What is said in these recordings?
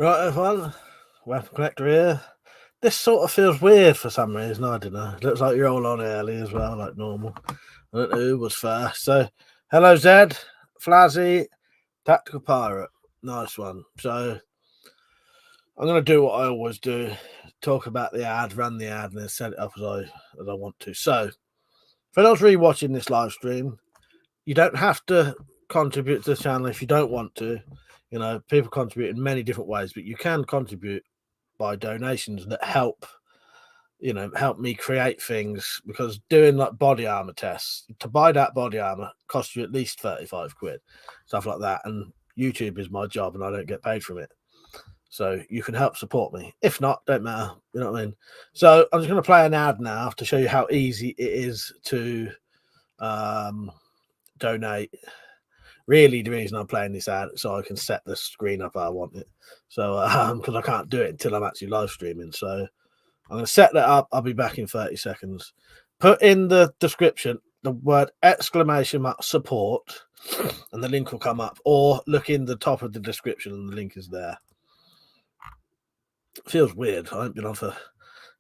Right, everyone. WeaponCollector here. This sort of feels weird for some reason. I don't know. Looks like you're all on early as well, like normal. I don't know who was first. So, hello, Zed, Flazzy, Tactical Pirate. Nice one. So, I'm going to do what I always do: talk about the ad, run the ad, and then set it up as I want to. So, for those rewatching this live stream, you don't have to contribute to the channel if you don't want to. You know, people contribute in many different ways, but you can contribute by donations that help me create things, because doing like body armor tests, to buy that body armor costs you at least 35 quid, stuff like that, and YouTube is my job and I don't get paid from it, so you can help support me. If not, don't matter, you know what I mean? So I'm just going to play an ad now to show you how easy it is to donate. Really, the reason I'm playing this ad so I can set the screen up how I want it. So because I can't do it until I'm actually live streaming. So I'm going to set that up. I'll be back in 30 seconds. Put in the description the word !support and the link will come up, or look in the top of the description and the link is there. It feels weird. I haven't been on for a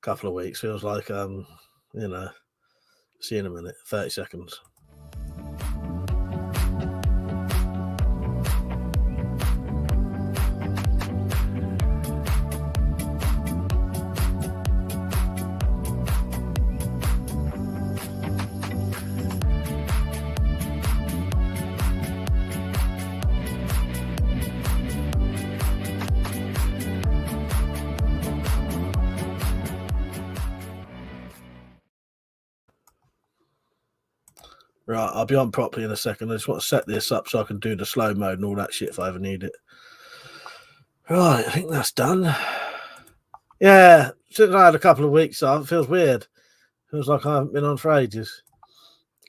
couple of weeks. Feels like see you in a minute. 30 seconds. Right, I'll be on properly in a second. I just want to set this up so I can do the slow mode and all that shit if I ever need it. Right, I think that's done. Yeah, since I had a couple of weeks off, it feels weird. Feels like I haven't been on for ages.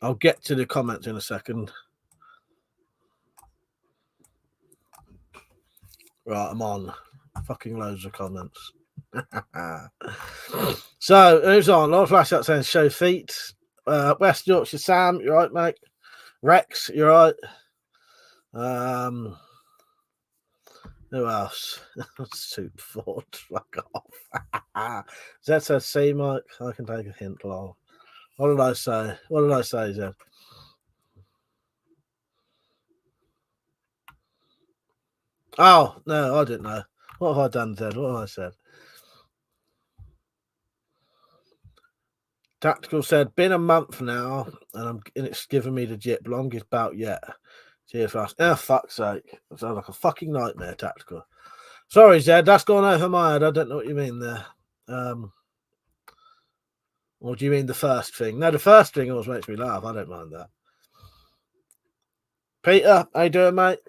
I'll get to the comments in a second. Right, I'm on. Fucking loads of comments. So, who's on? Lord Flash out saying show feet. West Yorkshire Sam, you're right, mate. Rex, you're right. Who else? Soup Ford, fuck off. Zed says, see, Mike, I can take a hint, lol. What did I say? What did I say, Zed? Oh, no, I didn't know. What have I done, Zed? What have I said? Tactical said, been a month now, and it's giving me the jip. Longest bout yet. Cheers, fast. Oh, fuck's sake. It sounds like a fucking nightmare, Tactical. Sorry, Zed, that's gone over my head. I don't know what you mean there. Or do you mean the first thing? No, the first thing always makes me laugh. I don't mind that. Peter, how you doing, mate?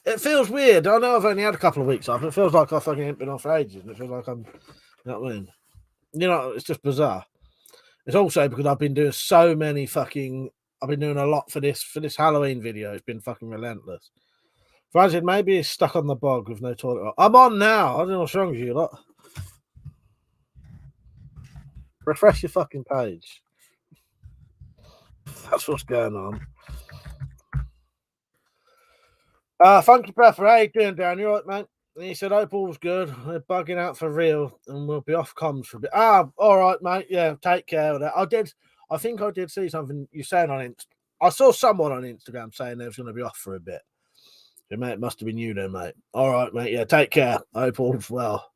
It feels weird. I know I've only had a couple of weeks off. It feels like I fucking ain't been off for ages. And it feels like I'm, you know what I mean? You know, it's just bizarre. It's also because I've been doing so many fucking, I've been doing a lot for this Halloween video. It's been fucking relentless. Francis, maybe it's stuck on the bog with no toilet. I'm on now. I don't know what's wrong with you lot. Refresh your fucking page. That's what's going on. Funky Pepper, how you doing, Dan? You right, mate? And he said, hope all's good. We're bugging out for real and we'll be off comms for a bit. All right, mate. Yeah, take care of that. I think I did see something you saying on Insta. I saw someone on Instagram saying they was going to be off for a bit. So, mate, it must have been you then, mate. All right, mate. Yeah, take care. I hope all's well.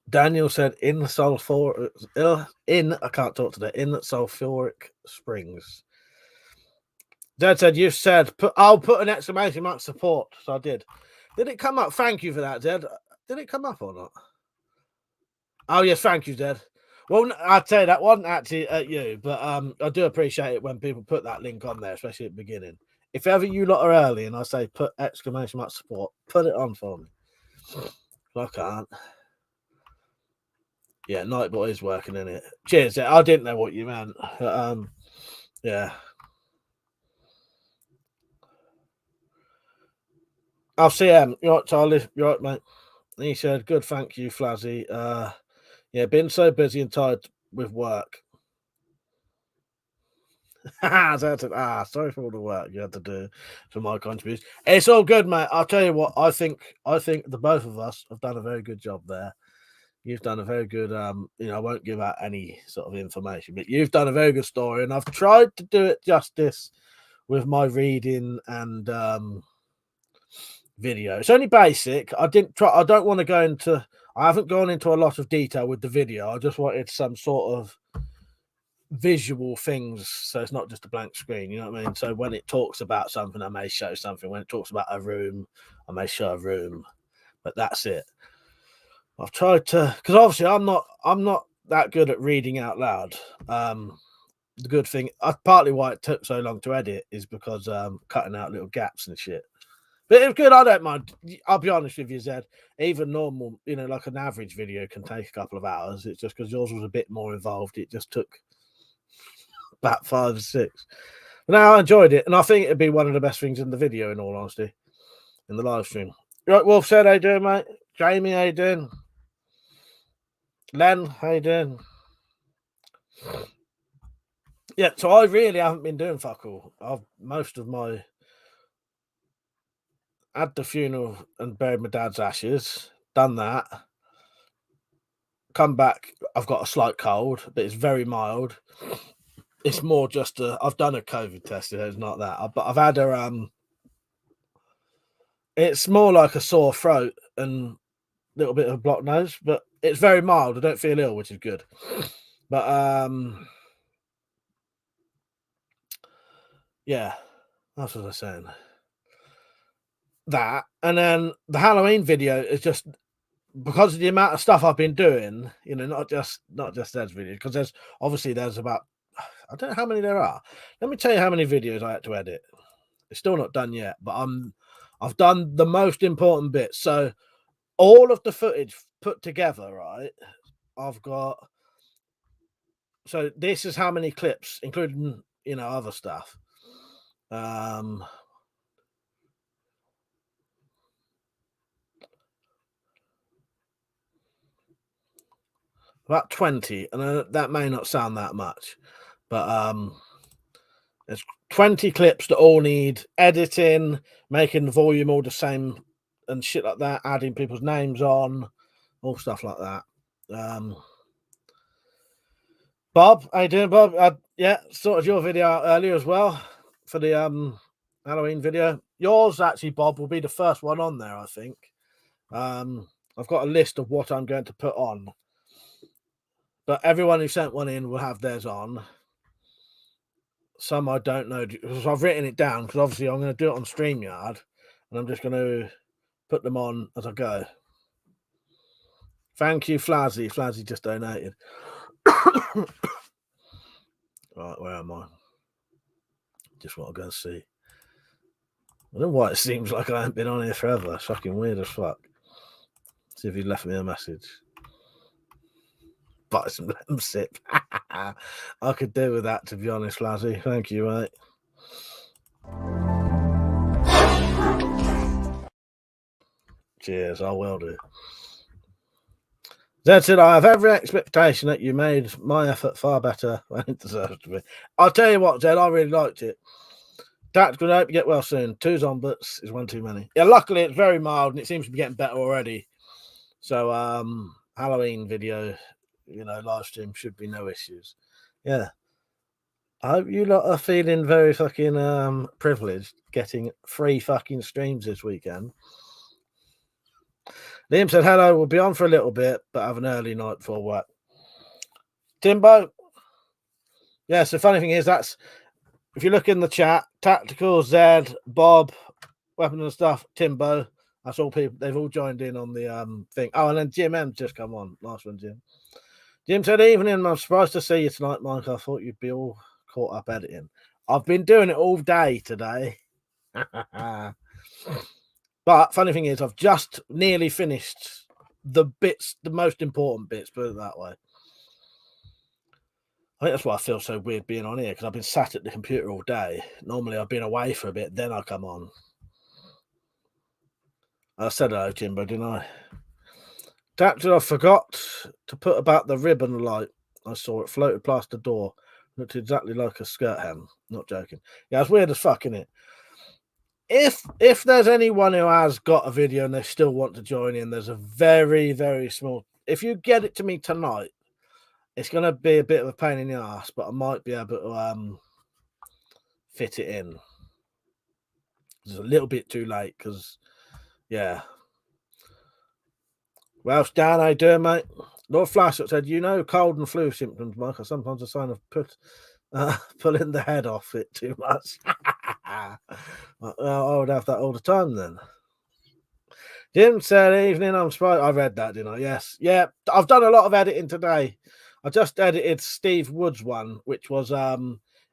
Daniel said in sulfuric, I can't talk today, in sulfuric springs. Dad said, you said, I'll put an exclamation mark support. So I did. Did it come up? Thank you for that, Dad. Did it come up or not? Oh, yes, thank you, Dad. Well, I'd say that wasn't actually at you, but I do appreciate it when people put that link on there, especially at the beginning. If ever you lot are early and I say put exclamation mark support, put it on for me. I can't. Yeah, Nightboy is working in it. Cheers. I didn't know what you meant. Yeah. I'll see him. You're right, Charlie. You're right, mate. And he said, good, thank you, Flazzy. Yeah, been so busy and tired with work. Sorry for all the work you had to do for my contribution. It's all good, mate. I'll tell you what, I think the both of us have done a very good job there. You've done a very good, I won't give out any sort of information, but you've done a very good story, and I've tried to do it justice with my reading and video. It's only basic. I don't want to go into, I haven't gone into a lot of detail with the video. I just wanted some sort of visual things, so it's not just a blank screen, you know what I mean? So when it talks about something, I may show something. When it talks about a room, I may show a room, but that's it. I've tried to, because obviously I'm not that good at reading out loud. The good thing, partly why it took so long to edit is because cutting out little gaps and shit. But it's good. I don't mind. I'll be honest with you, Zed. Even normal, like an average video can take a couple of hours. It's just because yours was a bit more involved. It just took about 5 or 6. But now I enjoyed it, and I think it'd be one of the best things in the video, in all honesty, in the live stream. Right, Wolf said, how you doing, mate? Jamie, how you doing? Len, how you doing? Yeah, so I really haven't been doing fuck all. Had the funeral and buried my dad's ashes, done that. Come back, I've got a slight cold, but it's very mild. It's more just I've done a COVID test, it's not that. But I've had it's more like a sore throat and a little bit of a blocked nose, but it's very mild. I don't feel ill, which is good. But yeah, that's what I was saying. That, and then the Halloween video is just because of the amount of stuff I've been doing, not just Ed's video, because there's about, I don't know how many there are. Let me tell you how many videos I had to edit. It's still not done yet, but I've done the most important bits. So all of the footage put together, right? So this is how many clips, including other stuff. About 20, and that may not sound that much, but there's 20 clips that all need editing, making the volume all the same and shit like that, adding people's names on, all stuff like that. Bob, how you doing, Bob? Yeah, sorted your video out earlier as well for the Halloween video. Yours, actually, Bob, will be the first one on there, I think. I've got a list of what I'm going to put on, but everyone who sent one in will have theirs on. Some I don't know, because I've written it down, because obviously I'm going to do it on StreamYard, and I'm just going to put them on as I go. Thank you, Flazzy. Flazzy just donated. Right, where am I? Just want to go and see. I don't know why it seems like I haven't been on here forever. It's fucking weird as fuck. See if he left me a message. Buy some lemon sip. I could do with that, to be honest, Flazzy. Thank you, mate. Cheers, I will do. Zed said, I have every expectation that you made my effort far better than it deserves to be. I'll tell you what, Zed, I really liked it. Tactical, hope you get well soon. 2 zombies is one too many. Yeah, luckily it's very mild and it seems to be getting better already. So Halloween video, live stream should be no issues. Yeah. I hope you lot are feeling very fucking privileged getting 3 fucking streams this weekend. Liam said, hello, we'll be on for a little bit, but have an early night before work. Timbo. Yeah, so funny thing is, that's, if you look in the chat, Tactical, Zed, Bob, Weapon and Stuff, Timbo, that's all people, they've all joined in on the thing. Oh, and then Jim M's just come on. Nice one, Jim. Jim said, evening, I'm surprised to see you tonight, Mike. I thought you'd be all caught up editing. I've been doing it all day today. But funny thing is, I've just nearly finished the most important bits, put it that way. I think that's why I feel so weird being on here, because I've been sat at the computer all day. Normally I've been away for a bit, then I come on. I said hello, Jimbo, didn't I? Doctor, I forgot to put about the ribbon light. I saw it floated past the door. Looked exactly like a skirt hem. Not joking. Yeah, it's weird as fuck, innit? If there's anyone who has got a video and they still want to join in, there's a very, very small. If you get it to me tonight, it's gonna be a bit of a pain in the ass, but I might be able to fit it in. It's a little bit too late because, yeah. Well, Dan, how you doing, mate? Lord Flashlight said, cold and flu symptoms, Mike, are sometimes a sign of pulling the head off it too much. I would have that all the time then. Jim said, evening, I'm surprised. I read that, didn't I? Yes. Yeah, I've done a lot of editing today. I just edited Steve Wood's one, which was,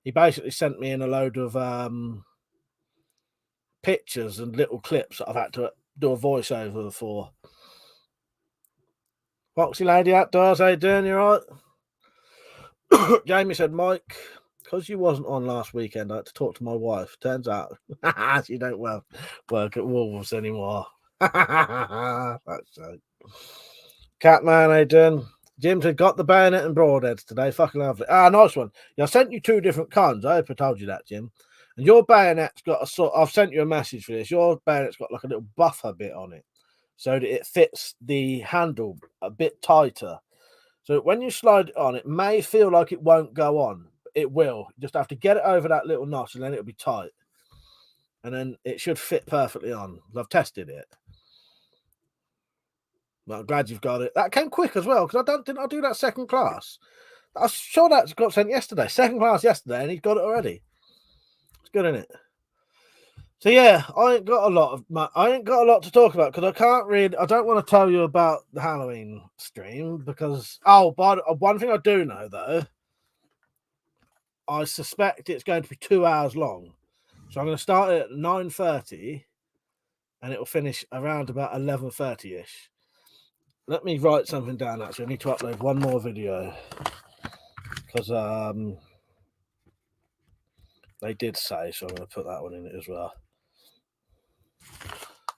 he basically sent me in a load of pictures and little clips that I've had to do a voiceover for. Foxy Lady Outdoors, how you doing? You all right? Jamie said, Mike, because you wasn't on last weekend, I had to talk to my wife. Turns out she don't work at Wolves anymore. That's so. Catman, how you doing? Jim said, got the bayonet and broadheads today. Fucking lovely. Nice one. Yeah, I sent you 2 different kinds. I hope I told you that, Jim. And your bayonet's got a sort. I've sent you a message for this. Your bayonet's got like a little buffer bit on it, so that it fits the handle a bit tighter. So when you slide it on, it may feel like it won't go on. It will. You just have to get it over that little notch, and then it'll be tight. And then it should fit perfectly on. I've tested it. Well, I'm glad you've got it. That came quick as well, because didn't I do that second class? I'm sure that got sent yesterday. Second class yesterday, and he's got it already. It's good, isn't it? So yeah, I ain't got a lot to talk about because I can't read. I don't want to tell you about the Halloween stream because one thing I do know though, I suspect it's going to be 2 hours long. So I'm going to start it at 9:30, and it will finish around about 11:30 ish. Let me write something down. Actually, I need to upload one more video because they did say so. I'm going to put that one in it as well.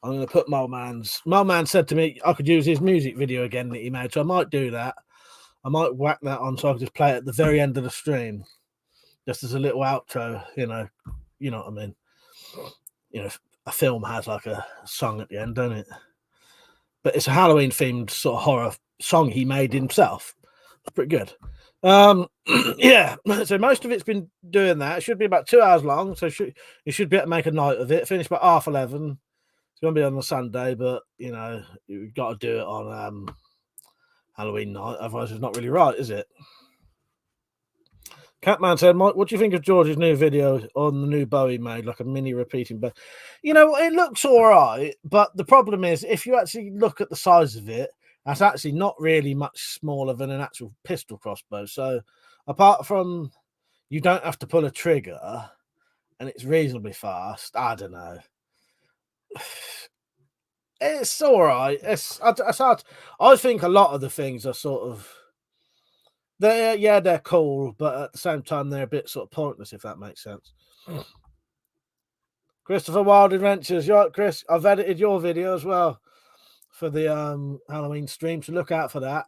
I'm going to put Mulman said to me I could use his music video again that he made, so I might do that. I might whack that on so I can just play it at the very end of the stream, just as a little outro. You know what I mean. A film has like a song at the end, don't it? But it's a Halloween themed sort of horror song he made himself. It's pretty good. Yeah. So most of it's been doing that. It should be about 2 hours long, so you should be able to make a night of it. Finish by 11:30. It's going to be on a Sunday, but you've got to do it on Halloween night. Otherwise, it's not really right, is it? Catman said, Mike, what do you think of George's new video on the new bow he made, like a mini repeating bow? It looks all right, but the problem is, if you actually look at the size of it, that's actually not really much smaller than an actual pistol crossbow. So apart from you don't have to pull a trigger and it's reasonably fast, I don't know. It's all right. It's hard. I think a lot of the things are sort of they're cool, but at the same time they're a bit sort of pointless, if that makes sense. Christopher Wild Adventures, you're right, Chris. I've edited your video as well for the Halloween stream, so look out for that.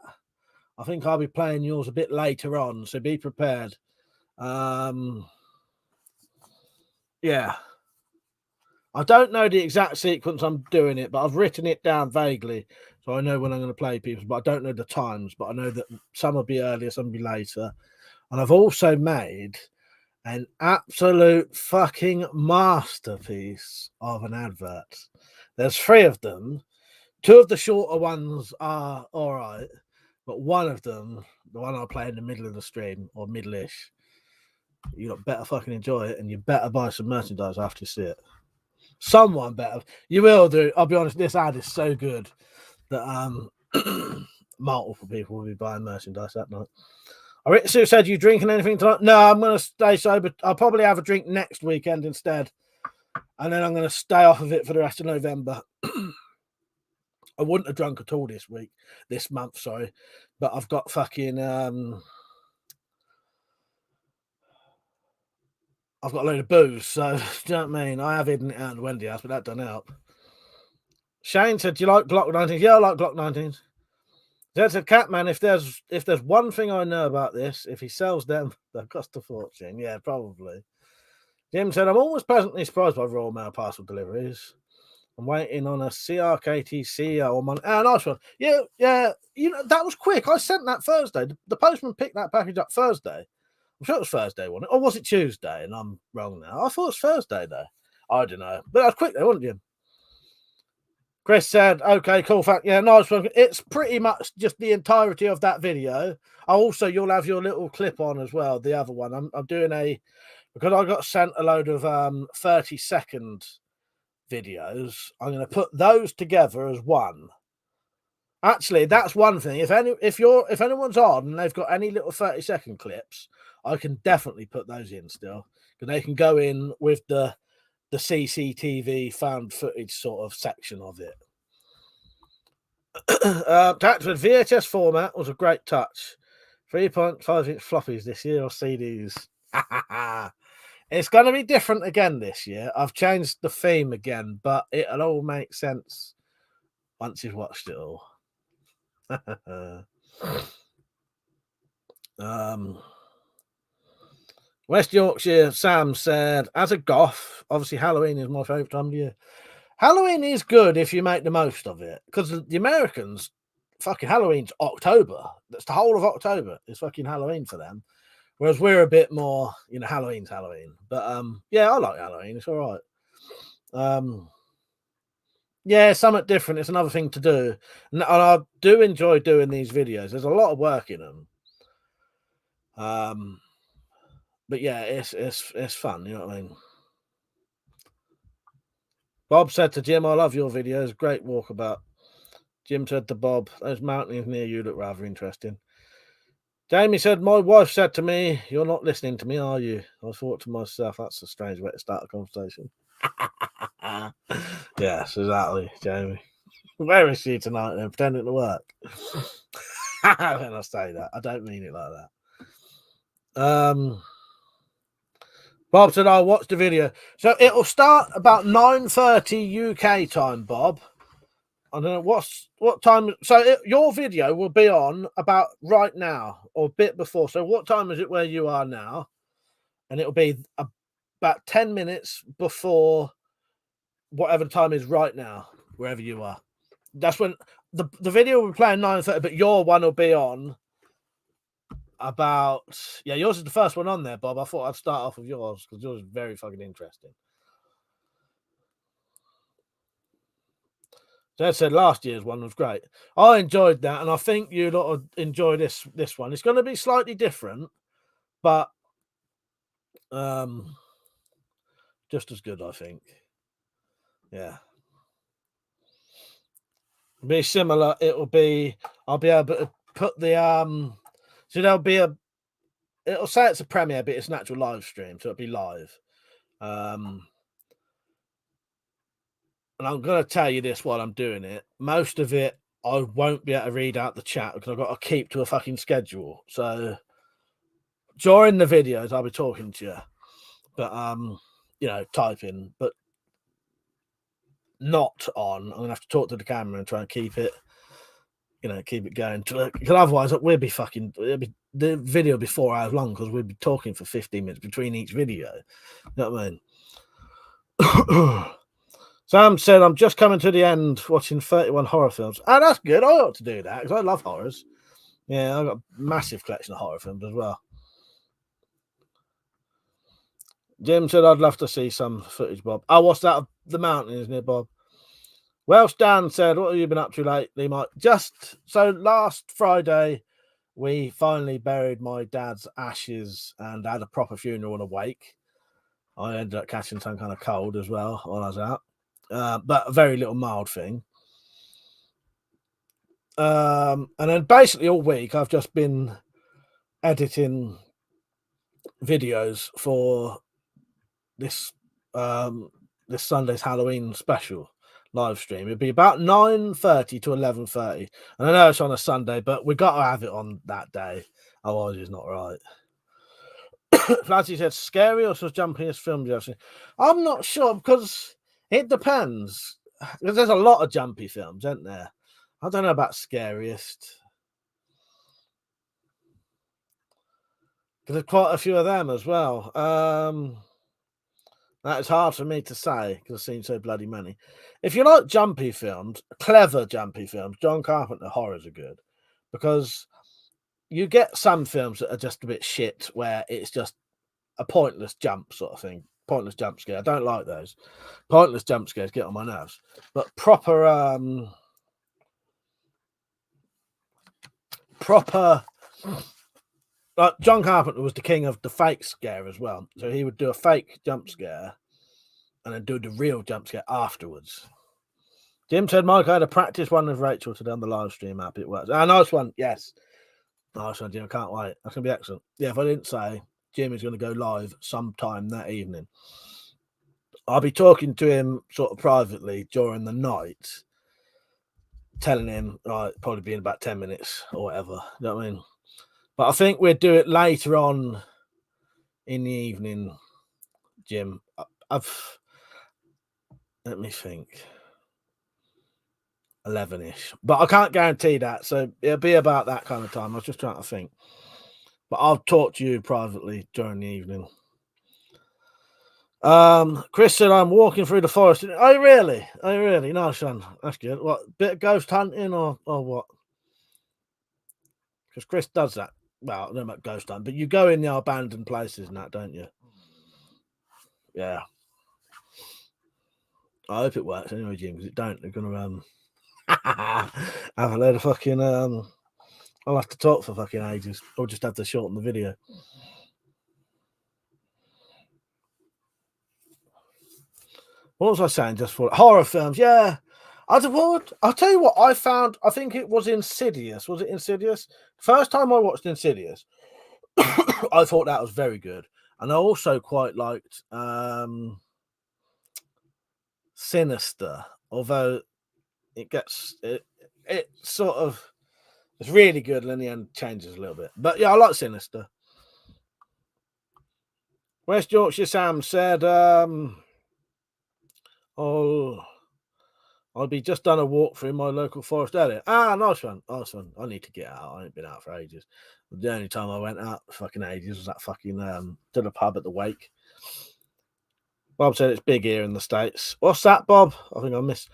I think I'll be playing yours a bit later on, so be prepared. Yeah. I don't know the exact sequence I'm doing it, but I've written it down vaguely, so I know when I'm going to play people, but I don't know the times, but I know that some will be earlier, some will be later. And I've also made an absolute fucking masterpiece of an advert. There's 3 of them. 2 of the shorter ones are all right, but one of them, the one I'll play in the middle of the stream, or middle-ish, you got better fucking enjoy it, and you better buy some merchandise after you see it. Someone better. You will do. I'll be honest, this ad is so good that multiple people will be buying merchandise that night. Sue said, you drinking anything tonight? No, I'm going to stay sober. I'll probably have a drink next weekend instead. And then I'm going to stay off of it for the rest of November. I wouldn't have drunk at all this month, sorry. But I've got fucking... I've got a load of booze, so do you know what I mean? I have hidden it out in the Wendy house, but that doesn't help. Shane said, do you like Glock 19s? Yeah, I like Glock 19s. Zed said, Catman, if there's one thing I know about this, if he sells them, they'll cost a fortune. Yeah, probably. Jim said, I'm always pleasantly surprised by Royal Mail parcel deliveries. I'm waiting on a CRKTC or on. Ah, nice one. Yeah. You know, that was quick. I sent that Thursday. The postman picked that package up Thursday. I'm sure it was Thursday, wasn't it? Or was it Tuesday? And I'm wrong now. I thought it was Thursday, though. I don't know. But that was quick, though, wasn't it? Chris said, okay, cool. Fact. Yeah, nice one. It's pretty much just the entirety of that video. Also, you'll have your little clip on as well, the other one. I'm doing because I got sent a load of 30-second videos. I'm going to put those together as one. Actually, that's one thing. If anyone's on and they've got any little 30-second clips, I can definitely put those in still, because they can go in with the CCTV found footage sort of section of it. Tactford VHS format was a great touch. 3.5-inch floppies this year or CDs. It's going to be different again this year. I've changed the theme again, but it'll all make sense once you've watched it all. West Yorkshire Sam said, as a goth, obviously Halloween is my favourite time of year. Halloween is good if you make the most of it, because the Americans, fucking Halloween's October. That's the whole of October. It's fucking Halloween for them. Whereas we're a bit more, you know, Halloween's Halloween. But yeah, I like Halloween. It's all right. Yeah, something different. It's another thing to do. And I do enjoy doing these videos. There's a lot of work in them. But yeah, it's fun, you know what I mean? Bob said to Jim, I love your videos. Great walkabout. Jim said to Bob, those mountains near you look rather interesting. Jamie said, my wife said to me, you're not listening to me, are you? I thought to myself, that's a strange way to start a conversation. Yes, exactly, Jamie. Where is she tonight then? Pretending to work. When I say that, I don't mean it like that. Bob said, I'll watch the video. So it'll start about 9:30 UK time, Bob. I don't know what time. So your video will be on about right now or a bit before. So what time is it where you are now? And it'll be about 10 minutes before whatever the time is right now, wherever you are. That's when the video will be playing 9:30, but your one will be on about, yeah, yours is the first one on there, Bob. I thought I'd start off with yours because yours is very fucking interesting. So I said last year's one was great. I enjoyed that, and I think you lot will enjoy this one. It's going to be slightly different, but just as good, I think. Yeah. Be similar. It'll be, I'll be able to put the so there'll be it'll say it's a premiere, but it's an actual live stream, so it'll be live. And I'm going to tell you this while I'm doing it. Most of it, I won't be able to read out the chat because I've got to keep to a fucking schedule. So during the videos, I'll be talking to you, but you know, typing, but not on. I'm gonna have to talk to the camera and try and keep it, you know, keep it going. Because otherwise, the video will be 4 hours long because we'll be talking for 15 minutes between each video. You know what I mean? Sam said, I'm just coming to the end watching 31 horror films. Oh, that's good. I ought to do that because I love horrors. Yeah, I've got a massive collection of horror films as well. Jim said, I'd love to see some footage, Bob. Oh, what's that of the mountain, isn't it, Bob? Welsh Dan said, what have you been up to lately, Mike? So last Friday, we finally buried my dad's ashes and had a proper funeral and a wake. I ended up catching some kind of cold as well while I was out. But a very little mild thing. And then basically all week I've just been editing videos for this this Sunday's Halloween special live stream. It'd be about 9:30 to 11:30. And I know it's on a Sunday, but we got to have it on that day. Otherwise it's not right. Flancy said, scariest or jumpiest films you've seen? I'm not sure because it depends. Because there's a lot of jumpy films, isn't there? I don't know about scariest. There's quite a few of them as well. That is hard for me to say because I've seen so bloody many. If you like jumpy films, clever jumpy films, John Carpenter horrors are good because you get some films that are just a bit shit where it's just a pointless jump sort of thing. Pointless jump scare. I don't like those. Pointless jump scares get on my nerves. But proper like John Carpenter was the king of the fake scare as well. So he would do a fake jump scare and then do the real jump scare afterwards. Jim said, Mike, I had a practice one with Rachel today on the live stream app. It works. Ah, nice one. Yes. Nice one, Jim. I can't wait. That's going to be excellent. Yeah, if I didn't say, Jim is going to go live sometime that evening. I'll be talking to him sort of privately during the night, telling him, right, probably be in about 10 minutes or whatever. You know what I mean? But I think we'll do it later on in the evening, Jim. Let me think. 11-ish. But I can't guarantee that. So it'll be about that kind of time. I was just trying to think. But I'll talk to you privately during the evening. Chris said, I'm walking through the forest. Oh, really? Oh, really? Nice one. That's good. What, bit of ghost hunting or what? Because Chris does that. Well, I don't know about ghost hunting, but you go in the abandoned places and that, don't you? Yeah. I hope it works anyway, Jim, because it don't. They're going to have a load of fucking... I'll have to talk for fucking ages. Or just have to shorten the video. What was I saying just for horror films? Yeah. I'll tell you what I found. I think it was Insidious. Was it Insidious? First time I watched Insidious, I thought that was very good. And I also quite liked Sinister, although it sort of it's really good and in the end changes a little bit. But yeah, I like Sinister. West Yorkshire Sam said, I'll be just done a walk through my local forest area. Ah, nice one. Nice one. I need to get out. I ain't been out for ages. The only time I went out for fucking ages was that fucking to the pub at the wake. Bob said it's big here in the States. What's that, Bob? I think I missed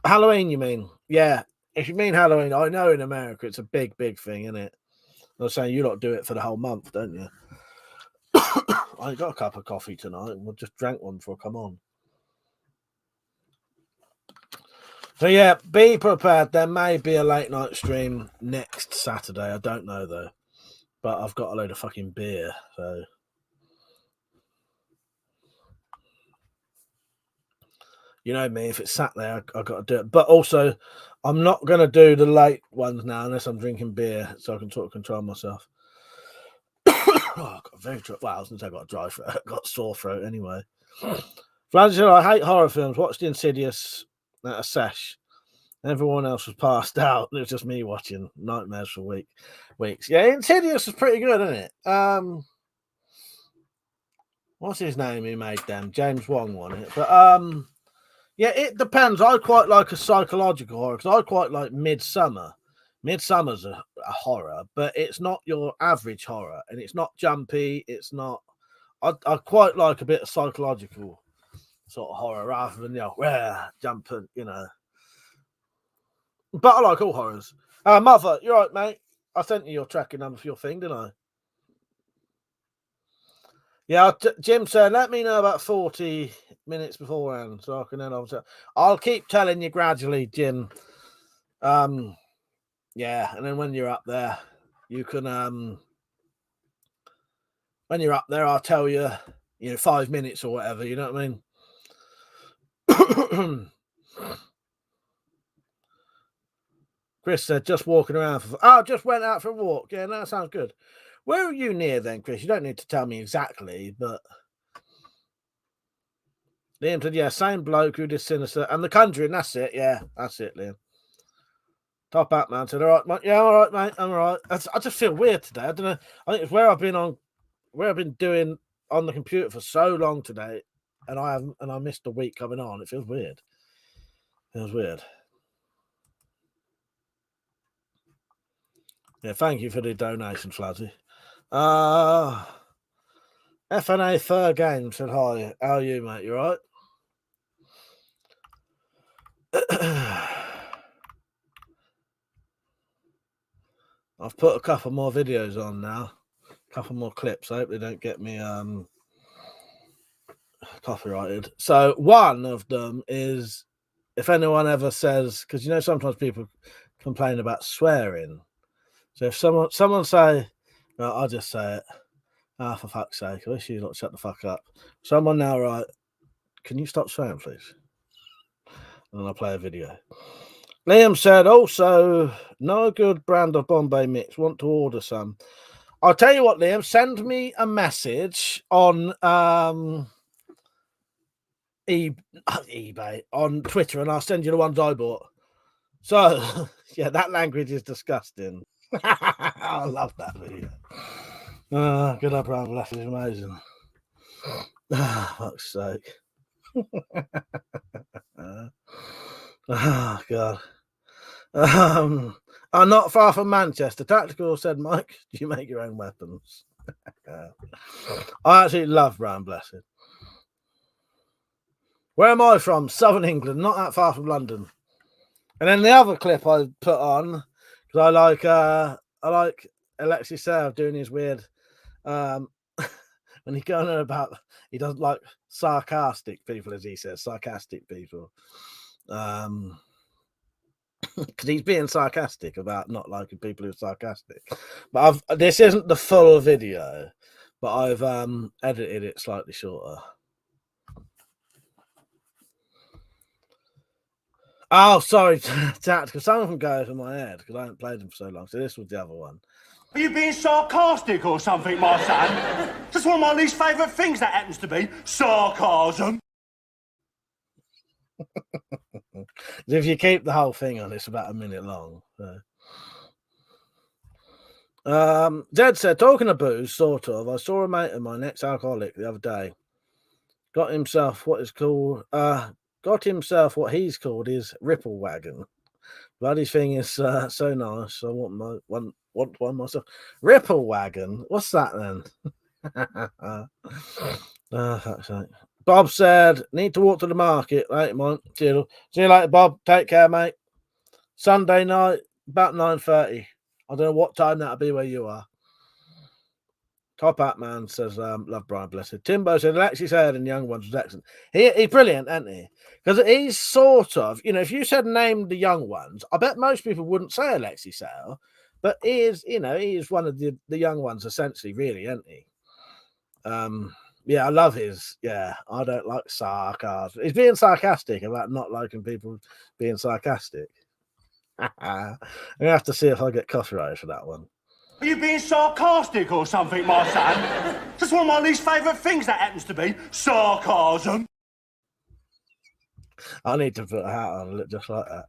Halloween, you mean? Yeah. If you mean Halloween, I know in America it's a big, big thing, isn't it? I was saying you lot do it for the whole month, don't you? I got a cup of coffee tonight and we'll just drank one before I come on. So yeah, be prepared. There may be a late night stream next Saturday. I don't know though. But I've got a load of fucking beer, so you know me, if it's sat there, I've got to do it. But also, I'm not going to do the late ones now unless I'm drinking beer, so I can sort of control myself. I've got very well, since I got a dry throat, I've got a sore throat anyway. Flanders said, I hate horror films. Watched Insidious at a sesh. Everyone else was passed out. It was just me watching Nightmares for weeks. Yeah, Insidious is pretty good, isn't it? What's his name? Who made them? James Wong won it, but yeah, it depends. I quite like a psychological horror because I quite like Midsummer. Midsummer's a horror, but it's not your average horror, and it's not jumpy. It's not. I quite like a bit of psychological sort of horror rather than jumping, But I like all horrors. Mother, you're right, mate. I sent you your tracking number for your thing, didn't I? Yeah, Jim said, let me know about 40 minutes beforehand so I can then I'll keep telling you gradually, Jim. Yeah, and then when you're up there, you can when you're up there, I'll tell you, 5 minutes or whatever, you know what I mean? Chris said, just walking around just went out for a walk. Yeah, that sounds good. Where are you near then, Chris? You don't need to tell me exactly, but Liam said, yeah, same bloke who did Sinister and The Conjuring. That's it. Yeah, that's it, Liam. Top Hat Man said, all right, mate. Yeah, all right, mate. I'm all right. I just feel weird today. I don't know. I think it's where I've been doing on the computer for so long today, and I missed a week coming on. It feels weird. Yeah, thank you for the donation, Flazzy. FNA Third Game said hi. How are you, mate? You right? I've put a couple more videos on now. A couple more clips. I hope they don't get me copyrighted. So one of them is, if anyone ever says, because you know sometimes people complain about swearing. So if someone say, no, I'll just say it. Ah, for fuck's sake, I wish you lot shut the fuck up. Someone now write, can you stop swearing, please? And then I'll play a video. Liam said, also, no good brand of Bombay mix. Want to order some? I'll tell you what, Liam, send me a message on eBay, on Twitter, and I'll send you the ones I bought. So, yeah, that language is disgusting. I love that video. Good up, brand left is amazing. Fuck's sake. Oh, God. I'm not far from Manchester. Tactical said, Mike, do you make your own weapons? I actually love Brown Blessed. Where am I from? Southern England, not that far from London. And then the other clip I put on, because I like Alexis Sarah doing his weird when he's going on about, he doesn't like sarcastic people, as he says, sarcastic people. Because he's being sarcastic about not liking people who are sarcastic. But this isn't the full video, but I've edited it slightly shorter. Oh, sorry, Tactical. Some of them go over my head because I haven't played them for so long. So this was the other one. Are you being sarcastic or something, my son? Just one of my least favourite things, that happens to be sarcasm. If you keep the whole thing on, it's about a minute long. So. Jed said, talking of booze, sort of, I saw a mate of mine, ex-alcoholic, the other day. Got himself what he's called his Ripple Wagon. Bloody thing is so nice. I want one myself. Ripple Wagon. What's that then? Fuck's sake. Bob said, need to walk to the market. Right, mate. See you later, Bob. Take care, mate. Sunday night, about 9:30. I don't know what time that'll be where you are. Top Hat Man says, love Brian Blessed. Timbo said, Alexis Heard and Young Ones was excellent. He's brilliant, isn't he? Because he's sort of, if you said name the Young Ones, I bet most people wouldn't say Alexis Heard, but he is one of the young ones, essentially, really, isn't he? Yeah, I love his, I don't like sarcasm. He's being sarcastic about not liking people being sarcastic. I'm going to have to see if I get copyrighted for that one. Are you being sarcastic or something, my son? Just one of my least favourite things, that happens to be sarcasm. I need to put a hat on and look just like that.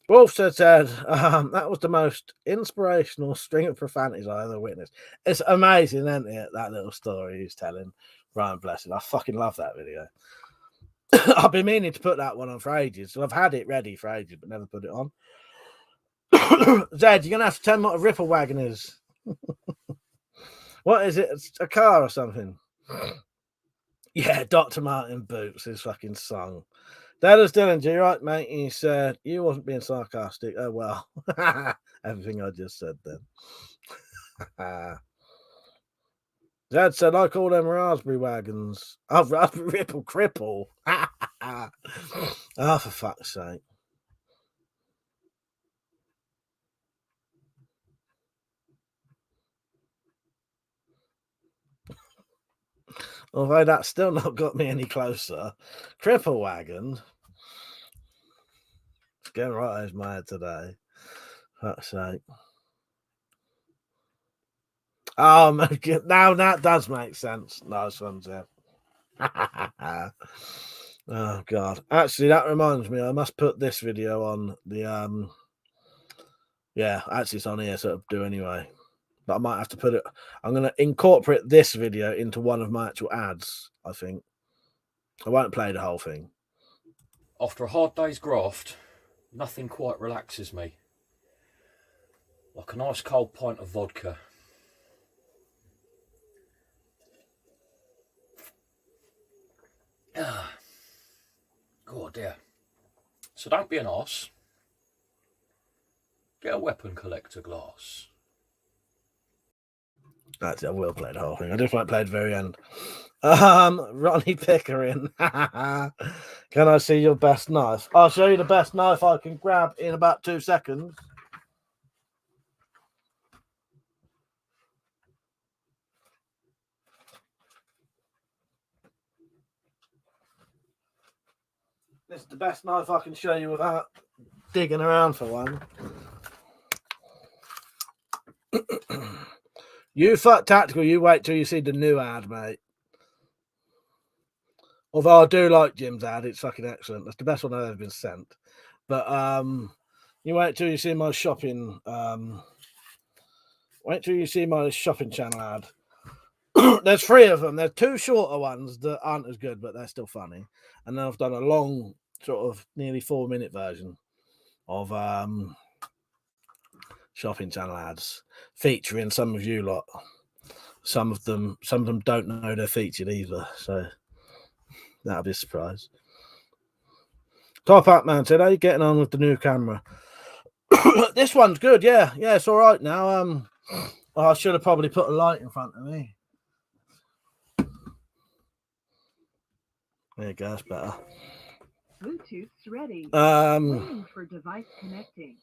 Wolf said, that was the most inspirational string of profanities I ever witnessed. It's amazing, isn't it, that little story he's telling, Brian Blessed. I fucking love that video. I've been meaning to put that one on for ages. So I've had it ready for ages, but never put it on. Zed, you're going to have to tell me what a Ripple Wagon is. What is it? It's a car or something. Yeah, Dr. Martin Boots, his fucking song. Dallas Dillinger, you're right, mate. He said, you wasn't being sarcastic. Oh, well. Everything I just said then. Zed said, I call them raspberry wagons. Oh, raspberry Ripple Cripple. Oh, for fuck's sake. Although that's still not got me any closer. Cripple Wagon. It's getting right over my head today. Fuck's sake. Oh, my God. Now that does make sense. Nice one, Zeb. Oh, God. Actually, that reminds me, I must put this video on the, yeah, actually, it's on here, so it'll do anyway. But I might have to put it, I'm going to incorporate this video into one of my actual ads, I think. I won't play the whole thing. After a hard day's graft, nothing quite relaxes me like a nice cold pint of vodka. God, dear. So don't be an arse. Get a weapon collector glass. Actually, I will play the whole thing. I just won't play the very end. Ronnie Pickering. Can I see your best knife? I'll show you the best knife I can grab in about 2 seconds. This is the best knife I can show you without digging around for one. You fuck tactical, you wait till you see the new ad, mate. Although I do like Jim's ad, it's fucking excellent. That's the best one I've ever been sent. But you wait till you see my shopping wait till you see my shopping channel ad. There's 3 of them. There's 2 shorter ones that aren't as good, but they're still funny. And then I've done a long, sort of nearly 4-minute version of shopping channel ads featuring some of you lot. Some of them don't know they're featured either, so that'll be a surprise. Top Up Man said, "How are you getting on with the new camera?" This one's good, yeah, it's all right now. I should have probably put a light in front of me. There you go, that's better. Bluetooth's ready. Waiting for device connecting.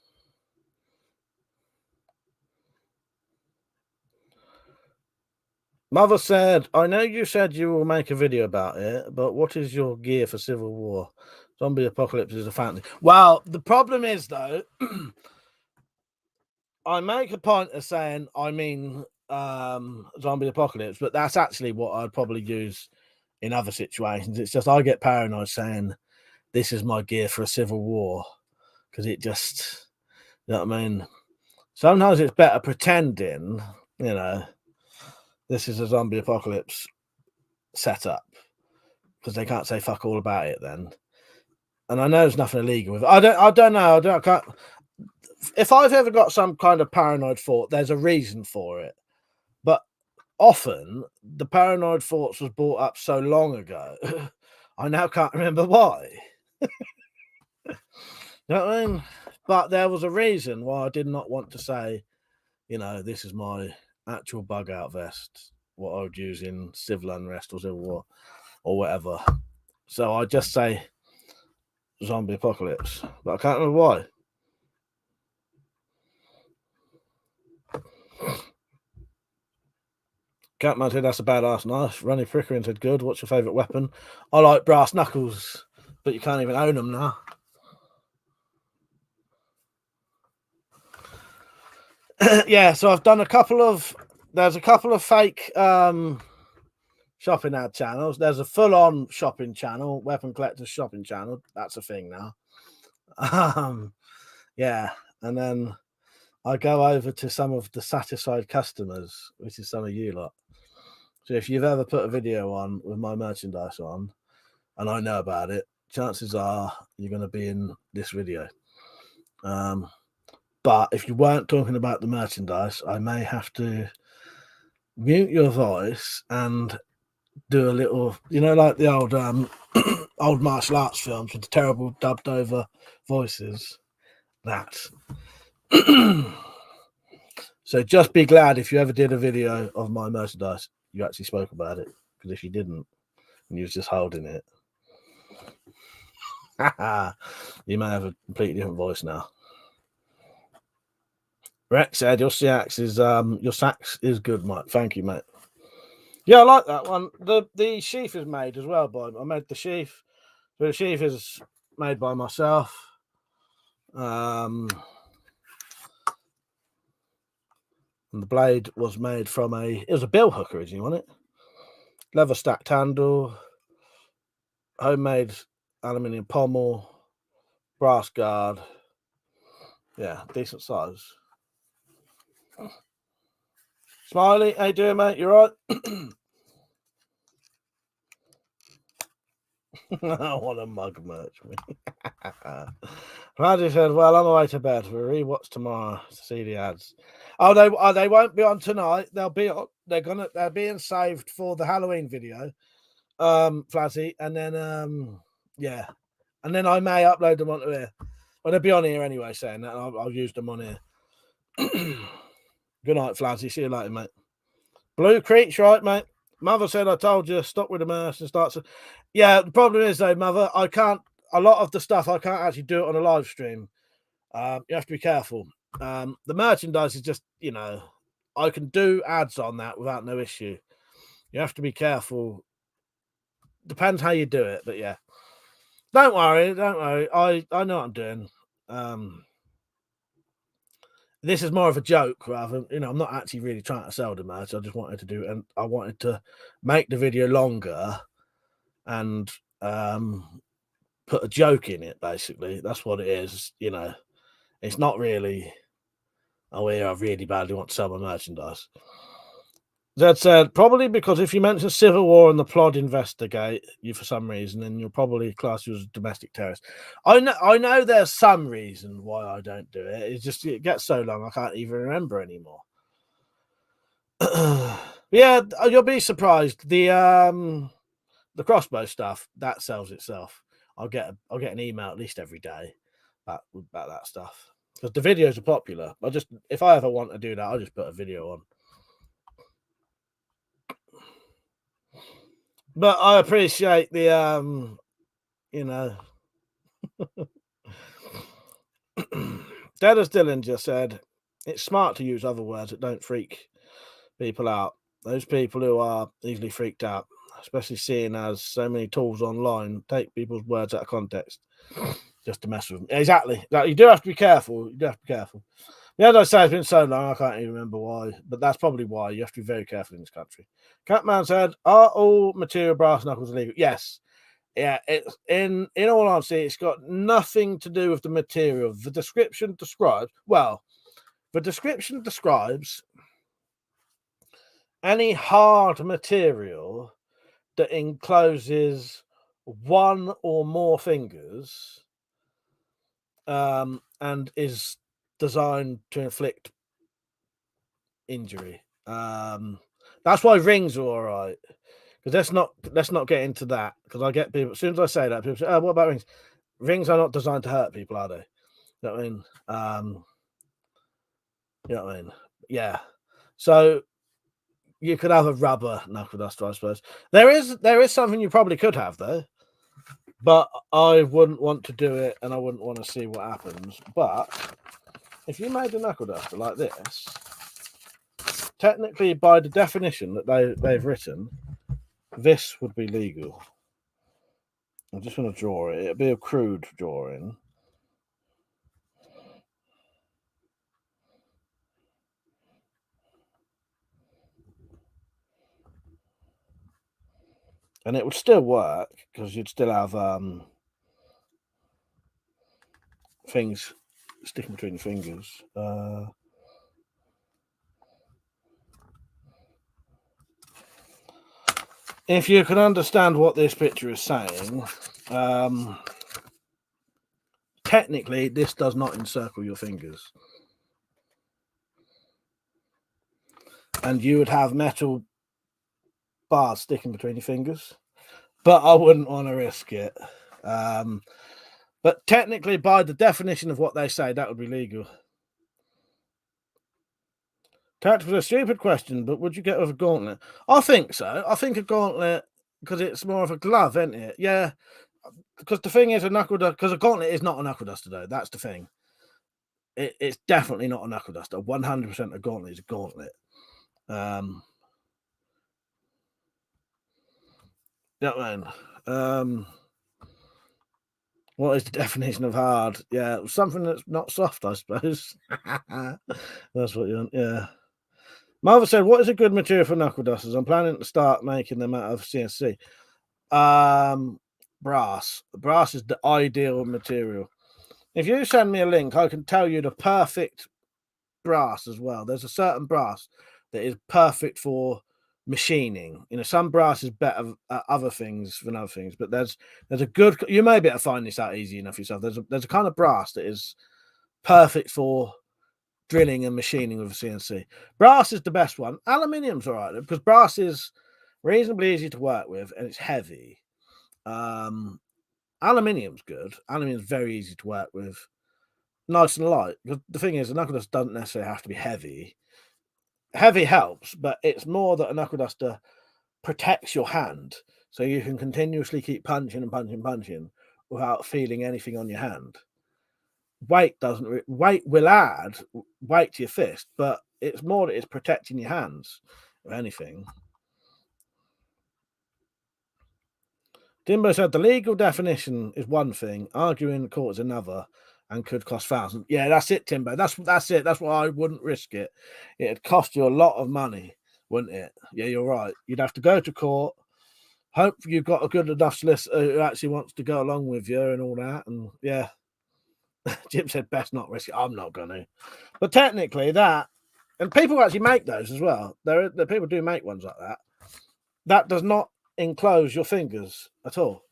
Mother said, "I know you said you will make a video about it, but what is your gear for Civil War? Zombie apocalypse is a fantasy." Well, the problem is, though, I make a point of saying I mean zombie apocalypse, but that's actually what I'd probably use in other situations. It's just I get paranoid saying this is my gear for a Civil War because it just, you know what I mean? Sometimes it's better pretending, you know, this is a zombie apocalypse setup because they can't say fuck all about it then. And I know there's nothing illegal with it. I don't know. I can't. If I've ever got some kind of paranoid thought, there's a reason for it. But often the paranoid thoughts was brought up so long ago, I now can't remember why. You know what I mean? But there was a reason why I did not want to say, you know, this is my actual bug out vest, what I would use in civil unrest or civil war or whatever. So I just say zombie apocalypse, but I can't remember why. Catman said that's a badass knife. Ronnie Pickering said good. What's your favourite weapon? I like brass knuckles, but you can't even own them now. Yeah, so I've done there's a couple of fake shopping ad channels. There's a full-on shopping channel, WeaponCollector shopping channel. That's a thing now. Yeah, and then I go over to some of the satisfied customers, which is some of you lot. So if you've ever put a video on with my merchandise on, and I know about it, chances are you're going to be in this video. But if you weren't talking about the merchandise, I may have to mute your voice and do a little, you know, like the old old martial arts films with the terrible dubbed over voices. That. So just be glad if you ever did a video of my merchandise, you actually spoke about it. Because if you didn't, and you was just holding it, you may have a completely different voice now. Rex said your sax is good, Mike. Thank you, mate. Yeah, I like that one. The sheath is made as well by I made the sheath. The sheath is made by myself. And the blade was made from it was a bill hook originally, wasn't it? Leather stacked handle, homemade aluminium pommel, brass guard. Yeah, decent size. Smiley, how you doing, mate? You right? I want a mug merch. Randy said, "Well, on the way to bed. We'll rewatch tomorrow to see the ads." Oh, they won't be on tonight. They're being saved for the Halloween video. Flazzy, and then yeah, and then I may upload them onto here. Well, they'll be on here anyway. Saying that, I'll use them on here. Good night, Flazzy. See you later, mate. Blue Creek's right, mate. Mother said I told you stop with the merch and start. Yeah, the problem is though, Mother, I can't. A lot of the stuff I can't actually do it on a live stream. You have to be careful. The merchandise is just, you know, I can do ads on that without no issue. You have to be careful. Depends how you do it, but yeah. Don't worry. I know what I'm doing. This is more of a joke rather than, I'm not actually really trying to sell the merch. I just wanted to do it, and I wanted to make the video longer and put a joke in it, basically. That's what it is, It's not really, oh, yeah, I really badly want to sell my merchandise. That said, probably because if you mention civil war and the plot investigate you for some reason, then you'll probably class you as a domestic terrorist. I know there's some reason why I don't do it. It's just it gets so long I can't even remember anymore. Yeah, you'll be surprised. The crossbow stuff that sells itself. I'll get an email at least every day about that stuff because the videos are popular. If I ever want to do that, I'll just put a video on. But I appreciate the Dennis Dillon just said it's smart to use other words that don't freak people out. Those people who are easily freaked out, especially seeing as so many tools online take people's words out of context just to mess with them. Exactly. You do have to be careful. Yeah, as I say, it's been so long, I can't even remember why. But that's probably why. You have to be very careful in this country. Catman said, are all material brass knuckles illegal? Yes. Yeah, it's in all honesty, it's got nothing to do with the material. The description describes any hard material that encloses one or more fingers and is designed to inflict injury. That's why rings are all right. Because let's not get into that. Because I get people, as soon as I say that, people say, oh, what about rings? Rings are not designed to hurt people, are they? You know what I mean? You know what I mean? Yeah. So you could have a rubber knuckle duster, I suppose. There is something you probably could have though, but I wouldn't want to do it, and I wouldn't want to see what happens. But if you made a knuckle duster like this, technically, by the definition that they've written, this would be legal. I'm just going to draw it. It'll be a crude drawing. And it would still work because you'd still have things sticking between the fingers. If you can understand what this picture is saying, technically this does not encircle your fingers. And you would have metal bars sticking between your fingers, but I wouldn't want to risk it. But technically, by the definition of what they say, that would be legal. That was a stupid question, but would you get with a gauntlet? I think so. I think a gauntlet, because it's more of a glove, isn't it? Yeah. Because the thing is, a gauntlet is not a knuckle duster, though. That's the thing. It's definitely not a knuckle duster. 100% a gauntlet is a gauntlet. What is the definition of hard? Yeah, something that's not soft, I suppose. That's what you want. Yeah. Marva said, what is a good material for knuckle dusters? I'm planning to start making them out of CNC. Brass. Brass is the ideal material. If you send me a link, I can tell you the perfect brass as well. There's a certain brass that is perfect for machining. Some brass is better at other things than other things, but there's a good, you may be able to find this out easy enough yourself. There's a kind of brass that is perfect for drilling and machining with a CNC. Brass is the best one. Aluminium's all right, because brass is reasonably easy to work with, and it's heavy. Aluminium's good. Aluminium's very easy to work with. Nice and light. The thing is, a knuckle duster doesn't necessarily have to be heavy. Heavy helps, but it's more that a knuckle duster protects your hand, so you can continuously keep punching and punching and punching without feeling anything on your hand. Weight will add weight to your fist, but it's more that it's protecting your hands, if anything. Dimbo said the legal definition is one thing, arguing in court is another, and could cost thousands. Yeah, that's it, Timbo. That's it. That's why I wouldn't risk it. It'd cost you a lot of money, wouldn't it? Yeah, you're right. You'd have to go to court. Hope you've got a good enough solicitor who actually wants to go along with you and all that. And yeah, Jim said best not risk it. I'm not going to. But technically that, and people actually make those as well. There people do make ones like that. That does not enclose your fingers at all.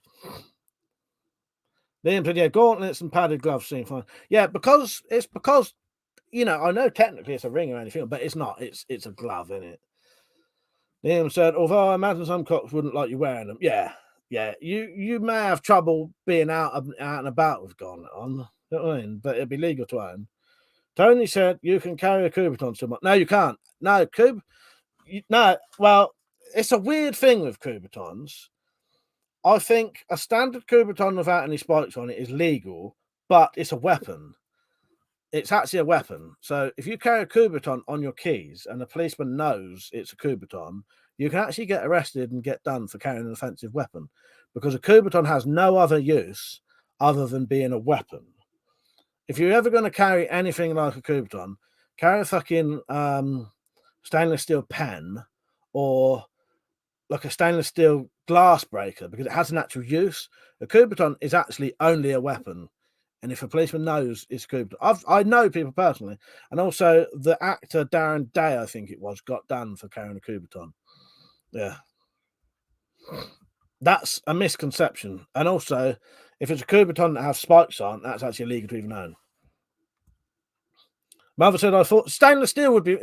Liam said, yeah, gauntlets and padded gloves seem fine. Yeah, because I know technically it's a ring or anything, but it's not. It's a glove, isn't it? Liam said, although I imagine some cops wouldn't like you wearing them. Yeah. You may have trouble being out and about with gauntlet on. You know what I mean? But it'd be legal to own. Tony said you can carry a Coubertin so much. No, you can't. No, no. Well, it's a weird thing with Coubertins. I think a standard Coubertin without any spikes on it is legal, but it's a weapon. It's actually a weapon. So if you carry a Coubertin on your keys and the policeman knows it's a Coubertin, you can actually get arrested and get done for carrying an offensive weapon, because a Coubertin has no other use other than being a weapon. If you're ever going to carry anything like a Coubertin, carry a fucking stainless steel pen or like a stainless steel glass breaker, because it has an actual use. A Coubertin is actually only a weapon. And if a policeman knows it's Coubertin, I know people personally, and also the actor Darren Day, I think it was, got done for carrying a Coubertin. Yeah, that's a misconception. And also, if it's a Coubertin that has spikes on, that's actually illegal to even own. Mother said, I thought stainless steel would be.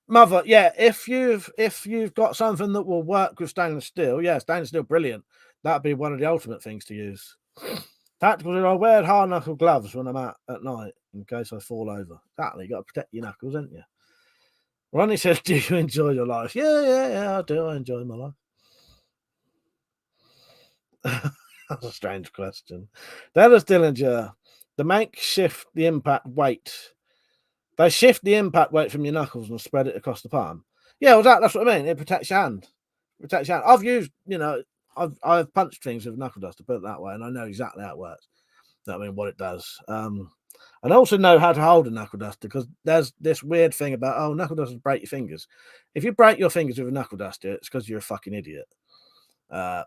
Mother, yeah, if you've got something that will work with stainless steel, yeah, stainless steel, brilliant. That'd be one of the ultimate things to use. Tactical, I wear hard knuckle gloves when I'm out at night in case I fall over. Exactly, you got to protect your knuckles, haven't you? Ronnie says, do you enjoy your life? Yeah, I do. I enjoy my life. That's a strange question. Dennis Dillinger, the makeshift the impact weight. They shift the impact weight from your knuckles and spread it across the palm. Yeah, well, that's what I mean. It protects your hand. I've used, I've punched things with knuckle duster, put it that way, and I know exactly how it works. I mean, what it does. And I also know how to hold a knuckle duster, because there's this weird thing about, knuckle dusters break your fingers. If you break your fingers with a knuckle duster, it's because you're a fucking idiot,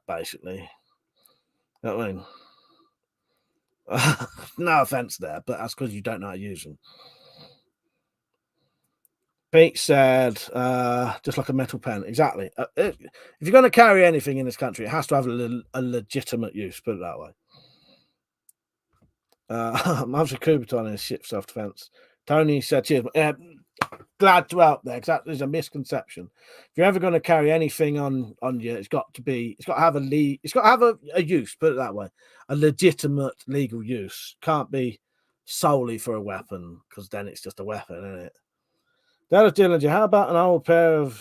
basically. You know what I mean? No offense there, but that's because you don't know how to use them. Pete said, just like a metal pen. Exactly. If you're going to carry anything in this country, it has to have a legitimate use, put it that way. Maverick Coubertin is shit self-defense. Tony said, cheers. Glad to help there, because that is a misconception. If you're ever going to carry anything on you, it's got to have a use, put it that way. A legitimate legal use. Can't be solely for a weapon, because then it's just a weapon, isn't it? Dallas Dillinger, how about an old pair of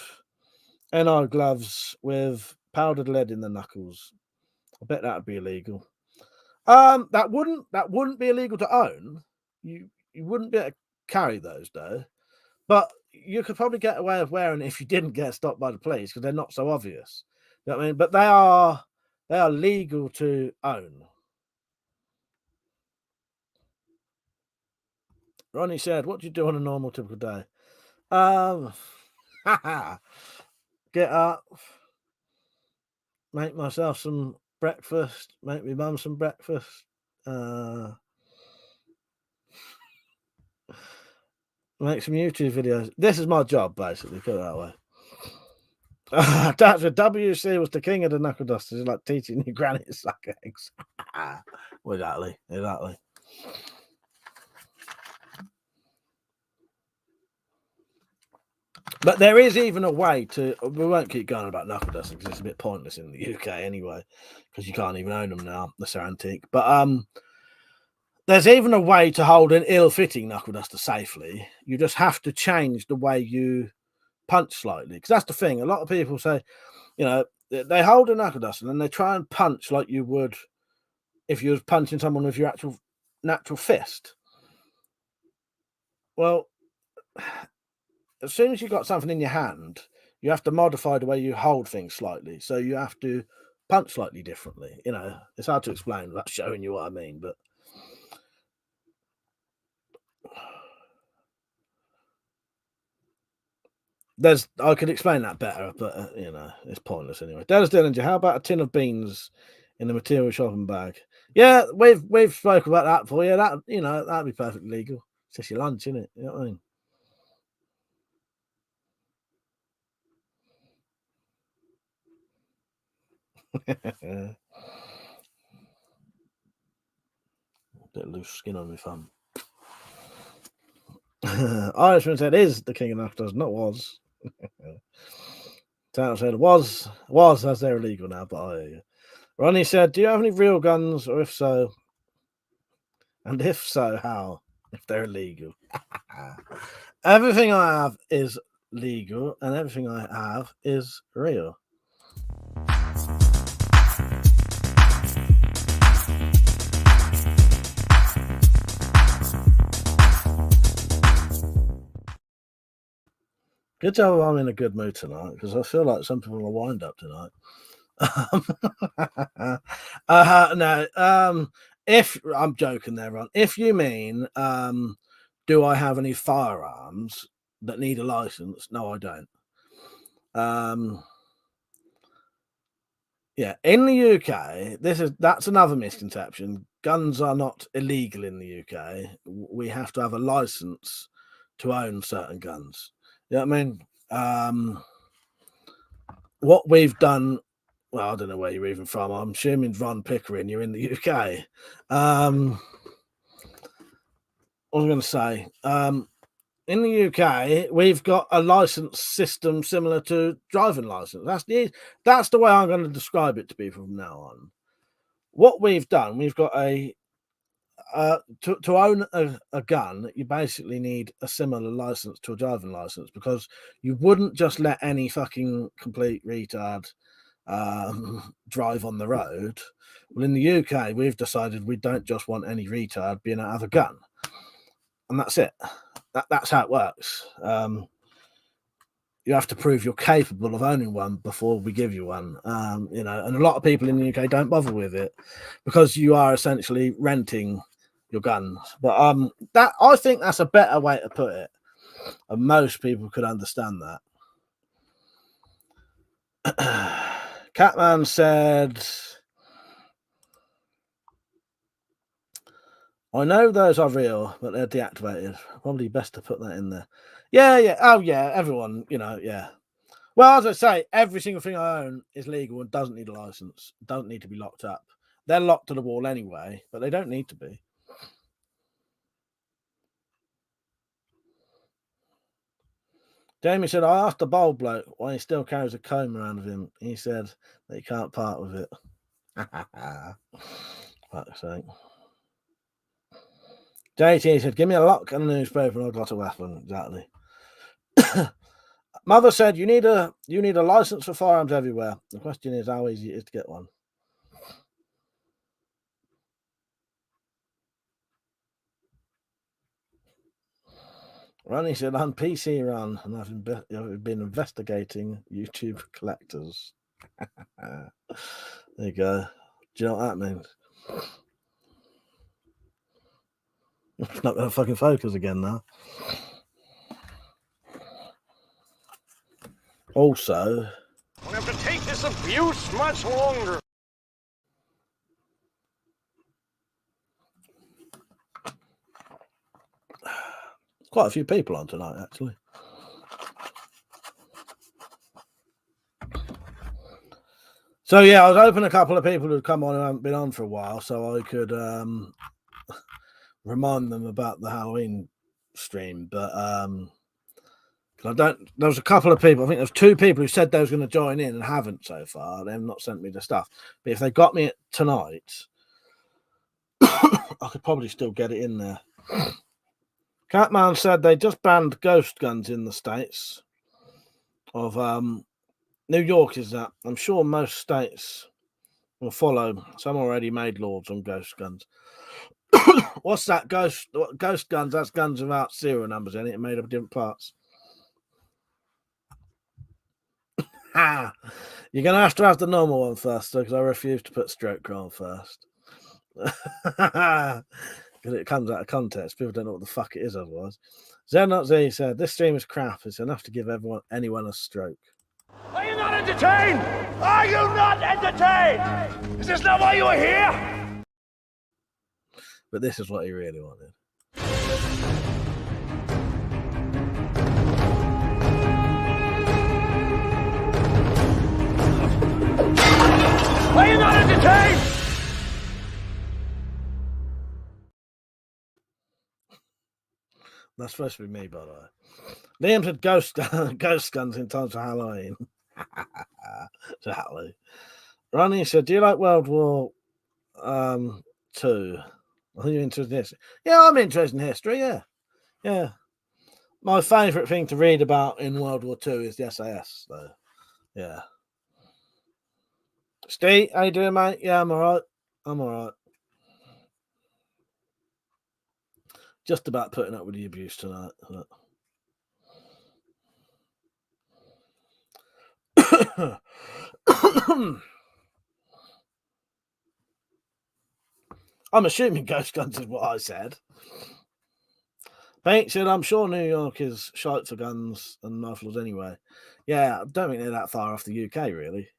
NR gloves with powdered lead in the knuckles? I bet that would be illegal. That wouldn't be illegal to own. You wouldn't be able to carry those though, but you could probably get away with wearing it if you didn't get stopped by the police, because they're not so obvious. You know what I mean? But they are legal to own. Ronnie said, "What do you do on a normal typical day?" Get up, make myself some breakfast, make my mum some breakfast. Make some YouTube videos. This is my job, basically, put it that way. Dr. WC was the king of the knuckle dusters. It's like teaching your granny to suck eggs. Exactly. But there is even a way to. We won't keep going about knuckle dusters because it's a bit pointless in the UK anyway, because you can't even own them now. They're so antique. But there's even a way to hold an ill-fitting knuckle duster safely. You just have to change the way you punch slightly, because that's the thing. A lot of people say, they hold a knuckle duster and they try and punch like you would if you was punching someone with your actual natural fist. Well, as soon as you've got something in your hand, you have to modify the way you hold things slightly. So you have to punch slightly differently. It's hard to explain without showing you what I mean, but I could explain that better, but it's pointless anyway. Dennis Dillinger, how about a tin of beans in the material shopping bag? Yeah, we've spoken about that for you. That'd be perfectly legal. It's just your lunch, isn't it? You know what I mean? Bit of loose skin on my thumb. Irishman said, "Is the king of knuckle dusters, not was." Tanner said, "Was as they're illegal now." But I hear you. Ronnie said, "Do you have any real guns, or if so, and if so, how? If they're illegal?" Everything I have is legal, and everything I have is real. Good job I'm in a good mood tonight, because I feel like some people will wind up tonight. No. If I'm joking there, Ron. If you mean, do I have any firearms that need a license? No, I don't. Yeah, in the UK, that's another misconception. Guns are not illegal in the UK. We have to have a license to own certain guns. You know what I mean? What we've done, well, I don't know where you're even from. I'm assuming Ron Pickering, you're in the UK. What was I going to say? In the UK, we've got a license system similar to driving license. That's the way I'm going to describe it to people from now on. What we've done, we've got to own a gun, you basically need a similar license to a driving license, because you wouldn't just let any fucking complete retard drive on the road. Well, in the UK, we've decided we don't just want any retard being able to have a gun, and that's it. That's how it works. You have to prove you're capable of owning one before we give you one. And a lot of people in the UK don't bother with it because you are essentially renting your guns. But that, I think that's a better way to put it, and most people could understand that. Catman said, "I know those are real, but they're deactivated. Probably best to put that in there." Yeah. Oh, yeah. Everyone, yeah. Well, as I say, every single thing I own is legal and doesn't need a license. Don't need to be locked up. They're locked to the wall anyway, but they don't need to be. Jamie said, "I asked the bold bloke why he still carries a comb around with him. He said that he can't part with it." Fuck's sake. JT said, "Give me a lock and a newspaper and I've got a weapon." Exactly. Mother said, you need a license for firearms everywhere. The question is how easy it is to get one. Ronnie said, "I'm PC Run and I've been investigating YouTube collectors." There you go. Do you know what that means? It's not going to fucking focus again now. Also, We'll have to take this abuse much longer. quite a few people on tonight, actually. So yeah, I was hoping a couple of people who'd come on who haven't been on for a while, so I could remind them about the Halloween stream. But There was a couple of people. I think there was 2 people who said they was going to join in and haven't so far. They've not sent me the stuff. But if they got me it tonight, I could probably still get it in there. Catman said they just banned ghost guns in the States. Of New York is that. I'm sure most states will follow. Some already made laws on ghost guns. What's that? Ghost guns? That's guns without serial numbers in it, made of different parts. You're going to have the normal one first, because I refuse to put stroke on first. Because it comes out of context. People don't know what the fuck it is otherwise. Z said, this stream is crap. It's enough to give anyone a stroke. Are you not entertained? Are you not entertained? Is this not why you are here? But this is what he really wanted. Are you not entertained? That's supposed to be me, by the way. Liam said ghost guns in time for Halloween. Exactly. Ronnie said, do you like World War II? Are you interested in history? Yeah, I'm interested in history, yeah. My favourite thing to read about in World War II is the SAS, though. Yeah. Steve, how you doing, mate? Yeah, I'm alright. Just about putting up with the abuse tonight. I'm assuming ghost guns is what I said. Pete said, I'm sure New York is shite for guns and rifles anyway. Yeah, I don't think they're that far off the UK, really.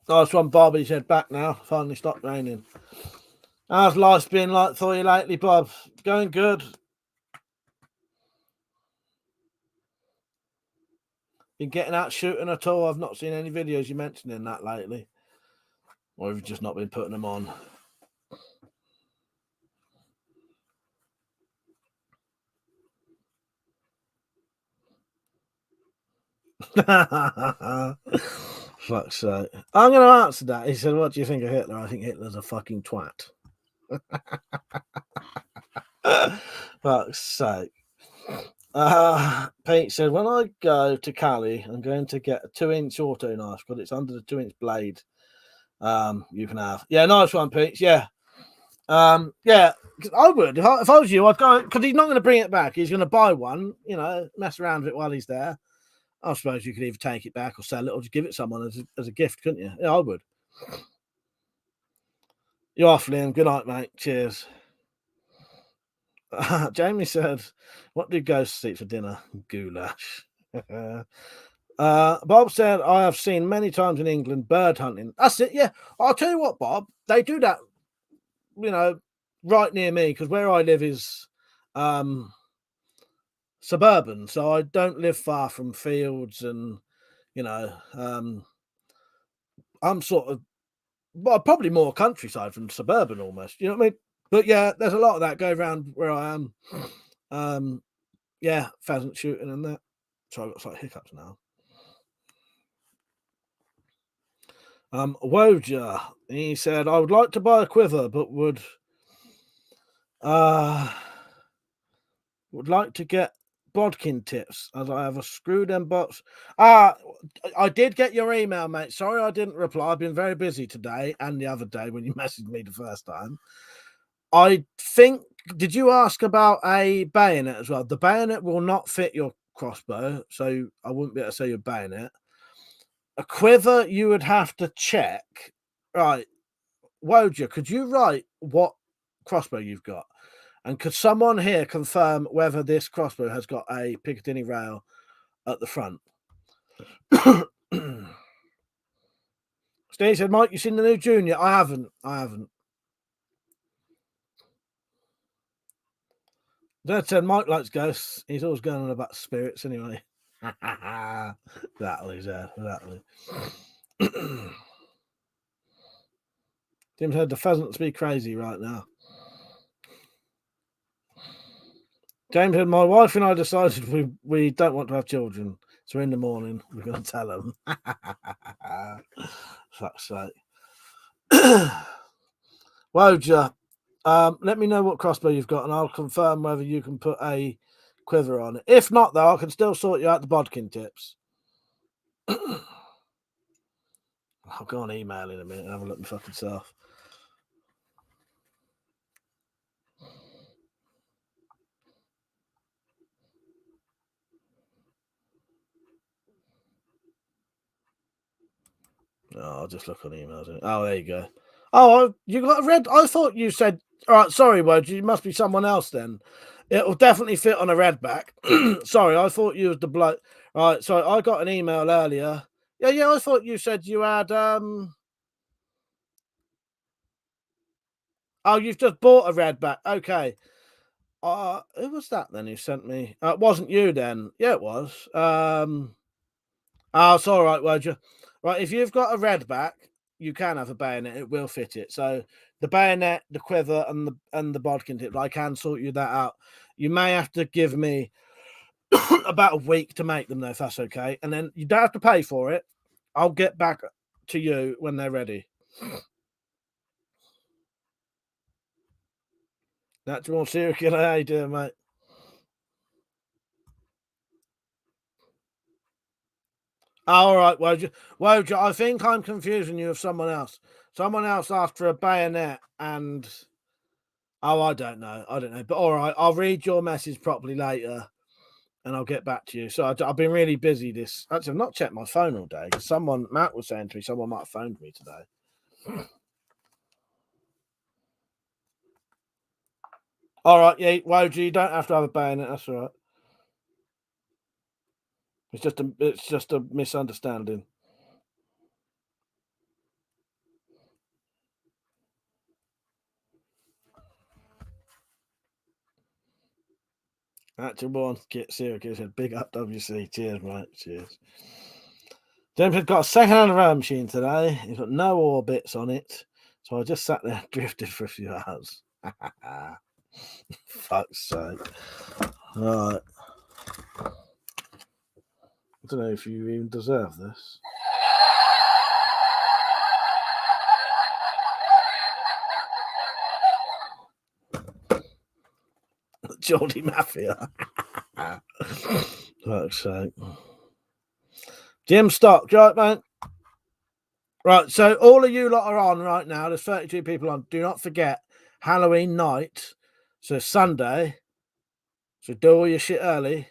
Nice one, Bob. He said, back now. Finally stopped raining. How's life been like for you lately, Bob? Going good. Been getting out shooting at all? I've not seen any videos you mentioning that lately. Or have you just not been putting them on? Fuck's sake. I'm going to answer that. He said, what do you think of Hitler? I think Hitler's a fucking twat. Fuck's sake. Pete said, when I go to Cali, I'm going to get a 2-inch auto knife because it's under the 2-inch blade. You can have. Yeah, nice one, Pete. Yeah. Yeah, I would. If I was you, I'd go, because he's not going to bring it back. He's going to buy one, mess around with it while he's there. I suppose you could either take it back or sell it or just give it to someone as a gift, couldn't you? Yeah, I would. You're off, Liam. Good night, mate. Cheers. Jamie said, what do ghosts eat for dinner? Goulash. Bob said, I have seen many times in England bird hunting. That's it, yeah. I'll tell you what, Bob, they do that, right near me, because where I live is suburban, so I don't live far from fields and, I'm sort of, well, probably more countryside from suburban almost, you know what I mean? But yeah, there's a lot of that go around where I am. Yeah, pheasant shooting and that. Sorry, I've got slight hiccups now. Woja, he said, I would like to buy a quiver, but would like to get bodkin tips as I have a screwed end box. I did get your email, mate. Sorry I didn't reply. I've been very busy today and the other day when you messaged me the first time. I think, did you ask about a bayonet as well? The bayonet will not fit your crossbow, so I wouldn't be able to say your bayonet. A quiver, you would have to check. Right, Woja, could you write what crossbow you've got? And could someone here confirm whether this crossbow has got a Piccadilly rail at the front? Steve said, Mike, you seen the new Junior? I haven't. Dad said Mike likes ghosts. He's always going on about spirits anyway. Exactly. Tim said the pheasants be crazy right now. James said, my wife and I decided we don't want to have children. So in the morning, we're going to tell them. Fuck's sake. Woja, let me know what crossbow you've got and I'll confirm whether you can put a quiver on it. If not, though, I can still sort you out the bodkin tips. I'll go on email in a minute and have a look at my fucking self. Oh, I'll just look on emails. Oh, there you go. Oh, you got a red. I thought you said. All right, sorry, Woj. You must be someone else then. It will definitely fit on a red back. Sorry, I thought you was the bloke. All right, so I got an email earlier. Yeah. I thought you said you had. Oh, you've just bought a red back. Okay. Who was that then who sent me? It wasn't you then. Yeah, it was. Oh, it's all right, Woj. Right, if you've got a red back, you can have a bayonet. It will fit it. So the bayonet, the quiver, and the bodkin tip, I can sort you that out. You may have to give me about a week to make them, though, if that's okay. And then you don't have to pay for it. I'll get back to you when they're ready. That's more serious. How you doing, mate? All right, Woj, I think I'm confusing you with someone else. Someone else asked for a bayonet and... Oh, I don't know. But all right, I'll read your message properly later and I'll get back to you. So I've been really busy Actually, I've not checked my phone all day because Matt was saying to me, someone might have phoned me today. All right, yeah, Woj, you don't have to have a bayonet. That's all right. It's just a misunderstanding. Actual one, get serious. Big up WC. Cheers, mate. Cheers. James had got a second-hand rowing machine today. He's got no orbits on it. So I just sat there and drifted for a few hours. Fuck's sake. All right. I don't know if you even deserve this. Geordie Mafia. Fuck's sake. Jim Stock, right, mate? Right, so all of you lot are on right now. There's 32 people on. Do not forget Halloween night. So Sunday. So do all your shit early.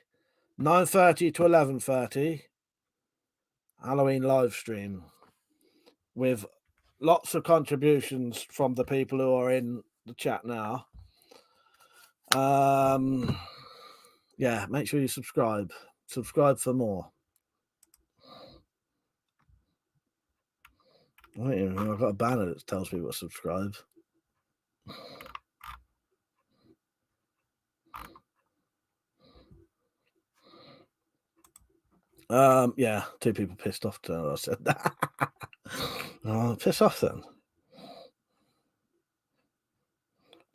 9:30 to 11:30. Halloween live stream with lots of contributions from the people who are in the chat now. Yeah, make sure you subscribe. Subscribe for more. Wait, I've got a banner that tells people to subscribe. Yeah, 2 people pissed off today. I said that. Oh, piss off then.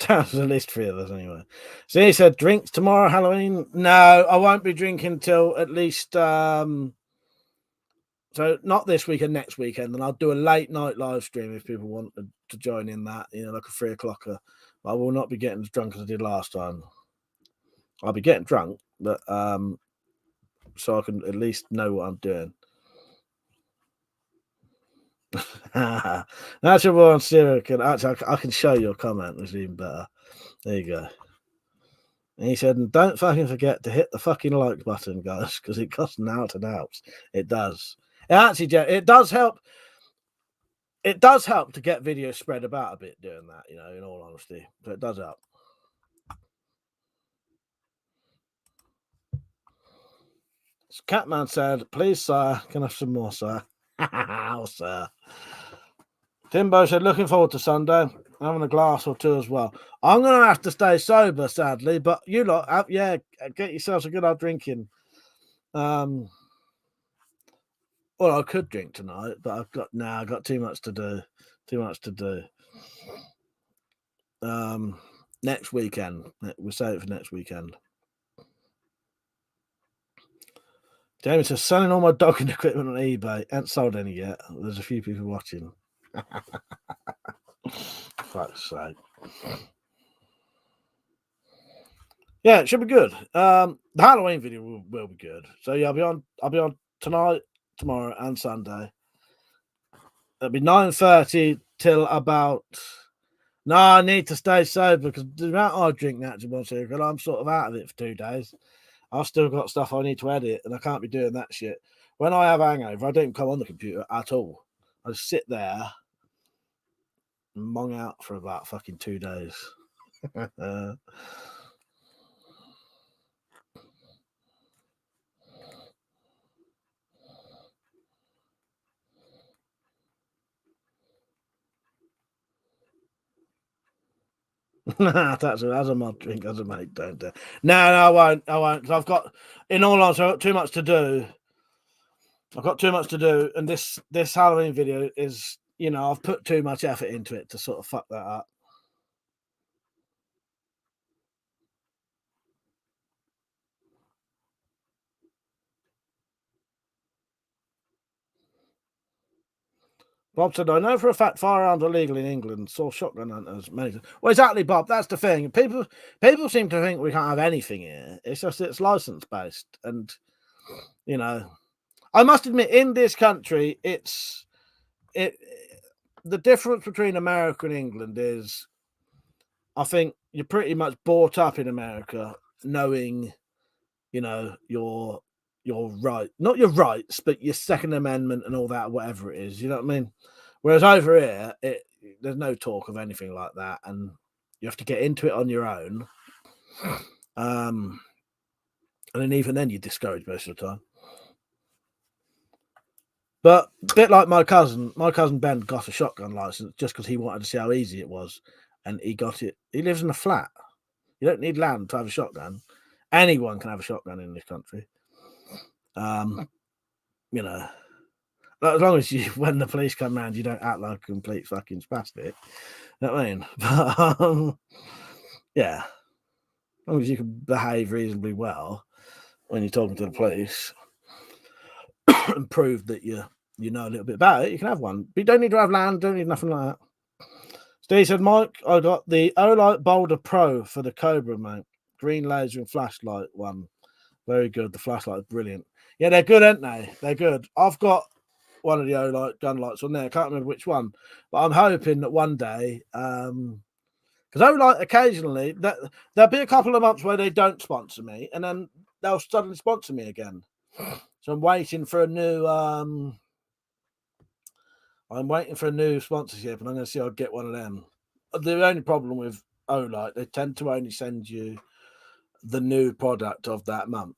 There's at least 3 of us anyway. So he said, drinks tomorrow, Halloween? No, I won't be drinking till at least so not this weekend, next weekend. And I'll do a late night live stream if people want to join in that, like a 3 o'clocker. I will not be getting as drunk as I did last time. I'll be getting drunk, but so I can at least know what I'm doing. That's your one, Sarah. Actually, I can show you a comment. It's even better. There you go. And he said, and don't fucking forget to hit the fucking like button, guys, because it costs an out and out. It does. It does help. It does help to get videos spread about a bit doing that, in all honesty. So it does help. So Catman said, please, sir, can I have some more, sir? Oh, sir. Timbo said, looking forward to Sunday. Having a glass or 2 as well. I'm going to have to stay sober, sadly, but you lot, get yourselves a good old drinking. Well, I could drink tonight, but I've got too much to do. Next weekend. We'll save it for next weekend. James says, selling all my dogging equipment on eBay. Ain't sold any yet. There's a few people watching. Fuck's sake. Yeah, it should be good. The Halloween video will be good. So yeah, I'll be on tonight, tomorrow, and Sunday. It'll be 9:30 till about. No, I need to stay sober because the amount I drink natural cigarette, I'm sort of out of it for 2 days. I've still got stuff I need to edit, and I can't be doing that shit. When I have hangover, I don't come on the computer at all. I just sit there and mong out for about fucking 2 days. That's a mod drink, as a mate, don't do. No, I won't. Because I've got, in all honesty, I've got too much to do. And this Halloween video is, I've put too much effort into it to sort of fuck that up. Bob said, I know for a fact firearms are legal in England. Saw shotgun hunters. Well, exactly, Bob. That's the thing. People seem to think we can't have anything here. It's just it's license based. And, I must admit, in this country, the difference between America and England is, I think you're pretty much brought up in America knowing, your right, not your rights, but your Second Amendment and all that, whatever it is. You know what I mean? Whereas over here, there's no talk of anything like that, and you have to get into it on your own. And then even then, you're discouraged most of the time. But a bit like my cousin Ben got a shotgun license just because he wanted to see how easy it was, and he got it. He lives in a flat. You don't need land to have a shotgun. Anyone can have a shotgun in this country. As long as when the police come round, you don't act like a complete fucking spastic. You know what I mean? But, yeah. As long as you can behave reasonably well when you're talking to the police and prove that you know a little bit about it, you can have one. But you don't need to have land, don't need nothing like that. Steve said, Mike, I got the Olight Boulder Pro for the Cobra, mate. Green laser and flashlight one. Very good. The flashlight is brilliant. Yeah, they're good, aren't they? They're good. I've got one of the Olight gun lights on there. I can't remember which one, but I'm hoping that one day, because Olight occasionally, there'll be a couple of months where they don't sponsor me, and then they'll suddenly sponsor me again. So I'm waiting for a new. I'm waiting for a new sponsorship, and I'm going to see if I can get one of them. The only problem with Olight, they tend to only send you the new product of that month.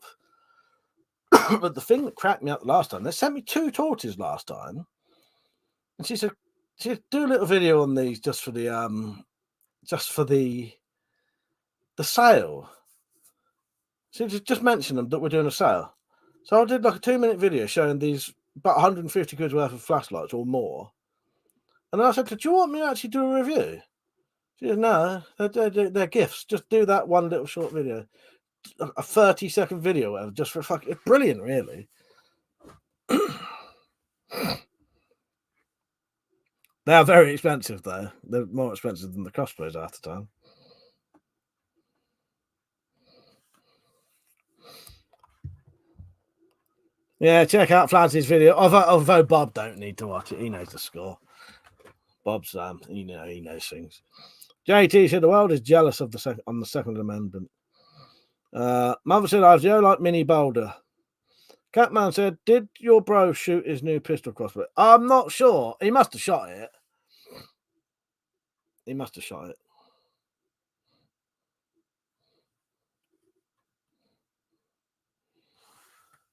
But the thing that cracked me up last time, they sent me 2 torches last time, and she said, "Do a little video on these just for the sale." So just mention them that we're doing a sale. So I did like a 2-minute video showing these about 150 quid worth of flashlights or more, and then I said, "Do you want me to actually do a review?" She said, "No, they're gifts. Just do that one little short video." A 30-second video, whatever, just for fucking. It's brilliant, really. They are very expensive, though. They're more expensive than the crossbows half the time. Yeah, check out Flancy's video. Although Bob don't need to watch it, he knows the score. Bob's he knows things. JT said the world is jealous of the Second Amendment. Mother said, I have the Olight Mini Boulder. Catman said, did your bro shoot his new pistol crossbow? I'm not sure. He must have shot it.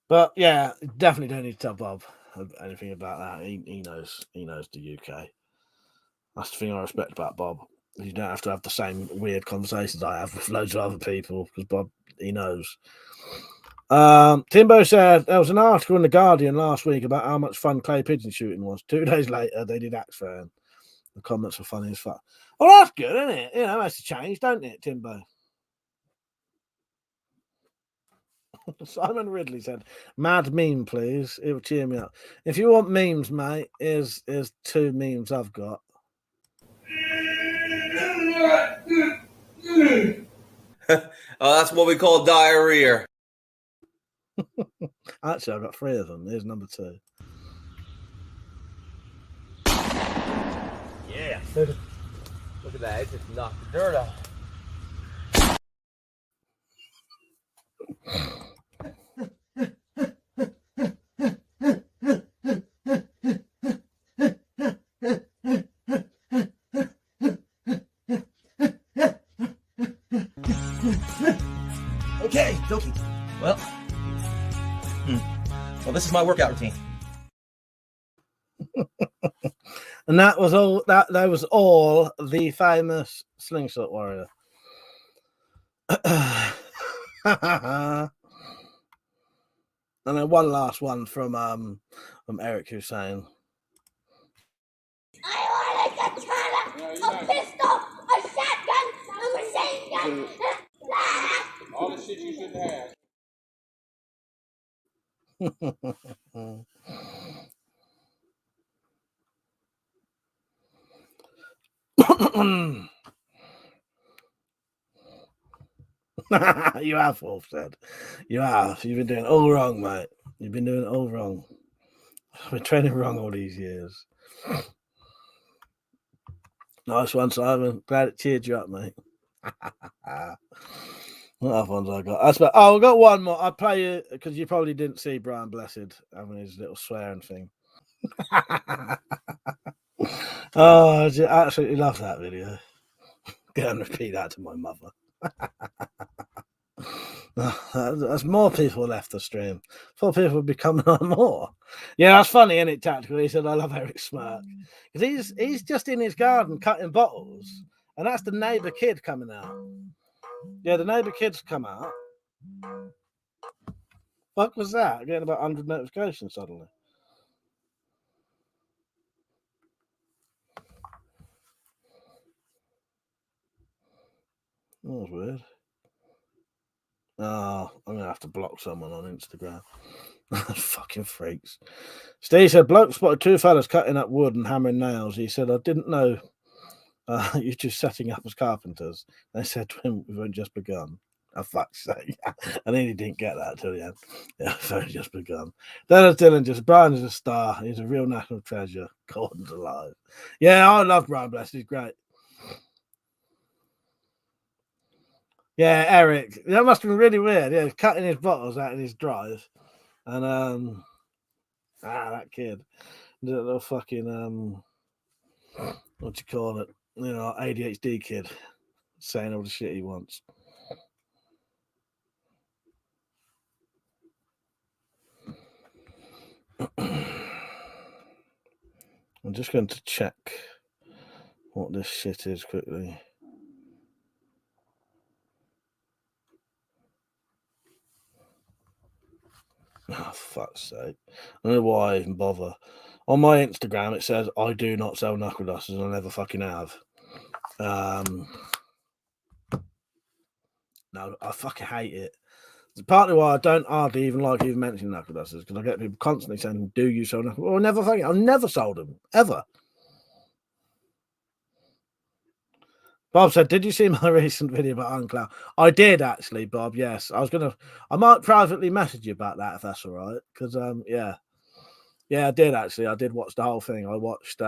But yeah, definitely don't need to tell Bob anything about that. He knows the UK. That's the thing I respect about Bob. You don't have to have the same weird conversations I have with loads of other people because Bob, he knows. Timbo said there was an article in The Guardian last week about how much fun clay pigeon shooting was. 2 days later, they did axe throwing. The comments were funny as fuck. Well, that's good, isn't it? You know, that's a change, don't it, Timbo? Simon Ridley said, "Mad meme, please. It will cheer me up. If you want memes, mate, here's 2 memes I've got." Oh, that's what we call diarrhea. Actually, I've got 3 of them. Here's number 2. Yeah. Look at that. It just knocked the dirt out. Okay, dokie. Well, this is my workout routine. And that was all. That was all the famous slingshot warrior. And then one last one from Eric Hussein. I want a katana, a pistol, a shotgun, a machine gun. All the shit you shouldn't have. You have, Wolf said. You have. You've been doing it all wrong, mate. You've been doing it all wrong. I've been training wrong all these years. Nice one, Simon. Glad it cheered you up, mate. What other ones I got? I've got one more. I'll play you because you probably didn't see Brian Blessed having his little swearing thing. Oh, I absolutely love that video. Go and repeat that to my mother. There's more people left the stream. 4 people would be coming on more. Yeah, that's funny, isn't it, Tactical? He said, "I love Eric Smirk." Because he's just in his garden cutting bottles, and that's the neighbour kid coming out. Yeah, the neighbour kid's come out. Fuck was that? Getting about 100 notifications suddenly. That was weird. Oh, I'm going to have to block someone on Instagram. Fucking freaks. Steve said, "Bloke spotted 2 fellas cutting up wood and hammering nails. He said, I didn't know you're just setting up as carpenters." They said to him, "We've only just begun." Oh, fuck's sake. I nearly didn't get that till the end. Yeah, we've only just begun. Dennis Dillon just, Brian is a star. He's a real national treasure. Gordon's alive. Yeah, I love Brian Blessed. He's great. Yeah, Eric. That must have been really weird. Yeah, cutting his bottles out in his drive. And that kid. The little fucking what do you call it? You know, ADHD kid saying all the shit he wants. I'm just going to check what this shit is quickly. Oh, fuck's sake. I don't know why I even bother. On my Instagram, it says, "I do not sell knuckle dusters, and I never fucking have." No, I fucking hate it. It's partly why I don't hardly even like even mentioning knuckle dusters, because I get people constantly saying, "Do you sell knuckle?" Well, I've never sold them, ever. Bob said, "Did you see my recent video about Uncloud?" I did actually, Bob. Yes, I might privately message you about that if that's all right. Because yeah, I did actually. I did watch the whole thing. I watched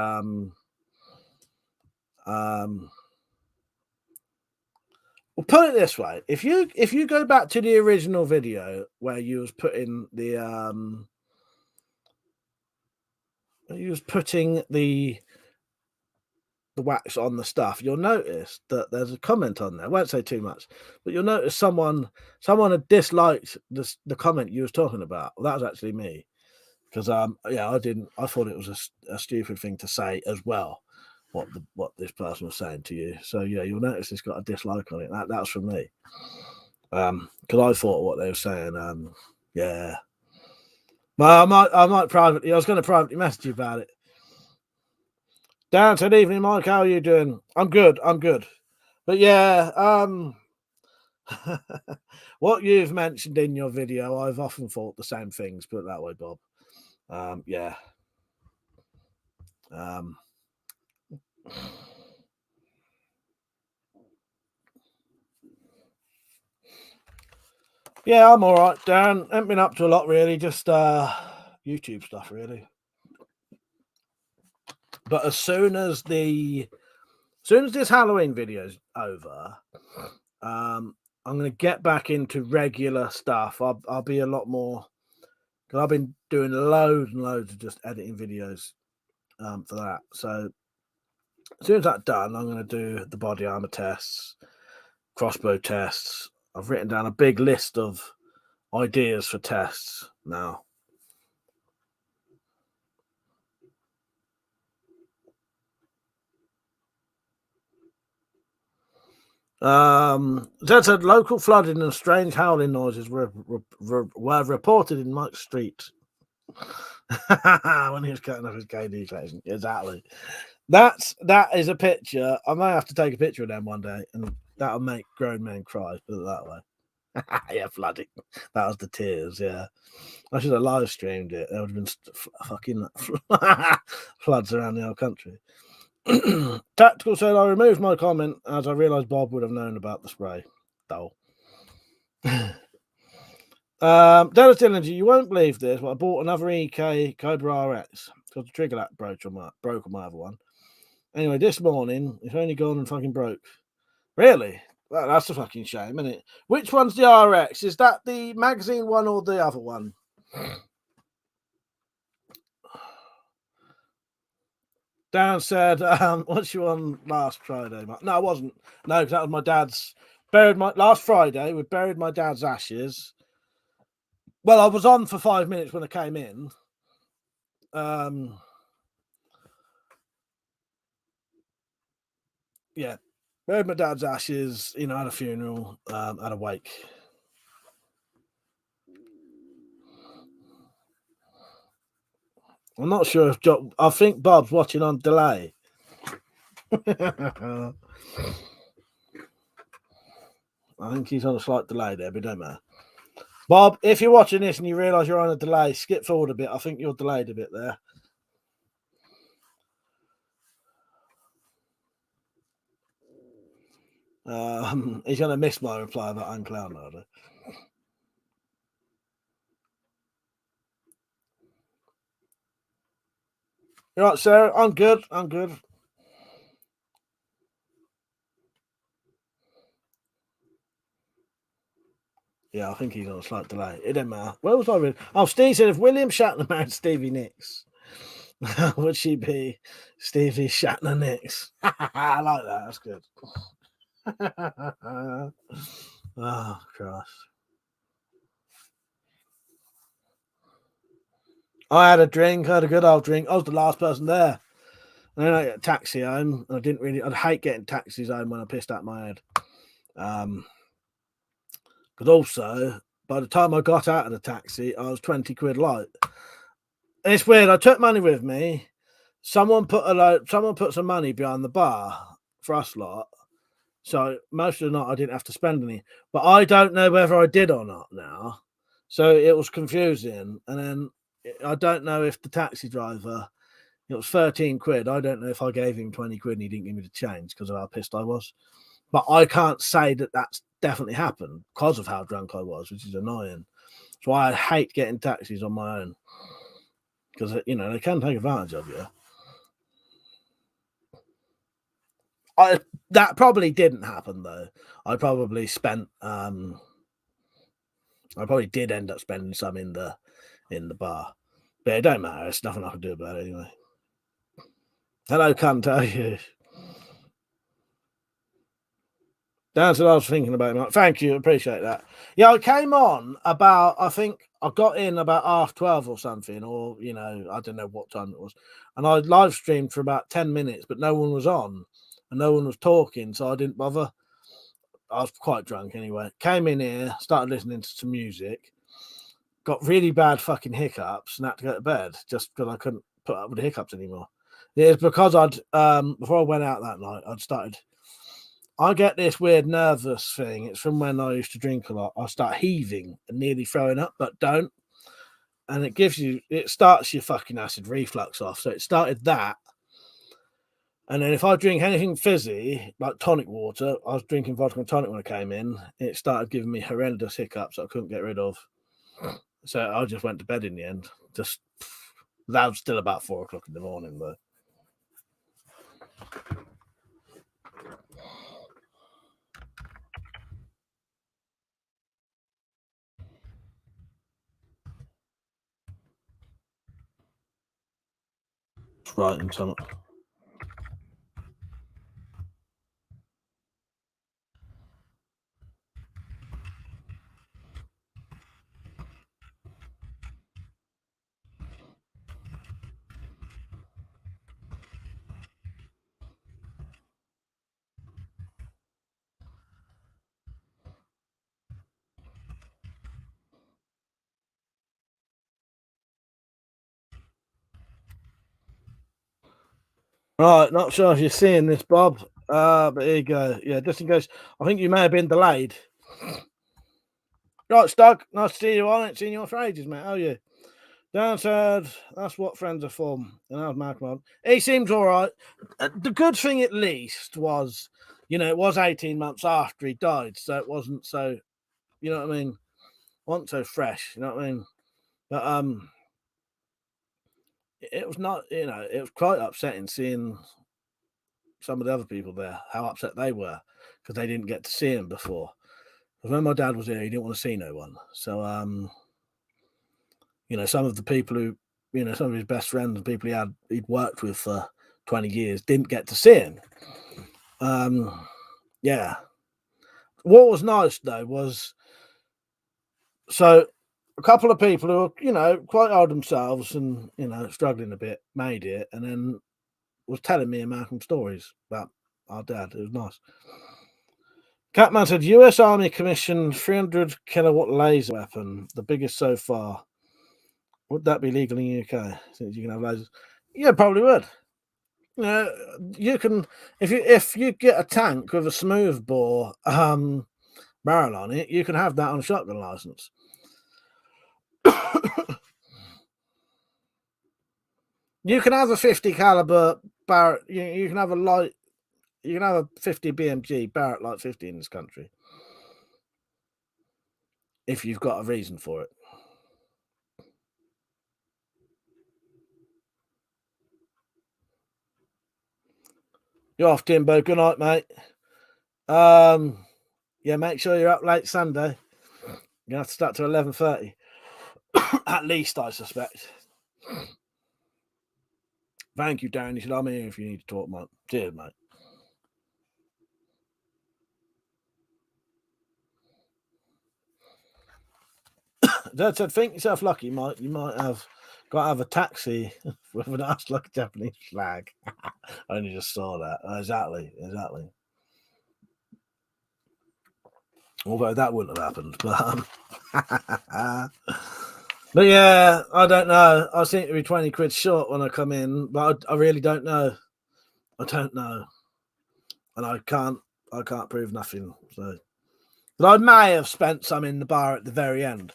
Well, put it this way: if you go back to the original video where you was putting the wax on the stuff, you'll notice that there's a comment on there. I won't say too much, but you'll notice someone had disliked the comment you was talking about. Well, that was actually me, because I thought it was a stupid thing to say as well. What this person was saying to you. So yeah, you'll notice it's got a dislike on it. That was from me. Because I thought what they were saying Yeah. Well, I might privately. I was going to privately message you about it. Dan, good evening, Mike. How are you doing? I'm good. But yeah, what you've mentioned in your video, I've often thought the same things. Put it that way, Bob. Yeah. Yeah, I'm all right, Dan. Haven't been up to a lot really, just YouTube stuff really. But as soon as this Halloween video's over, I'm gonna get back into regular stuff. I'll be a lot more, because I've been doing loads and loads of just editing videos for that. So as soon as that's done, I'm gonna do the body armor tests, crossbow tests. I've written down a big list of ideas for tests now. That said, local flooding and strange howling noises were reported in Mike Street when he was cutting off his KD collection. Exactly. That is a picture. I may have to take a picture of them one day, and that'll make grown men cry. Put it that way. Yeah, flooding. That was the tears. Yeah, I should have live streamed it. There would have been fucking floods around the whole country. Tactical said, I removed my comment as I realised Bob would have known about the spray. Dull. Dallas Dillinger, you won't believe this, but I bought another EK Cobra RX because the trigger lock broke on my other one. Anyway, this morning it's only gone and fucking broke. Really? Well, that's a fucking shame, isn't it? Which one's the RX? Is that the magazine one or the other one? Dan said, "What's you on last Friday?" No, I wasn't. No, because that was my dad's. Last Friday. We buried my dad's ashes. Well, I was on for 5 minutes when I came in. Yeah, buried my dad's ashes. You know, had a funeral, had a wake. I'm not sure if I think Bob's watching on delay. I think he's on a slight delay there, but don't matter. Bob, if you're watching this and you realise you're on a delay, skip forward a bit. I think you're delayed a bit there. He's going to miss my reply about unclown order. You right, Sarah? I'm good. Yeah, I think he's on a slight delay. It doesn't matter. Where was I reading? Oh, Steve said if William Shatner married Stevie Nicks, would she be Stevie Shatner Nicks? I like that. That's good. Oh, Christ. I had a drink. I had a good old drink. I was the last person there. And then I got a taxi home. And I'd hate getting taxis home when I pissed out my head. Because also, by the time I got out of the taxi, I was 20 quid light. And it's weird. I took money with me. Someone put some money behind the bar for us lot. So most of the night I didn't have to spend any. But I don't know whether I did or not now. So it was confusing. And then I don't know if the taxi driver, it was 13 quid. I don't know if I gave him 20 quid and he didn't give me the change because of how pissed I was. But I can't say that that's definitely happened because of how drunk I was, which is annoying. That's why I hate getting taxis on my own. Because, you know, they can take advantage of you. That probably didn't happen, though. I probably did end up spending some in the bar. But it don't matter. It's nothing I can do about it anyway. Hello, can't tell you. That's what I was thinking about, Mark. Thank you. Appreciate that. Yeah, I came on about, I think I got in about 12:30 or something, or, you know, I don't know what time it was. And I live streamed for about 10 minutes, but no one was on and no one was talking. So I didn't bother. I was quite drunk anyway. Came in here, started listening to some music. got really bad fucking hiccups and had to go to bed just because I couldn't put up with the hiccups anymore. It's because I'd before I went out that night, I get this weird nervous thing. It's from when I used to drink a lot. I start heaving and nearly throwing up, but don't. And it starts your fucking acid reflux off. So it started that. And then if I drink anything fizzy, like tonic water, I was drinking vodka and tonic when I came in, it started giving me horrendous hiccups I couldn't get rid of. So I just went to bed in the end. That was still about 4 o'clock in the morning, though. Writing something. Right, not sure if you're seeing this, Bob. But here you go. Yeah, just in case. I think you may have been delayed. Right, Stug. Nice to see you on. It's seen you for ages, mate. How are you? Dan said, that's what friends are for. And that was Malcolm. He seems all right. The good thing, at least, was, it was 18 months after he died. So it wasn't so, you know what I mean? It wasn't so fresh, you know what I mean? But it was not, it was quite upsetting seeing some of the other people there, how upset they were because they didn't get to see him before. Because when my dad was here, he didn't want to see no one. So, some of the people who, some of his best friends and people he'd worked with for 20 years didn't get to see him. Yeah. What was nice though was, so a couple of people who were, quite old themselves and, struggling a bit made it, and then was telling me and Malcolm stories about our dad. It was nice. Catman said, US Army commissioned 300 kilowatt laser weapon, the biggest so far. Would that be legal in the UK? Since you can have lasers? Yeah, probably would. You can, if you get a tank with a smooth bore barrel on it, you can have that on a shotgun license. You can have a 50 caliber Barrett. You can have a light. You can have a 50 BMG Barrett Light 50 in this country if you've got a reason for it. You're off, Timbo. Good night, mate. Yeah, make sure you're up late Sunday. You have to start to 11:30, at least, I suspect. Thank you, Darren. You said I'm here if you need to talk, mate. Cheers, mate. Dad said, think yourself lucky, Mike. You might have got to have a taxi with an ass like a Japanese flag. I only just saw that. Exactly. Although that wouldn't have happened. But yeah, I don't know. I seem to be 20 quid short when I come in, but I really don't know. I don't know. And I can't prove nothing. So, but I may have spent some in the bar at the very end.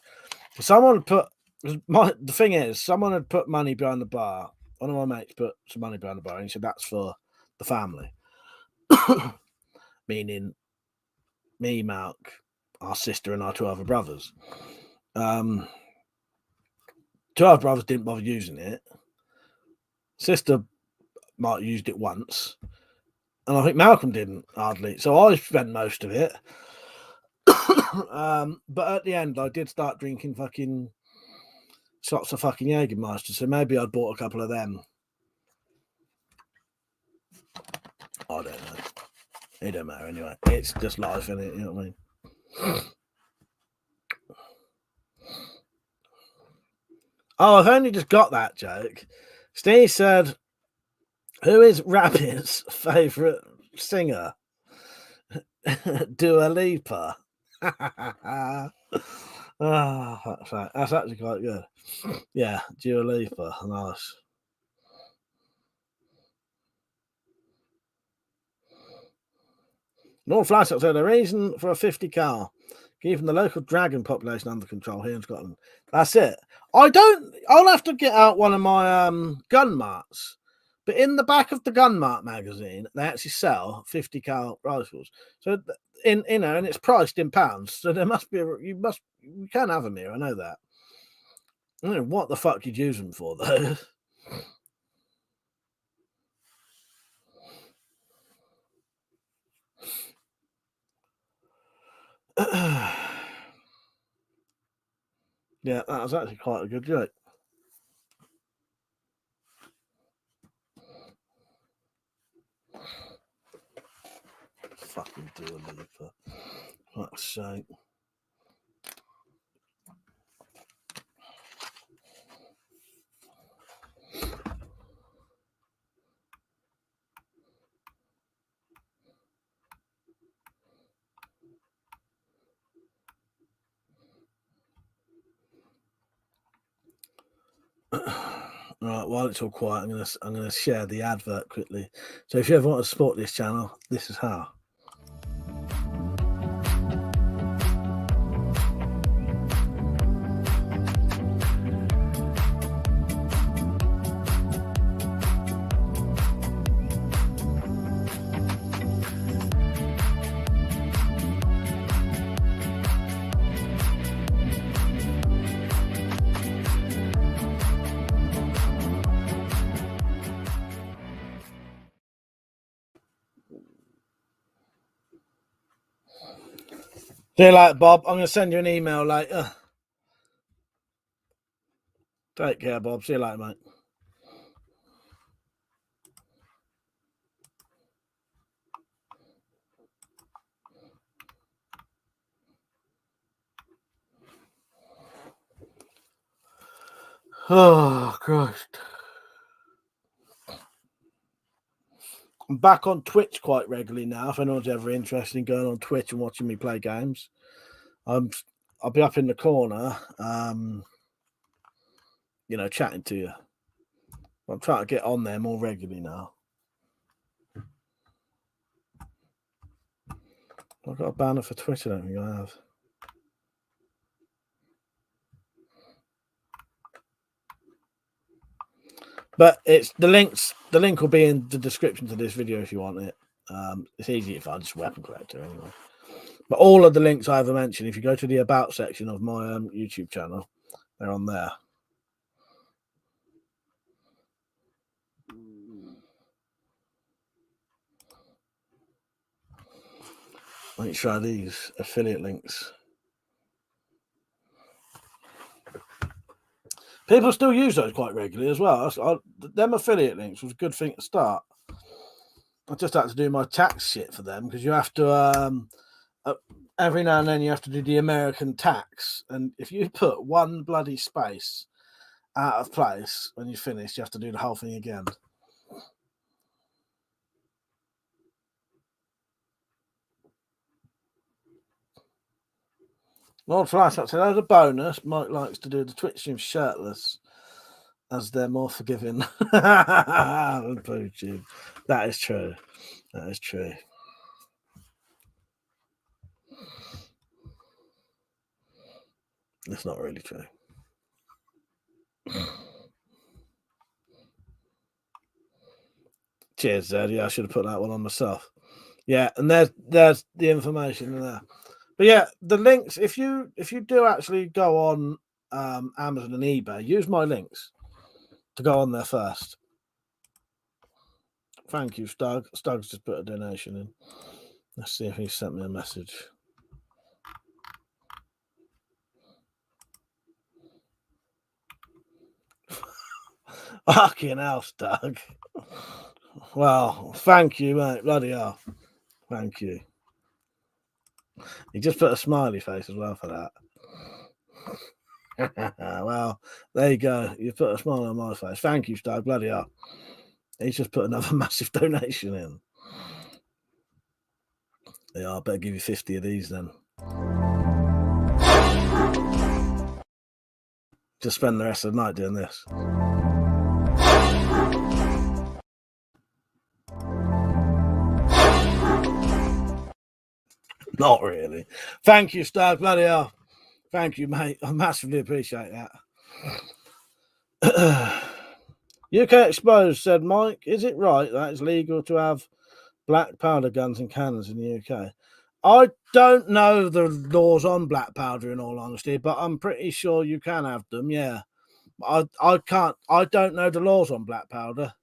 Someone put the thing is, someone had put money behind the bar. One of my mates put some money behind the bar, and he said that's for the family, meaning me, Mark, our sister, and our 2 other brothers. 2 other brothers didn't bother using it. Sister might have used it once, and I think Malcolm didn't hardly. So I spent most of it. But at the end, I did start drinking fucking shots of fucking Jägermeister, so maybe I'd bought a couple of them. I don't know. It don't matter anyway. It's just life, isn't it? You know what I mean? Oh, I've only just got that joke. Steve said, who is Rabbit's favourite singer? Dua Lipa. Ah, that's right. That's actually quite good. Yeah, Dua Lipa, nice. North Flash said the reason for a 50 car, keeping the local dragon population under control here in Scotland. That's it. I'll have to get out one of my gun marts. But in the back of the gun mart magazine, they actually sell 50 cal rifles. So and it's priced in pounds. So there must be you can have them here. I know that. I don't know what the fuck you'd use them for though. Yeah, that was actually quite a good joke. Fucking Dua Lipa. Fuck's sake. Right, while it's all quiet, I'm gonna share the advert quickly. So if you ever want to support this channel, this is how. See you later, Bob. I'm going to send you an email later. Take care, Bob. See you later, mate. Oh, Christ. I'm back on Twitch quite regularly now. If anyone's ever interested in going on Twitch and watching me play games, I'll be up in the corner, chatting to you. I'm trying to get on there more regularly now. I've got a banner for Twitter, I don't think I have. But it's the link will be in the description to this video if you want it. It's easy to find, just WeaponCollector anyway. But all of the links I ever mentioned, if you go to the About section of my YouTube channel, they're on there. Let me try these affiliate links. People still use those quite regularly as well. Them affiliate links was a good thing to start. I just had to do my tax shit for them because you have to every now and then you have to do the American tax, and if you put one bloody space out of place when you finish, you have to do the whole thing again. Lord Flash, that's another bonus. Mike likes to do the Twitch stream shirtless, as they're more forgiving. That is true. That is true. It's not really true. Cheers, Zed. Yeah, I should have put that one on myself. Yeah, and there's the information in there. But yeah, the links, if you do actually go on Amazon and eBay, use my links to go on there first. Thank you, Stug. Stug's just put a donation in. Let's see if he sent me a message. Fucking hell, Stug. Well, thank you, mate. Bloody hell. Thank you. He just put a smiley face as well for that. Well, there you go. You put a smile on my face. Thank you, Stug. Bloody hell. He's just put another massive donation in. Yeah, I better give you 50 of these then. Just spend the rest of the night doing this. Not really. Thank you, Stag. Bloody hell. Thank you, mate. I massively appreciate that. UK Exposed said, Mike, is it right that it's legal to have black powder guns and cannons in the UK? I don't know the laws on black powder, in all honesty, but I'm pretty sure you can have them, yeah. I don't know the laws on black powder.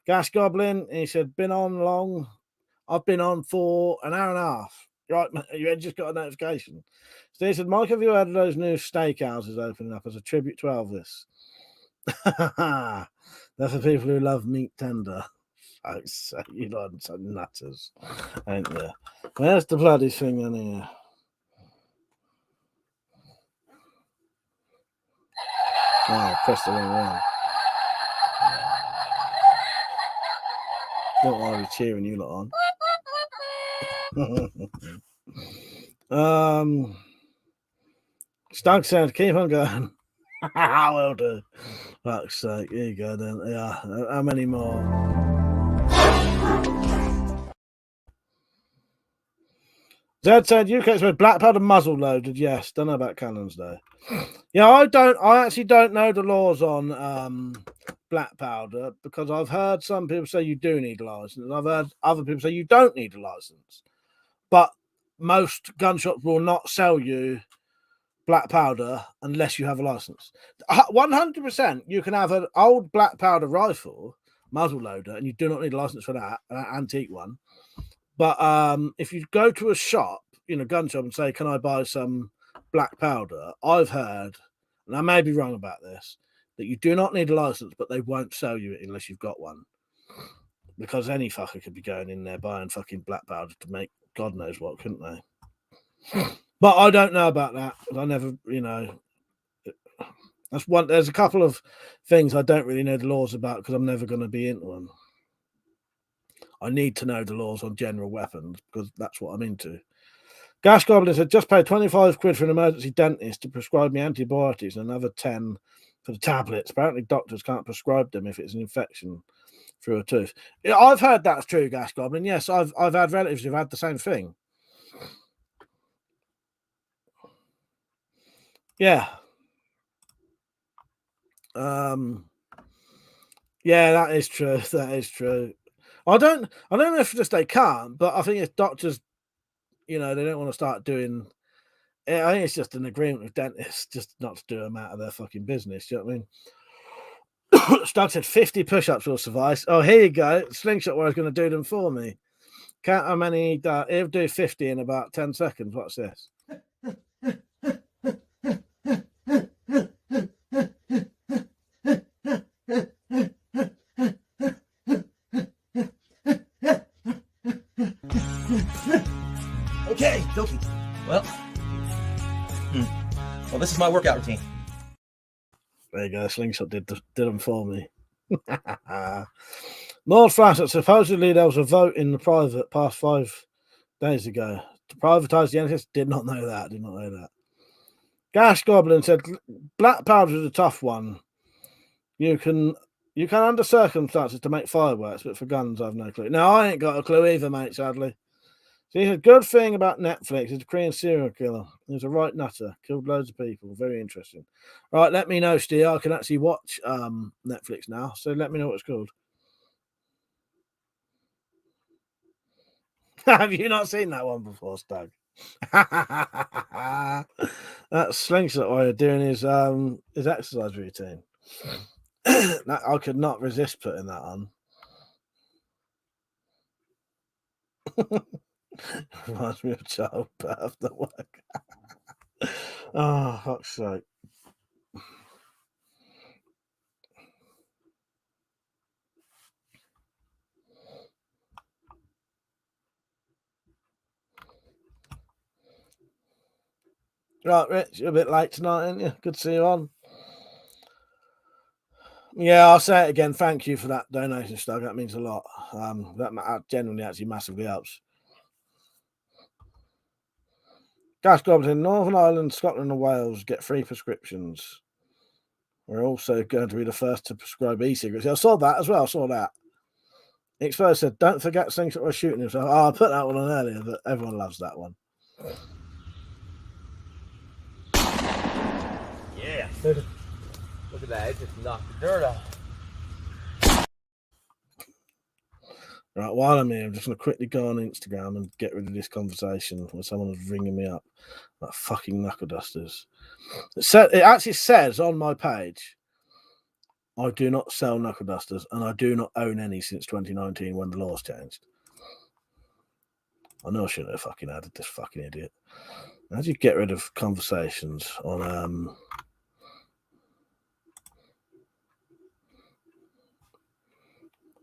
Gas Goblin, he said, been on long. I've been on for an hour and a half. Right, you just got a notification. So he said, Mike, have you heard of those new steakhouses opening up as a tribute to Elvis? That's for people who love meat tender. Oh, so you lot some nutters, ain't you? Where's the bloody thing in here? Oh, I pressed the wrong one. Don't worry, cheering you lot on. Stag said, keep on going. I will do. Fuck's sake. Here you go then. Yeah. How many more? Zed said UK's with black powder muzzle loaded. Yes. Don't know about cannons though. Yeah, I actually don't know the laws on black powder because I've heard some people say you do need a license. I've heard other people say you don't need a license. But most gun shops will not sell you black powder unless you have a license. 100% you can have an old black powder rifle muzzle loader and you do not need a license for that, an antique one. But if you go to a shop, gun shop, and say, can I buy some black powder, I've heard, and I may be wrong about this, that you do not need a license, but they won't sell you it unless you've got one, because any fucker could be going in there buying fucking black powder to make God knows what, couldn't they? But I don't know about that. I never, that's one. There's a couple of things I don't really know the laws about because I'm never going to be into them. I need to know the laws on general weapons because that's what I'm into. Gas Goblin said, just paid 25 quid for an emergency dentist to prescribe me antibiotics and another 10 for the tablets. Apparently doctors can't prescribe them if it's an infection through a tooth. Yeah, I've heard that's true, Gas Goblin. Yes, I've had relatives who've had the same thing. Yeah. Yeah, that is true. That is true. I don't know if just they can't, but I think if doctors, they don't want to start doing. I think it's just an agreement with dentists just not to do them out of their fucking business. You know what I mean? Stag said 50 push-ups will suffice. Oh, here you go. Slingshot where I was going to do them for me. Count how many. He'll do 50 in about 10 seconds. What's this? Okay, dokie. Well, this is my workout routine. There you go. Slingshot did them for me. Lord Flash, supposedly there was a vote in the private past 5 days ago to privatise the NHS. Did not know that. Gas Goblin said black powder is a tough one. You can under circumstances to make fireworks, but for guns I've no clue. No, I ain't got a clue either, mate, sadly. So he said, good thing about Netflix is a Korean serial killer. He was a right nutter, killed loads of people. Very interesting. Right, let me know, Steve. I can actually watch Netflix now, so let me know what it's called. Have you not seen that one before, Stag? That Slingshot while you're doing his exercise routine. I could not resist putting that on. Reminds me of childbirth, the work. Oh, fuck's sake. Right, Rich, you're a bit late tonight, aren't you? Good to see you on. Yeah, I'll say it again. Thank you for that donation, Stug. That means a lot. That genuinely actually massively helps. Gas Goblin in Northern Ireland, Scotland, and Wales get free prescriptions. We're also going to be the first to prescribe e-cigarettes. I saw that as well. I saw that. Exposed said, don't forget things that were shooting himself. Oh, I put that one on earlier, but everyone loves that one. Yeah. Look at that. It just knocked the dirt off. Right, while I'm here, I'm just going to quickly go on Instagram and get rid of this conversation where someone is ringing me up about fucking knuckle dusters. It actually says on my page, I do not sell knuckle dusters and I do not own any since 2019 when the laws changed. I know I shouldn't have fucking added this fucking idiot. How do you get rid of conversations on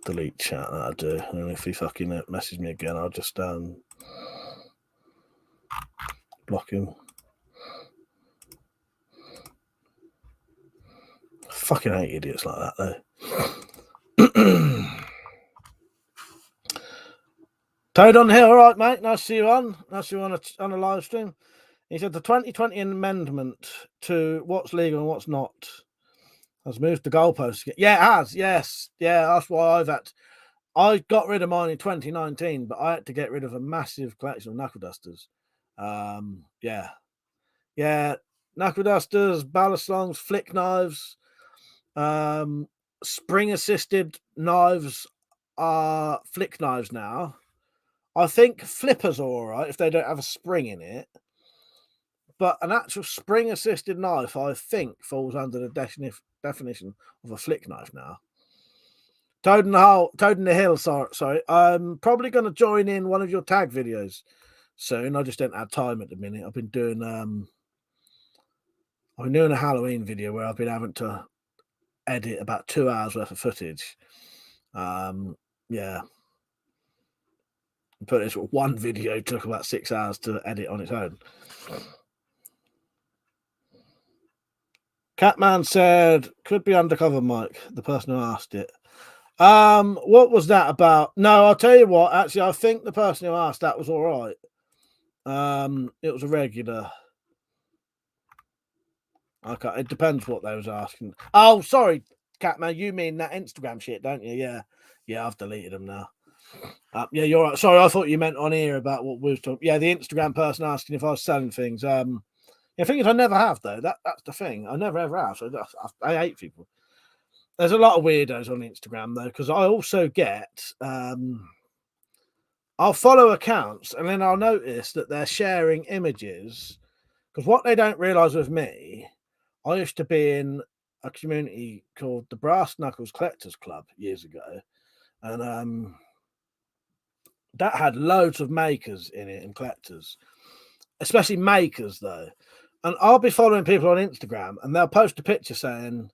delete chat? That I do. And if he fucking messages me again, I'll just block him. Fucking hate idiots like that though. Toad on the Hill, all right, mate. Nice to see you on. Nice to see you on a live stream. He said the 2020 amendment to what's legal and what's not has moved the goalposts. Yeah, it has. Yes. Yeah, that's why I got rid of mine in 2019, but I had to get rid of a massive collection of knuckle dusters. Yeah. Knuckle dusters, ballast longs, flick knives, spring assisted knives are flick knives now. I think flippers are all right if they don't have a spring in it. But an actual spring assisted knife, I think, falls under the definition of a flick knife now. Toad in the Hill, sorry. I'm probably going to join in one of your tag videos soon. I just don't have time at the minute. I've been doing a Halloween video where I've been having to edit about 2 hours worth of footage. Yeah. But it's one video took about 6 hours to edit on its own. Catman said, could be undercover, Mike, the person who asked it. What was that about? No, I'll tell you what, actually, I think the person who asked that was all right. It was a regular. Okay, it depends what they was asking. Oh, sorry, Catman, you mean that Instagram shit, don't you? Yeah, I've deleted them now. Yeah, you're right. Sorry, I thought you meant on here about what we was talking. Yeah, the Instagram person asking if I was selling things. The thing is, I never have though. That's the thing. I never ever have. So I hate people. There's a lot of weirdos on Instagram though, because I also get. I'll follow accounts and then I'll notice that they're sharing images. Because what they don't realize with me, I used to be in a community called the Brass Knuckles Collectors Club years ago, and that had loads of makers in it and collectors, especially makers though. And I'll be following people on Instagram and they'll post a picture saying,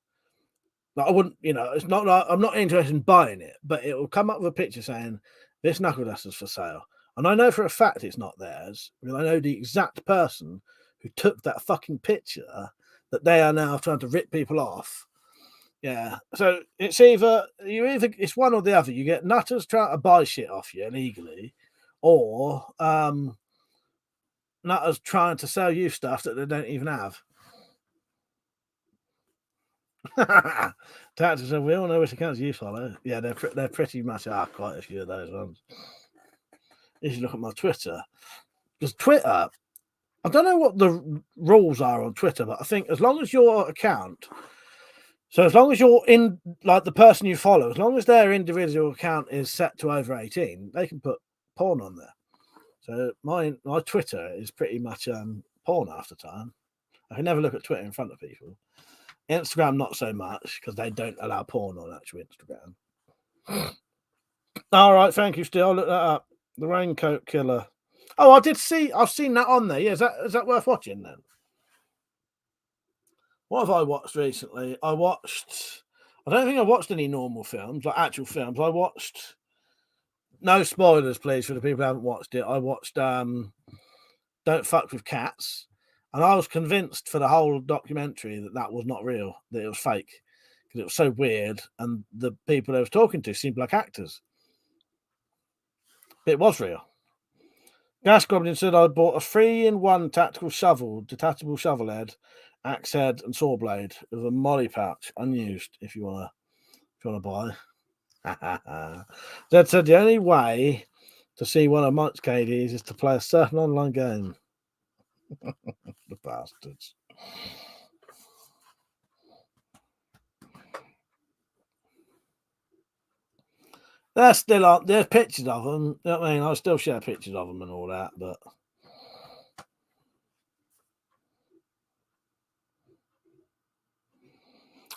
like, I wouldn't, it's not like I'm not interested in buying it, but it will come up with a picture saying this knuckle duster's for sale. And I know for a fact it's not theirs because I know the exact person who took that fucking picture that they are now trying to rip people off. Yeah. So it's it's one or the other. You get nutters trying to buy shit off you illegally, or nutters trying to sell you stuff that they don't even have. Tactics said, we all know which accounts you follow. Yeah, they're pretty much quite a few of those ones. You should look at my Twitter. Because Twitter, I don't know what the rules are on Twitter, but I think as long as your account, so as long as you're in, like the person you follow, as long as their individual account is set to over 18, they can put porn on there. So my Twitter is pretty much porn half the time. I can never look at Twitter in front of people. Instagram, not so much, because they don't allow porn on actual Instagram. All right, thank you, Still. I'll look that up. The Raincoat Killer. Oh, I've seen that on there. Yeah, is that worth watching then? What have I watched recently? I don't think I watched any normal films, like actual films. I watched, no spoilers, please, for the people who haven't watched it. I watched Don't Fuck with Cats. And I was convinced for the whole documentary that was not real, that it was fake, because it was so weird. And the people I was talking to seemed like actors. But it was real. Gas Goblin said I bought a 3-in-1 tactical shovel, detachable shovel head, axe head, and saw blade with a molly pouch, unused. If you wanna buy. Zed said the only way to see one of Mike's KDs is to play a certain online game. The bastards. They're still on. There's pictures of them. You know what I mean? I still share pictures of them and all that, but.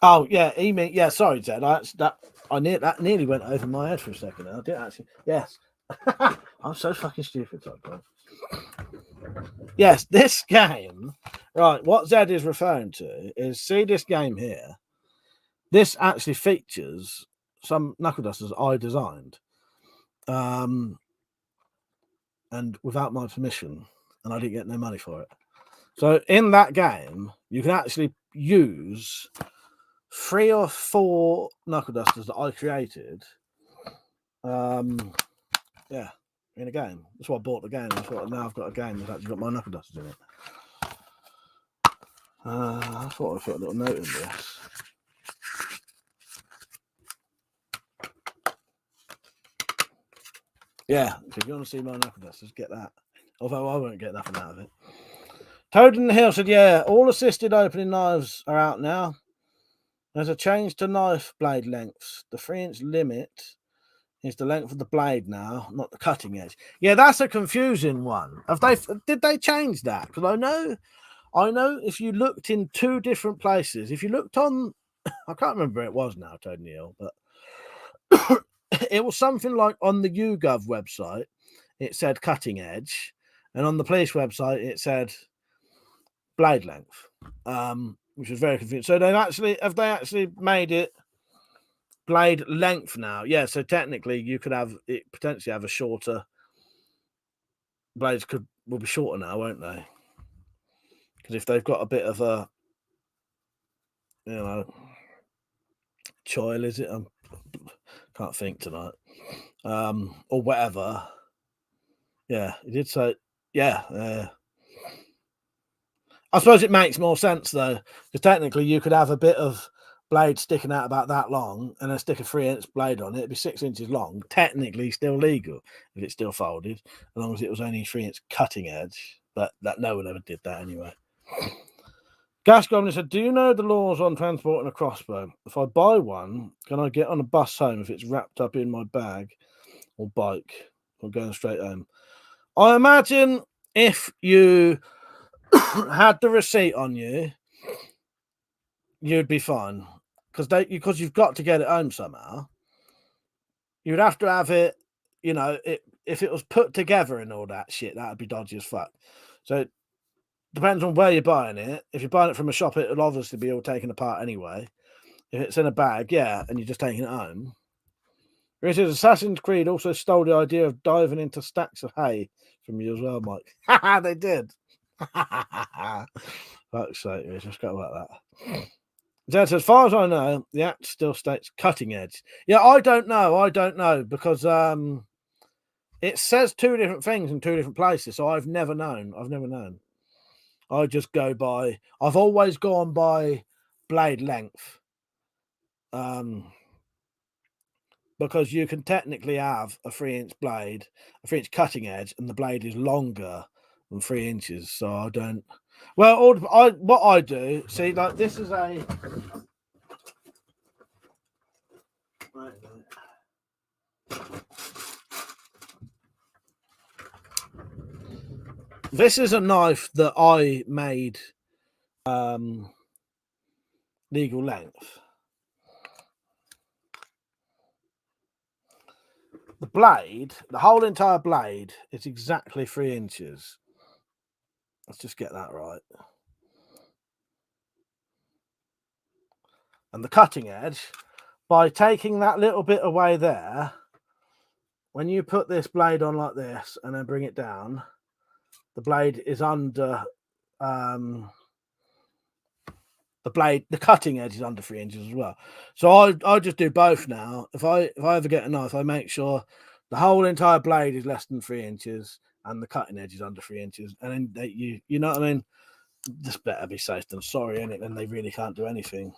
Oh yeah, yeah. Sorry, Ted. That nearly went over my head for a second. I did actually. Yes, I'm so fucking stupid. Yes, this game. Right, what Zed is referring to is see this game here. This actually features some knuckle dusters I designed, and without my permission, and I didn't get no money for it. So in that game, you can actually use 3 or 4 knuckle dusters that I created. Yeah, in a game. That's why I bought the game. I thought now I've got a game that's actually got my knuckle dusters in it. I thought I'd put a little note in this. Yeah, if you want to see my knuckle dusters, get that. Although I won't get nothing out of it. Toad in the Hill said, yeah, all assisted opening knives are out now. There's a change to knife blade lengths. The 3-inch limit is the length of the blade now, not the cutting edge. Yeah, that's a confusing one. Did they change that? Because I know if you looked in 2 different places, if you looked on, I can't remember where it was now, Toad in the Hill, but it was something like on the YouGov website, it said cutting edge, and on the police website, it said blade length, which was very confusing. So have they actually made it blade length now? Yeah, so technically you could potentially have a shorter blades will be shorter now, won't they? Because if they've got a bit of a, choil, is it? I can't think tonight. Or whatever. Yeah, he did say, yeah. I suppose it makes more sense though, because technically you could have a bit of blade sticking out about that long and then stick a 3-inch blade on it. It'd be 6 inches long, technically still legal if it's still folded, as long as it was only 3-inch cutting edge. But that no one ever did that anyway. Gas Goblin said, do you know the laws on transporting a crossbow? If I buy one, can I get on a bus home if it's wrapped up in my bag or bike or going straight home? I imagine if you had the receipt on you, you'd be fine. Because you've got to get it home somehow. You'd have to have it, if it was put together and all that shit, that'd be dodgy as fuck. So it depends on where you're buying it. If you're buying it from a shop, it'll obviously be all taken apart anyway. If it's in a bag, yeah, and you're just taking it home. It says Assassin's Creed also stole the idea of diving into stacks of hay from you as well, Mike. Haha, they did. Fuck's sake, we just got about that. Zed says, as far as I know, the act still states cutting edge. Yeah, I don't know because it says 2 different things in 2 different places, so I've never known. I just go by. I've always gone by blade length, because you can technically have a 3-inch blade, a 3-inch cutting edge, and the blade is longer than 3 inches. So I don't. Well, what I do, see, like this is a. This is a knife that I made legal length. The blade, the whole entire blade, is exactly 3 inches. Let's just get that right. And the cutting edge, by taking that little bit away there, when you put this blade on like this and then bring it down, the blade is under the cutting edge is under 3 inches as well. So I just do both now. If I ever get a knife, I make sure the whole entire blade is less than 3 inches and the cutting edge is under 3 inches. And then you know what I mean? just better be safe than sorry, innit? Then they really can't do anything.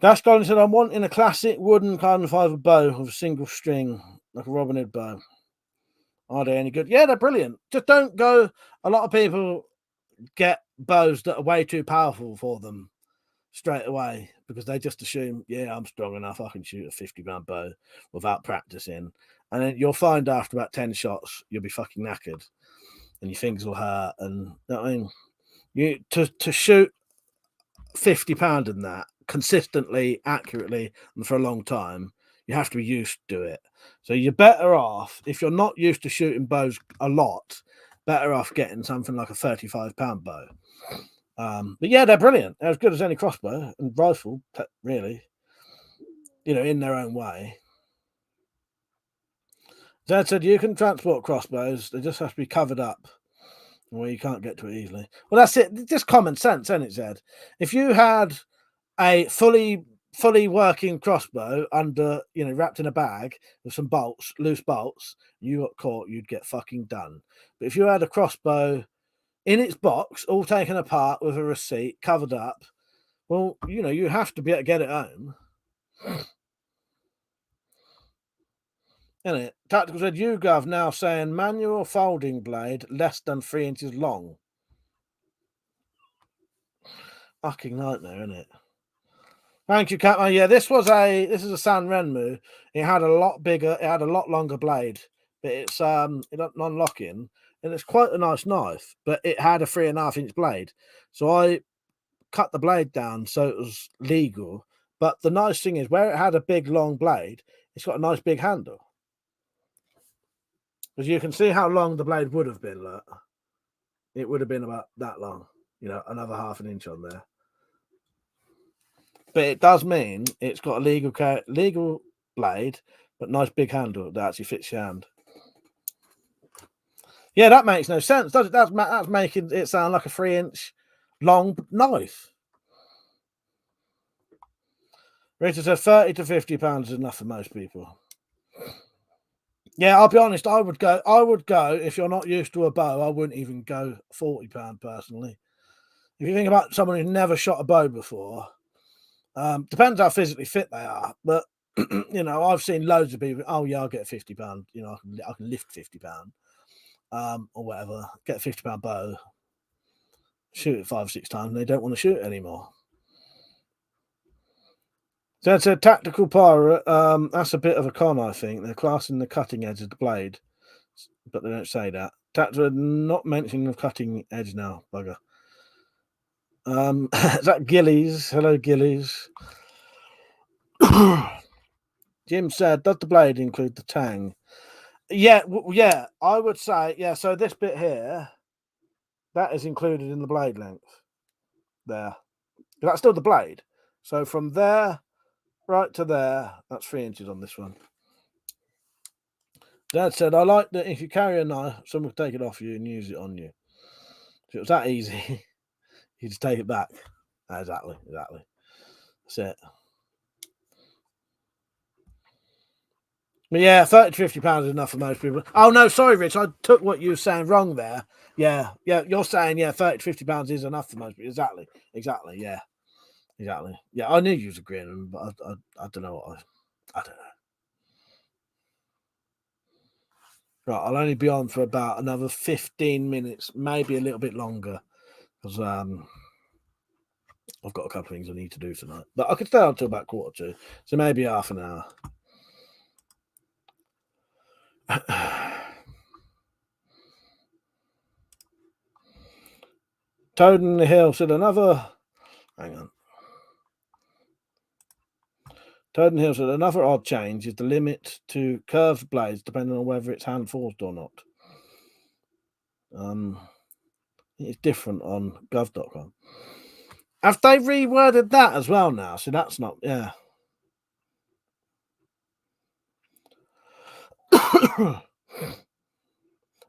Gas Golden said, I'm wanting a classic wooden carbon fibre bow with a single string, like a Robin Hood bow. Are they any good? Yeah, they're brilliant. Just don't go. A lot of people get bows that are way too powerful for them straight away because they just assume, yeah, I'm strong enough. I can shoot a 50-pound bow without practicing. And then you'll find after about 10 shots, you'll be fucking knackered and your fingers will hurt. And you know what I mean, you to shoot 50-pound in that consistently, accurately, and for a long time, you have to be used to it. So you're better off, if you're not used to shooting bows a lot, better off getting something like a 35-pound bow. But yeah, they're brilliant. They're as good as any crossbow and rifle, really, you know, in their own way. Zed said you can transport crossbows, they just have to be covered up where you can't get to it easily. Well, that's it. Just common sense, isn't it, Zed? If you had a fully working crossbow under, you know, wrapped in a bag with some bolts, loose bolts, you got caught, you'd get fucking done. But if you had a crossbow in its box, all taken apart with a receipt, covered up, well, you know, you have to be able to get it home. Isn't it? Tactical said, YouGov now saying manual folding blade less than 3 inches long. Fucking nightmare, isn't it? Thank you, Catman. Yeah, this is a San Renmu. It had a lot bigger, it had a lot longer blade, but it's non-locking, and it's quite a nice knife, but it had a 3.5-inch blade. So I cut the blade down so it was legal. But the nice thing is, where it had a big long blade, it's got a nice big handle. Because you can see how long the blade would have been. Look. It would have been about that long, you know, another 1/2 inch on there. But it does mean it's got a legal blade, but nice big handle that actually fits your hand. Yeah, that makes no sense, does it? That's making it sound like a 3-inch long knife. Richard said 30 to 50 pounds is enough for most people. Yeah, I'll be honest. I would go if you're not used to a bow. I wouldn't even go £40 personally. If you think about someone who's never shot a bow before, depends how physically fit they are. But you know, I've seen loads of people. Oh yeah, I'll get £50. You know, I can lift £50, or whatever. Get a £50 bow, shoot it 5 or 6 times, and they don't want to shoot it anymore. So it's a tactical pirate. That's a bit of a con, I think. They're classing the cutting edge of the blade, but they don't say that. Tactical not mentioning the cutting edge now, bugger. Is that Gillies? Hello, Gillies. Jim said, does the blade include the tang? Yeah, yeah, I would say, yeah. So this bit here, that is included in the blade length. There. But that's still the blade. So from there right to there, that's 3 inches on this one. Dad said, I like that if you carry a knife, someone will take it off you and use it on you. If it was that easy, you just take it back. Exactly. That's it. But yeah, 30 to £50 is enough for most people. Oh no, sorry, Rich, I took what you were saying wrong there. Yeah, you're saying 30 to £50 is enough for most people. Exactly. Yeah, exactly. Yeah, I knew you was agreeing, but I don't know what I don't know. Right, I'll only be on for about another 15 minutes, maybe a little bit longer, because I've got a couple of things I need to do tonight. But I could stay on until about 1:45, so maybe half an hour. Toad in the Hill said another. Hang on. Toad in the Hill said another odd change is the limit to curved blades, depending on whether it's hand forged or not. It's different on gov.com. Have they reworded that as well now? So that's not, yeah.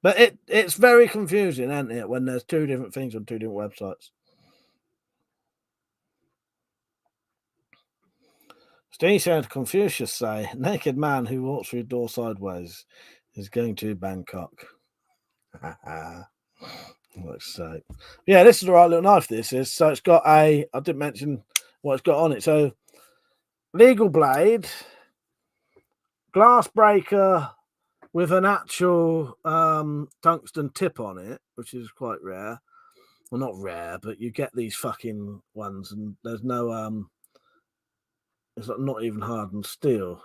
But it's very confusing, isn't it, when there's 2 different things on 2 different websites. Steve said, Confucius say, naked man who walks through door sideways is going to Bangkok. Let's say, yeah, this is the right little knife. This is so it's got I didn't mention what it's got on it. So legal blade, glass breaker with an actual tungsten tip on it, which is quite rare. Well, not rare, but you get these fucking ones, and there's no it's not even hardened steel.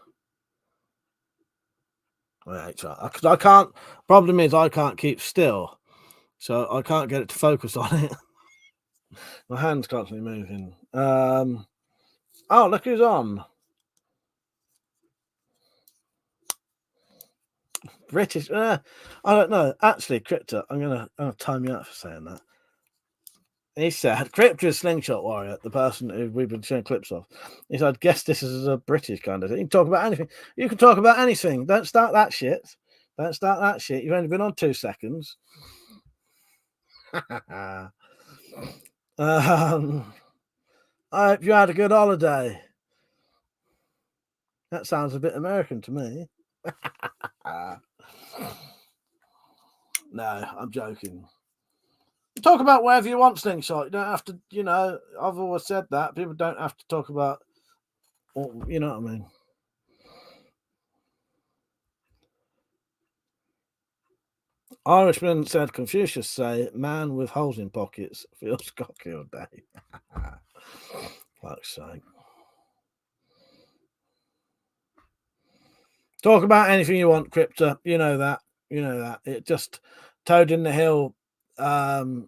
Because I can't. Problem is, I can't keep still, so I can't get it to focus on it. My hand's constantly moving. Oh, look who's on. British. I don't know. Actually, Crypto, I'm gonna time you out for saying that. He said, Crypto is Slingshot Warrior, the person who we've been showing clips of. He said, I guess this is a British kind of thing. You can talk about anything. You can talk about anything. Don't start that shit. Don't start that shit. You've only been on 2 seconds. I hope you had a good holiday. That sounds a bit American to me. No, I'm joking. Talk about whatever you want, Slingshot. You don't have to, I've always said that. People don't have to talk about, you know what I mean? Irishman said, Confucius say, man with holes in pockets feels cocky all day. Fuck's sake. Talk about anything you want, Crypto. You know that. It just Toad in the Hill has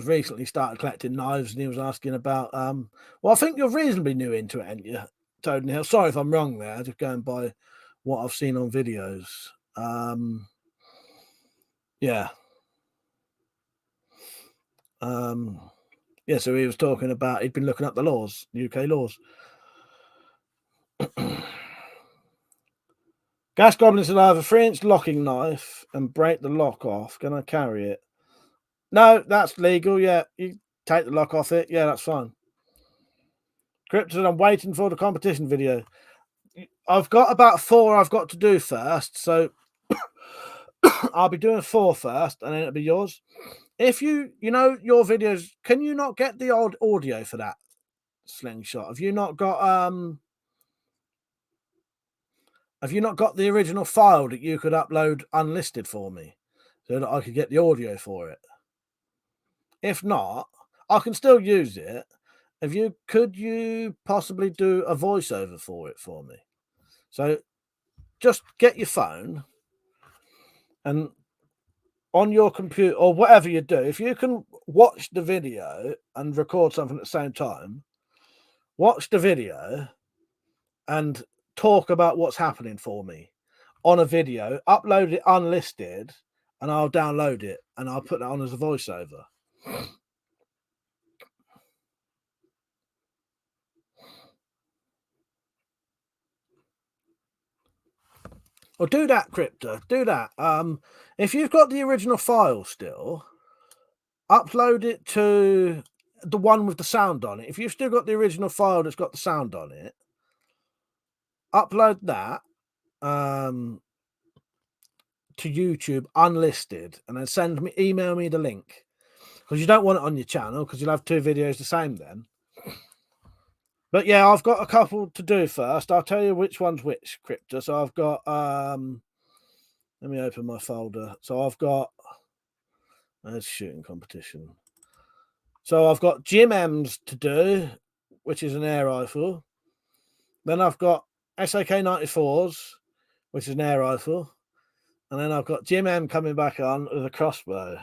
recently started collecting knives, and he was asking about well, I think you're reasonably new into it, ain't you, Toad in the Hill? Sorry if I'm wrong there, just going by what I've seen on videos. Yeah. Yeah, so he was talking about he'd been looking up the laws, UK laws. Gas Goblin said, I have a 3-inch locking knife and break the lock off. Can I carry it? No, that's legal. Yeah, you take the lock off it. Yeah, that's fine. Crypto said, I'm waiting for the competition video. I've got about 4 I've got to do first. So I'll be doing 4 first, and then it'll be yours. If your videos, can you not get the old audio for that, Slingshot? Have you not got the original file that you could upload unlisted for me so that I could get the audio for it? If not, I can still use it. Could you possibly do a voiceover for it for me? So just get your phone and on your computer or whatever you do, if you can watch the video and record something at the same time, watch the video and talk about what's happening for me on a video, upload it unlisted, and I'll download it and I'll put that on as a voiceover. Or do that, Crypto. Do that. If you've got the original file still, upload it to the one with the sound on it. If you've still got the original file that's got the sound on it, upload that to YouTube unlisted, and then email me the link, because you don't want it on your channel because you'll have 2 videos the same then. But yeah, I've got a couple to do first. I'll tell you which one's which, Crypto. So I've got let me open my folder. So I've got shooting competition. So I've got Jim M's to do, which is an air rifle. Then I've got SAK 94s, which is an air rifle. And then I've got Jim M coming back on with a crossbow.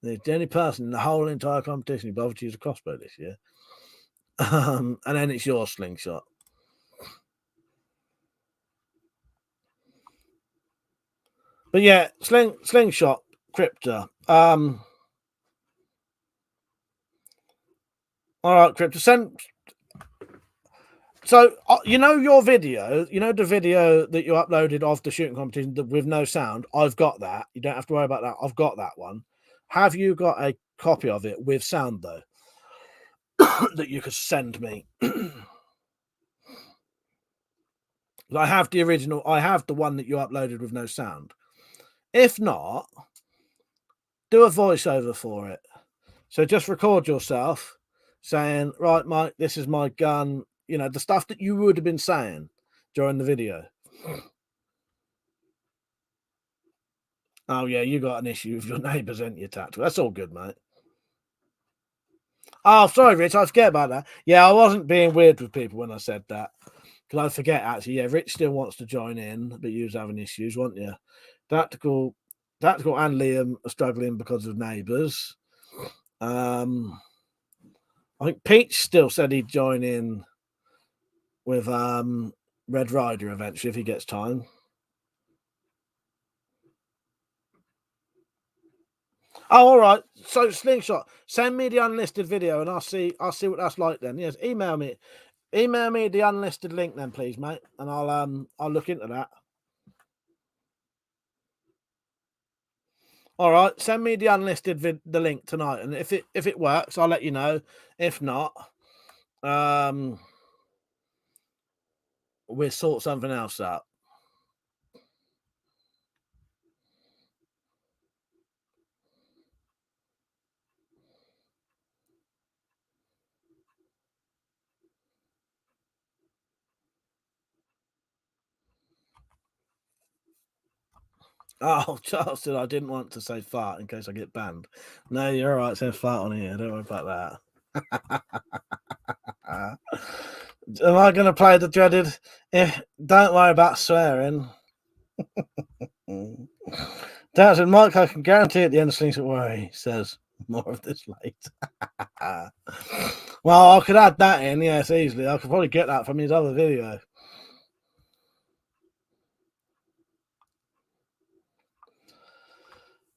The only person in the whole entire competition who bothered to use a crossbow this year. And then it's your Slingshot. But yeah, Slingshot, Crypto. All right, Crypto. So, your video, the video that you uploaded of the shooting competition with no sound, I've got that. You don't have to worry about that. I've got that one. Have you got a copy of it with sound, though, that you could send me? I have the original. I have the one that you uploaded with no sound. If not, do a voiceover for it. So just record yourself saying, right, Mike, this is my gun. You know, the stuff that you would have been saying during the video. Oh, yeah, you got an issue with your neighbours, ain't you, Tactical? That's all good, mate. Oh, sorry, Rich, I forget about that. Yeah, I wasn't being weird with people when I said that. Because I forget, actually. Yeah, Rich still wants to join in, but you was having issues, weren't you? Tactical and Liam are struggling because of neighbours. I think Peach still said he'd join in with Red Rider eventually if he gets time. Oh, all right. So Slingshot, send me the unlisted video and I'll see what that's like then. Yes, email me the unlisted link then, please, mate, and I'll look into that. All right, send me the unlisted the link tonight, and if it works, I'll let you know. If not, we'll sort something else out. Oh, Charles said I didn't want to say fart in case I get banned. No, you're all right saying fart on here. Don't worry about that. Am I going to play the dreaded? Don't worry about swearing. Dad said, Mike, I can guarantee at the end of Slings, don't worry. He says, more of this later. Well, I could add that in, yes, easily. I could probably get that from his other video.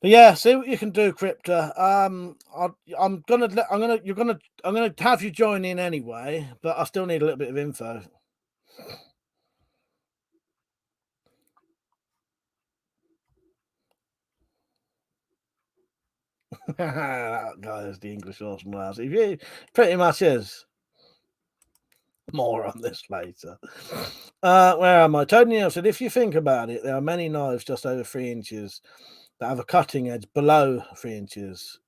But yeah, see what you can do, Crypta. I'm gonna have you join in anyway, but I still need a little bit of info. That guy is the English Awesome Wales. He pretty much is. More on this later. Where am I? Tony Neal said, if you think about it, there are many knives just over 3 inches that have a cutting edge below 3 inches.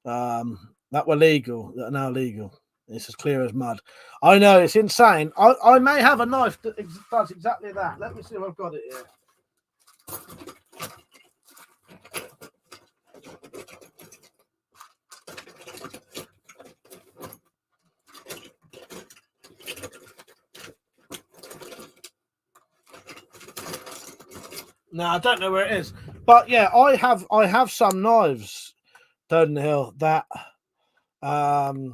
That were legal, that are now legal. It's as clear as mud. I know, it's insane. I may have a knife that does exactly that. Let me see if I've got it here. No, I don't know where it is, but yeah, I have some knives, Toad in the Hill, that no,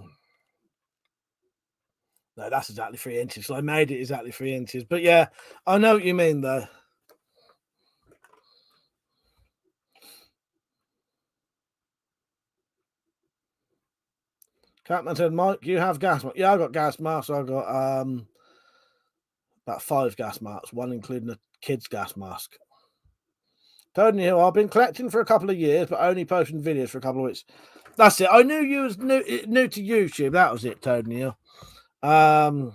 that's exactly 3 inches. So I made it exactly 3 inches, but yeah, I know what you mean though. Catman said, Mike, you have gas marks. Yeah, I got gas marks. I got about 5 gas marks, one including a kid's gas mask. Tony Hill, I've been collecting for a couple of years, but only posting videos for a couple of weeks. That's it. I knew you was new to YouTube. That was it, Tony Hill. Yeah,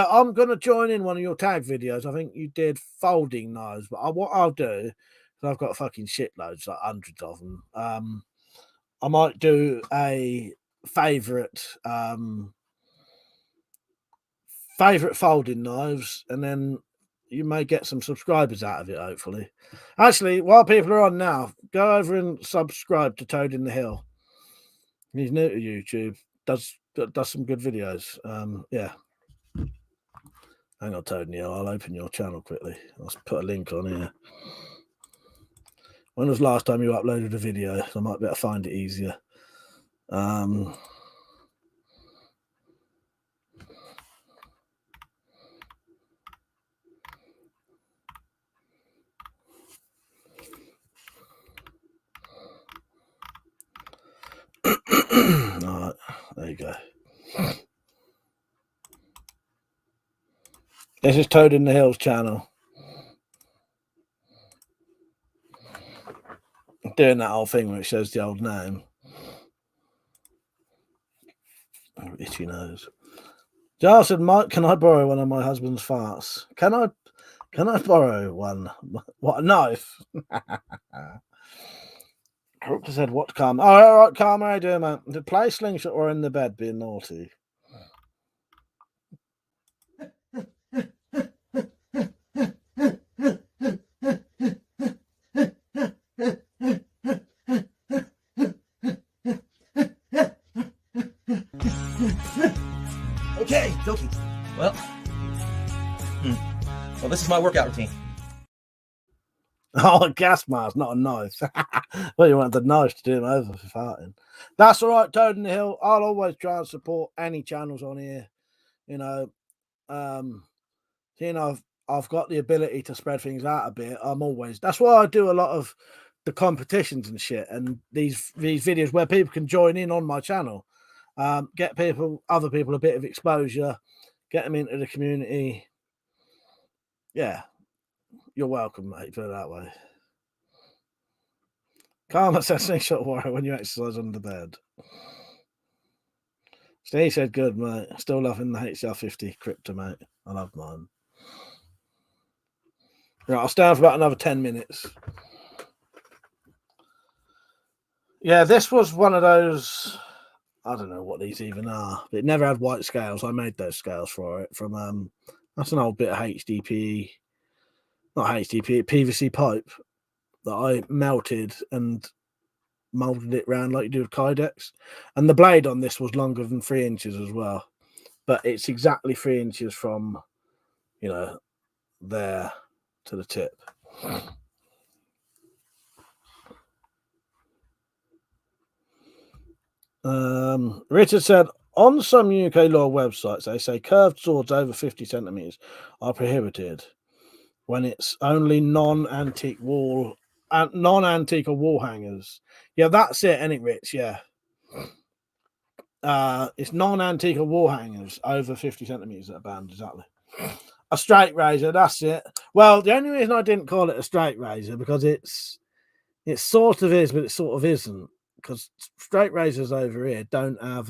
I'm gonna join in one of your tag videos. I think you did folding knives, but what I'll do, because I've got fucking shitloads, like hundreds of them. I might do a favorite folding knives, and then you may get some subscribers out of it, hopefully. Actually, while people are on now, go over and subscribe to Toad in the Hill. He's new to YouTube, does some good videos. Yeah. Hang on, Toad in the Hill. I'll open your channel quickly. I'll put a link on here. When was the last time you uploaded a video? I might be able to find it easier. All right, there you go. This is Toad in the Hill's channel. I'm doing that whole thing where it shows the old name. Oh, itchy nose. Giles said, Mike, can I borrow one of my husband's farts? Can I borrow one? What, a knife? Corruptor said, what Karma? Oh, all right, Karma, how you doing, man? Did play Slingshot or in the bed being naughty? Okay, dokie. Well, well, this is my workout routine. Oh, a gas mask, not a knife. Well, you want the knife to do him over for farting. That's all right, Toad in the Hill. I'll always try and support any channels on here. You know, I've got the ability to spread things out a bit. That's why I do a lot of the competitions and shit, and these videos where people can join in on my channel, get other people a bit of exposure, get them into the community. Yeah, you're welcome, mate. Put it that way. Karma says Slingshot Warrior when you exercise under the bed. Steve said good, mate. Still loving the HCR50 crypto, mate. I love mine. Right, I'll stay on for about another 10 minutes. Yeah, this was one of those. I don't know what these even are, but it never had white scales. I made those scales for it from that's an old bit of HDPE, not HDPE, PVC pipe that I melted and molded it round like you do with Kydex. And the blade on this was longer than 3 inches as well, but it's exactly 3 inches from, there to the tip. Richard said, on some UK law websites, they say curved swords over 50 centimeters are prohibited when it's only non-antique or wall hangers. Yeah, that's it, ain't it, Rich? Yeah. It's non-antique or wall hangers over 50 centimeters that are banned, exactly. A straight razor, that's it. Well, the only reason I didn't call it a straight razor because it sort of is, but it sort of isn't. Because straight razors over here don't have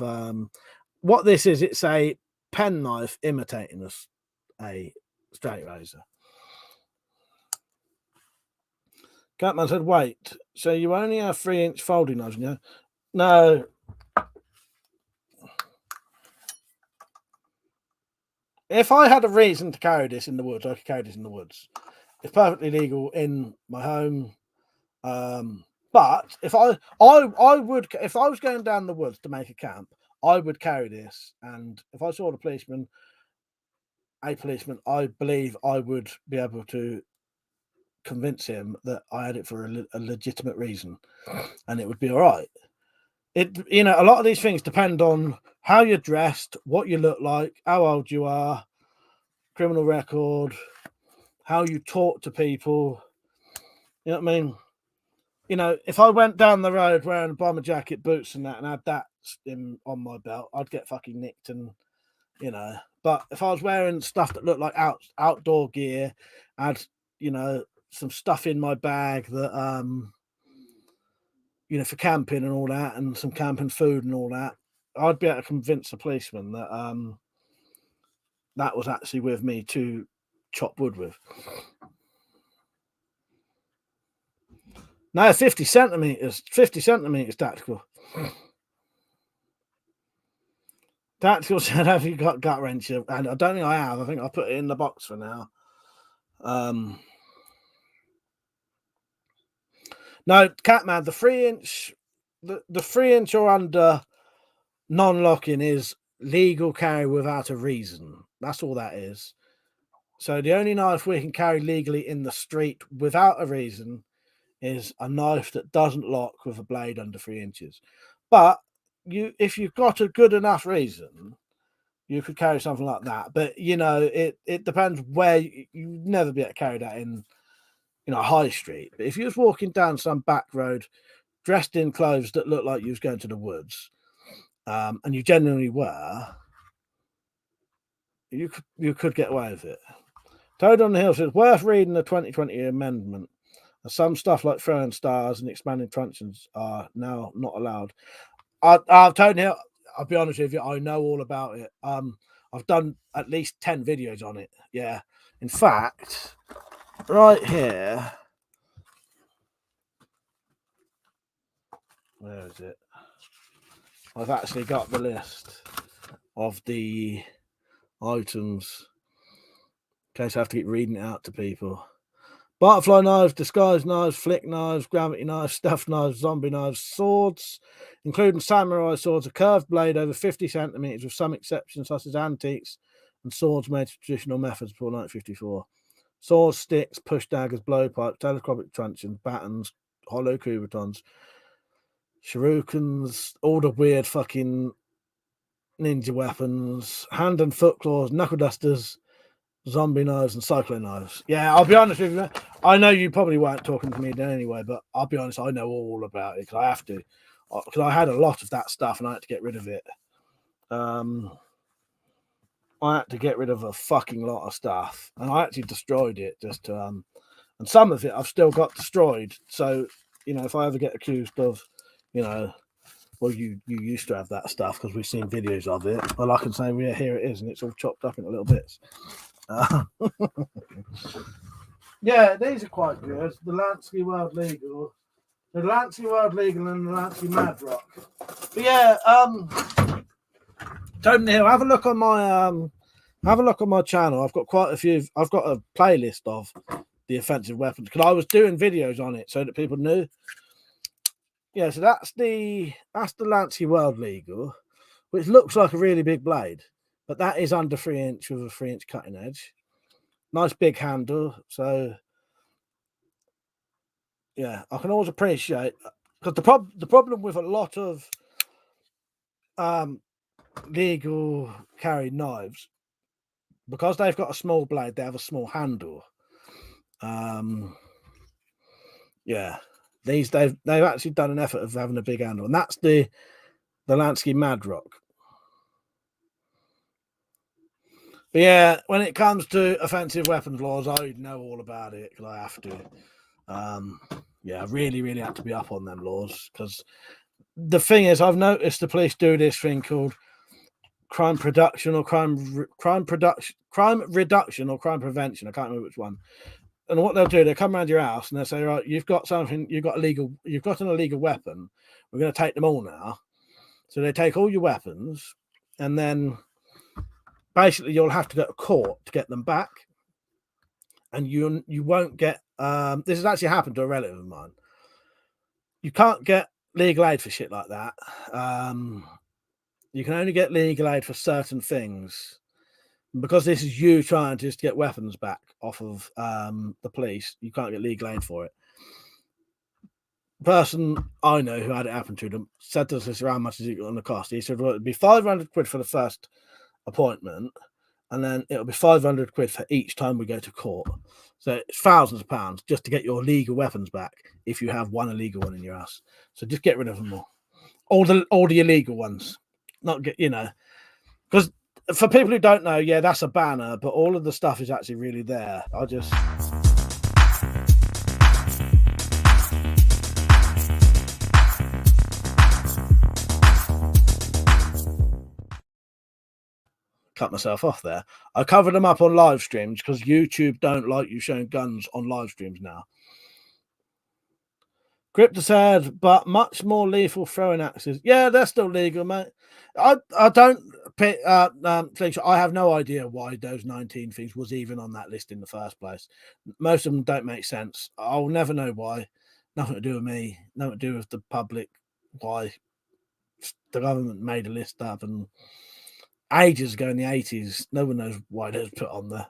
what this is. It's a penknife imitating a straight razor. Catman said, "Wait, so you only have 3-inch folding knives, yeah? No." If I had a reason to carry this in the woods, I could carry this in the woods. It's perfectly legal in my home. But if I would, if I was going down the woods to make a camp, I would carry this. And if I saw a policeman, I believe I would be able to convince him that I had it for a legitimate reason, and it would be all right. A lot of these things depend on how you're dressed, what you look like, how old you are, criminal record, how you talk to people. You know what I mean? If I went down the road wearing a bomber jacket, boots and that, and had that on my belt, I'd get fucking nicked. And, but if I was wearing stuff that looked like outdoor gear, had, some stuff in my bag that, for camping and all that, and some camping food and all that, I'd be able to convince a policeman that that was actually with me to chop wood with. No, 50 centimeters tactical. Tactical said, have you got gut wrench? And I don't think I have. I think I'll put it in the box for now. No, Catman, the 3-inch, the 3-inch or under non-locking is legal carry without a reason. That's all that is. So the only knife we can carry legally in the street without a reason is a knife that doesn't lock with a blade under 3 inches. But if you've got a good enough reason, you could carry something like that. But it depends where you'd never be able to carry that in, high street. But if you was walking down some back road, dressed in clothes that look like you was going to the woods, and you genuinely were, you could get away with it. Toad on the Hill says, worth reading the 2020 amendment. Some stuff like throwing stars and expanding truncheons are now not allowed. I've told you, I'll be honest with you, I know all about it. I've done at least 10 videos on it. Yeah. In fact, right here, Where is it? I've actually got the list of the items in case I have to keep reading it out to people. Butterfly knives, disguise knives, flick knives, gravity knives, stuffed knives, zombie knives, swords, including samurai swords, a curved blade over 50 centimeters, with some exceptions such as antiques and swords made to traditional methods before 1954. Swords, sticks, push daggers, blowpipes, telescopic truncheons, batons, hollow kubatons, shurikens, all the weird fucking ninja weapons, hand and foot claws, knuckle dusters, zombie knives, and cyclone knives. Yeah, I'll be honest with you. I know you probably weren't talking to me then anyway, but I'll be honest, I know all about it because I have to. Because I had a lot of that stuff and I had to get rid of it. I had to get rid of a fucking lot of stuff, and I actually destroyed it just to, and some of it I've still got destroyed. So, you know, if I ever get accused of, you know, well, you used to have that stuff because we've seen videos of it, well, I can say, well, yeah, here it is, and it's all chopped up into little bits. Yeah, these are quite good. The Lansky World Legal, the Lansky World Legal, and the Lansky Mad Rock. But yeah, Tony Hill, have a look on my channel. I've got quite a few. I've got a playlist of the offensive weapons because I was doing videos on it so that people knew. Yeah, so that's the Lansky World Legal, which looks like a really big blade, but that is under 3 inch with a 3-inch cutting edge. Nice big handle. So yeah, I can always appreciate because the problem with a lot of legal carried knives, because they've got a small blade, they have a small handle. Yeah, they've actually done an effort of having a big handle, and that's the Lansky Mad Rock. But yeah, when it comes to offensive weapons laws, I know all about it because I have to. Yeah, I really, really had to be up on them laws because the thing is, I've noticed the police do this thing called crime reduction or crime reduction or crime prevention. I can't remember which one. And what they'll do, they'll come around your house and they'll say, right, you've got an illegal weapon. We're going to take them all now. So they take all your weapons, and then basically you'll have to go to court to get them back. And you won't get, this has actually happened to a relative of mine. You can't get legal aid for shit like that. You can only get legal aid for certain things. Because this is you trying to just get weapons back off of the police, you can't get legal aid for it. The person I know who had it happen to them said to us, how much is it going to cost? He said, well, it'd be 500 quid for the first appointment, and then it'll be 500 quid for each time we go to court. So it's thousands of pounds just to get your legal weapons back if you have one illegal one in your house. So just get rid of them all the illegal ones, not get, you know, because for people who don't know, yeah, that's a banner, but all of the stuff is actually really there. I just cut myself off there. I covered them up on live streams because YouTube don't like you showing guns on live streams now. Crypto said, but much more lethal throwing axes. Yeah, they're still legal, mate. I don't think I have no idea why those 19 things was even on that list in the first place. Most of them don't make sense. I'll never know why. Nothing to do with me. Nothing to do with the public. Why the government made a list up and ages ago in the 80s. No one knows why they was put on there.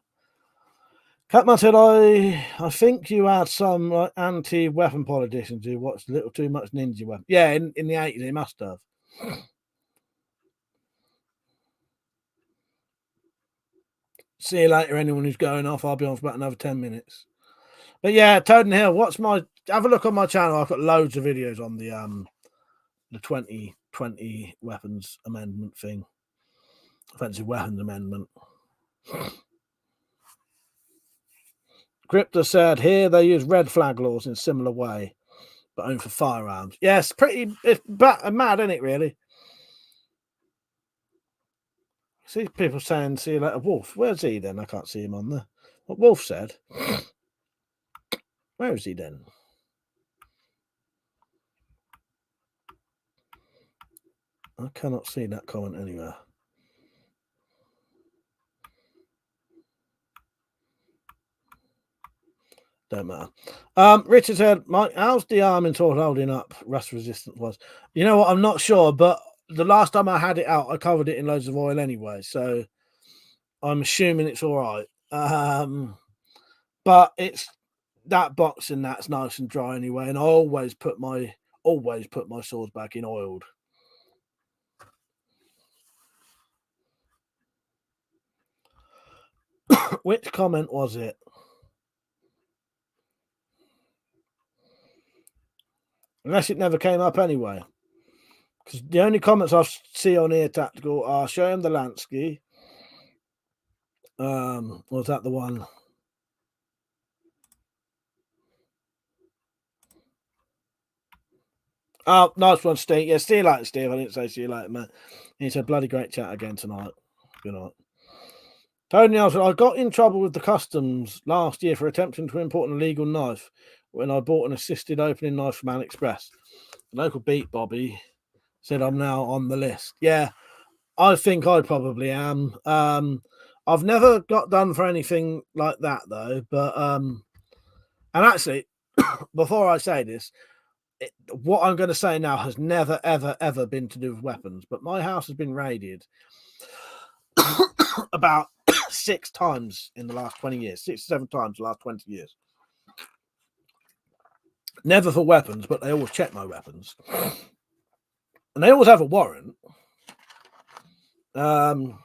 Catman said, I think you had some like anti-weapon politicians who watched a little too much ninja weapon. Yeah, in the 80s, they must have. See you later, anyone who's going off. I'll be on for about another 10 minutes. But yeah, Toad Hill, have a look on my channel. I've got loads of videos on the 2020 weapons amendment thing. Offensive weapons amendment. Crypto said, here they use red flag laws in a similar way, but only for firearms. Yes, it's mad, isn't it, really? See people saying, see you later, Wolf. Where's he then? I can't see him on there. What Wolf said. Where is he then? I cannot see that comment anywhere. Don't matter. Richard said, Mike, how's the arming tool holding up? Rust resistance was. You know what? I'm not sure, but the last time I had it out, I covered it in loads of oil anyway, so I'm assuming it's all right. But it's that box and that's nice and dry anyway, and I always put my saws back in oiled. Which comment was it? Unless it never came up anyway. Because the only comments I see on here, Tactical, are show him the Lansky. Was that the one? Oh, nice one, Steve. Yeah, see you later, Steve. I didn't say see you later, man. He said, bloody great chat again tonight. Good night. Tony Nelson, I got in trouble with the customs last year for attempting to import an illegal knife when I bought an assisted opening knife from AliExpress. The local beat Bobby said I'm now on the list. Yeah, I think I probably am. I've never got done for anything like that though. But and actually, before I say this, what I'm going to say now has never, ever, ever been to do with weapons. But my house has been raided about 6 times in the last 20 years, 6 or 7 times in the last 20 years. Never for weapons, but they always check my weapons. And they always have a warrant. From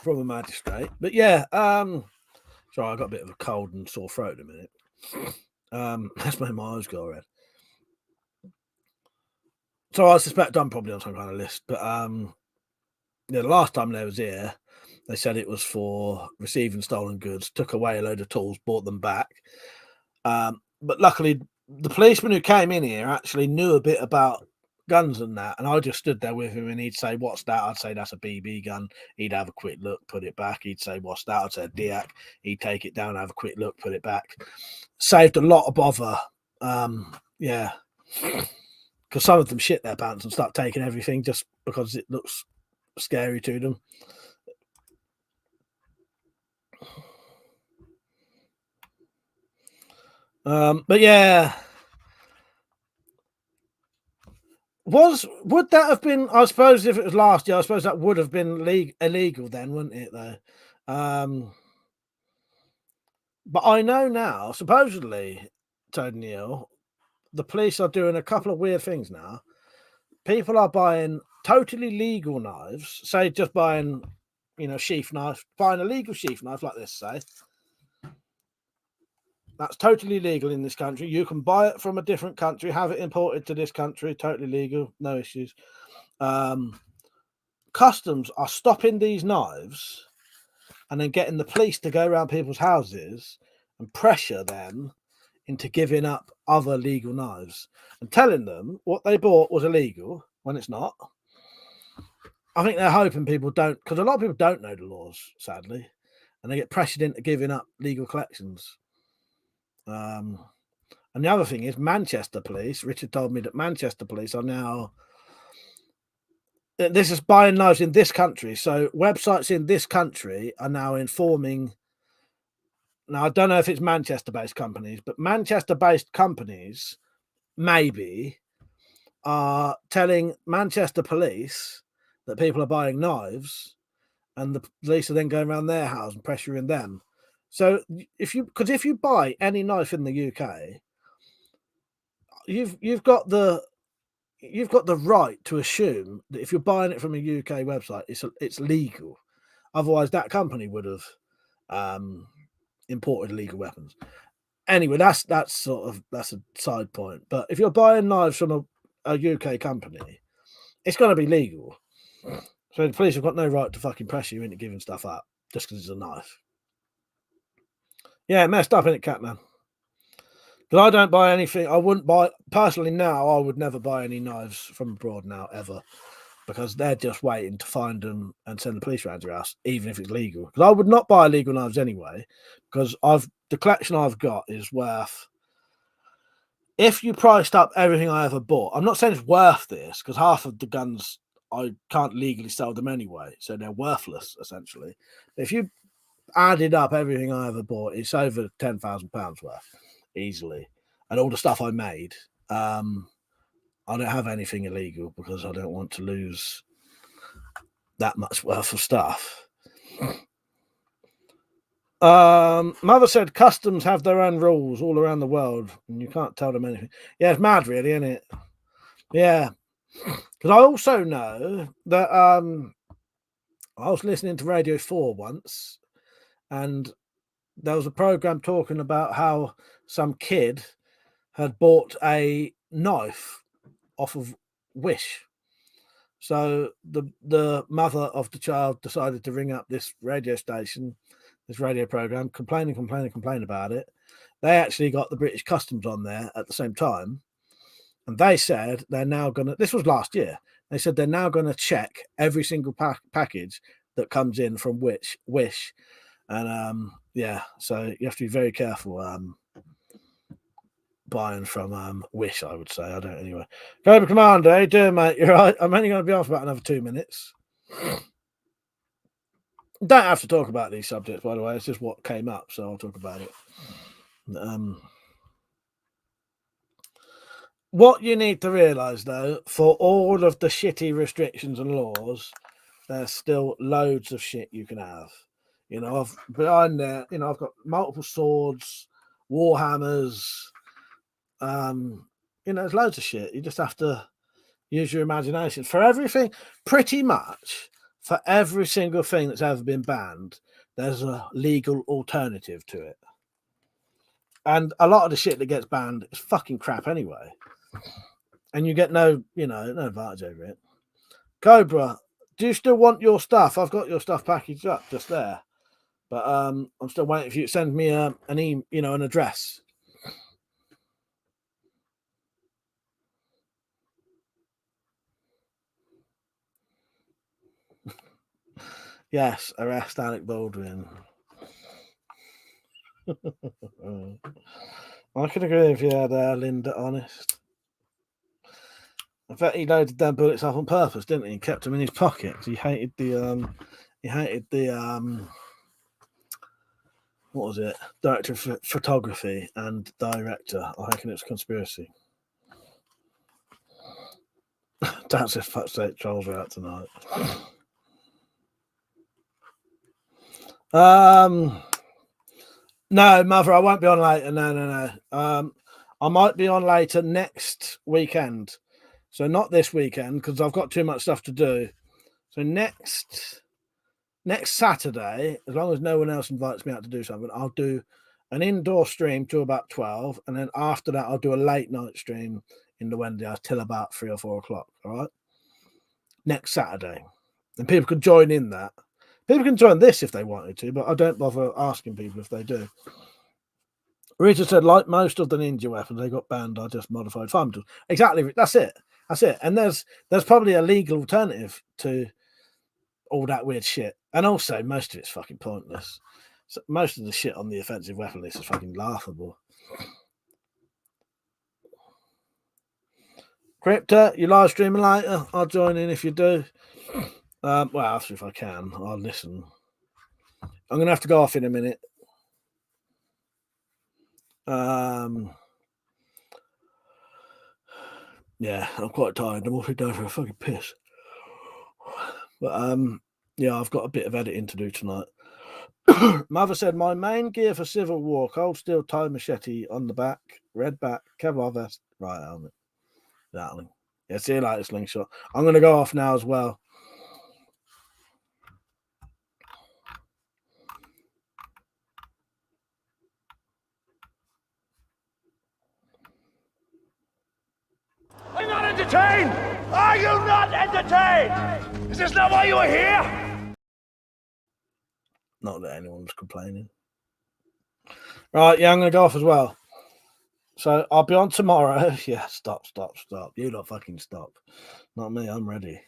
a magistrate. But yeah, sorry, I got a bit of a cold and sore throat in a minute. That's made my eyes go red. So I suspect I'm probably on some kind of list. But yeah, the last time they was here, they said it was for receiving stolen goods, took away a load of tools, bought them back. But luckily, the policeman who came in here actually knew a bit about guns and that. And I just stood there with him and he'd say, what's that? I'd say, that's a BB gun. He'd have a quick look, put it back. He'd say, what's that? I'd say, a Diak. He'd take it down, have a quick look, put it back. Saved a lot of bother. Yeah. Because some of them shit their pants and start taking everything just because it looks scary to them. But yeah, would that have been? I suppose if it was last year, I suppose that would have been illegal then, wouldn't it? Though, but I know now, supposedly, Tony Neal, the police are doing a couple of weird things now. People are buying totally legal knives, say just buying, sheath knife, buying a legal sheath knife like this, say. That's totally legal in this country. You can buy it from a different country, have it imported to this country, totally legal, no issues. Customs are stopping these knives and then getting the police to go around people's houses and pressure them into giving up other legal knives and telling them what they bought was illegal when it's not. I think they're hoping people don't, because a lot of people don't know the laws, sadly, and they get pressured into giving up legal collections. And the other thing is Manchester police. Richard told me that Manchester police are now. This is buying knives in this country. So websites in this country are now informing. Now I don't know if it's Manchester-based companies, but Manchester-based companies maybe are telling Manchester police that people are buying knives, and the police are then going around their house and pressuring them. So if you buy any knife in the UK, you've got the right to assume that if you're buying it from a UK website, it's legal. Otherwise, that company would have imported illegal weapons. Anyway, that's a side point. But if you're buying knives from a UK company, it's going to be legal. So the police have got no right to fucking pressure you into giving stuff up just because it's a knife. Yeah, messed up, innit, Catman? Because I don't buy anything. I wouldn't buy, personally now, I would never buy any knives from abroad now, ever. Because they're just waiting to find them and send the police around your house, even if it's legal. Because I would not buy illegal knives anyway, because the collection I've got is worth, if you priced up everything I ever bought, I'm not saying it's worth this because half of the guns I can't legally sell them anyway, so they're worthless essentially. If you added up everything I ever bought, it's over £10,000 worth easily, and all the stuff I made. I don't have anything illegal because I don't want to lose that much worth of stuff. Mother said customs have their own rules all around the world, and you can't tell them anything. Yeah, it's mad, really, isn't it? Yeah, because I also know that I was listening to Radio 4 once, and there was a program talking about how some kid had bought a knife off of Wish. So the mother of the child decided to ring up this radio station, this radio program, complain about it. They actually got the British Customs on there at the same time, and they said they're now gonna. This was last year. They said they're now going to check every single package that comes in from Wish, and yeah. So you have to be very careful buying from Wish. I would say. I don't anyway. Cobra Commander, how you doing, mate? You're right. I'm only going to be on for about another 2 minutes. Don't have to talk about these subjects, by the way. It's just what came up, so I'll talk about it. What you need to realise, though, for all of the shitty restrictions and laws, there's still loads of shit you can have. You know, behind there, you know, I've got multiple swords, war hammers. You know, there's loads of shit. You just have to use your imagination for everything. Pretty much for every single thing that's ever been banned, there's a legal alternative to it. And a lot of the shit that gets banned is fucking crap anyway. And you get no advantage over it. Cobra, do you still want your stuff? I've got your stuff packaged up just there. But I'm still waiting for you to send me an address. Yes, arrest Alec Baldwin. I could agree if you had Linda honest. I bet he loaded them bullets up on purpose, didn't he? He kept them in his pocket. He hated the what was it? Director of photography and director. I reckon it's a conspiracy. That's if fuck's sake trolls are out tonight. No, Mother, I won't be on later. No. I might be on later next weekend. So not this weekend because I've got too much stuff to do. So next Saturday, as long as no one else invites me out to do something, I'll do an indoor stream till about 12, and then after that I'll do a late night stream in the Wendy till about 3 or 4 o'clock. All right, next Saturday, and people can join in that. People can join this if they wanted to, but I don't bother asking people if they do. Rita said, like most of the ninja weapons, they got banned. I just modified farm tools. Exactly, that's it. And there's probably a legal alternative to all that weird shit. And also, most of it's fucking pointless. So most of the shit on the offensive weapon list is fucking laughable. Crypto, you live streaming later? I'll join in if you do. Well, after if I can, I'll listen. I'm going to have to go off in a minute. Yeah, I'm quite tired. I'm also going for a fucking piss. But yeah, I've got a bit of editing to do tonight. Mother said, my main gear for Civil War, cold steel tie machete on the back, red back, Kevlar vest, right helmet. Exactly. Yeah, see you later, Slingshot. I'm going to go off now as well. Are you not entertained? Are you not entertained? Is this not why you are here? Not that anyone's complaining. Right, yeah, I'm going to go off as well. So I'll be on tomorrow. Yeah, stop. You lot fucking stop. Not me, I'm ready.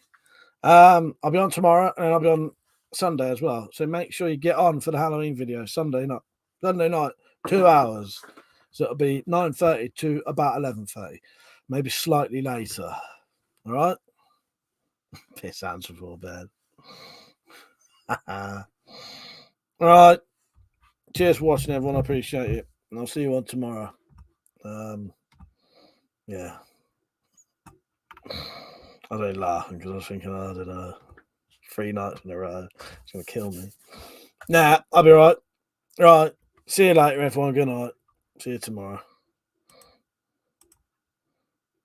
I'll be on tomorrow and I'll be on Sunday as well. So make sure you get on for the Halloween video. Sunday night, 2 hours. So it'll be 9:30 to about 11:30, maybe slightly later. All right. Piss hands before bed. All right. Cheers for watching, everyone. I appreciate it. And I'll see you on tomorrow. Yeah. I was only laughing because I was thinking, I don't know, 3 nights in a row. It's going to kill me. Nah, I'll be right. Right. See you later, everyone. Good night. See you tomorrow.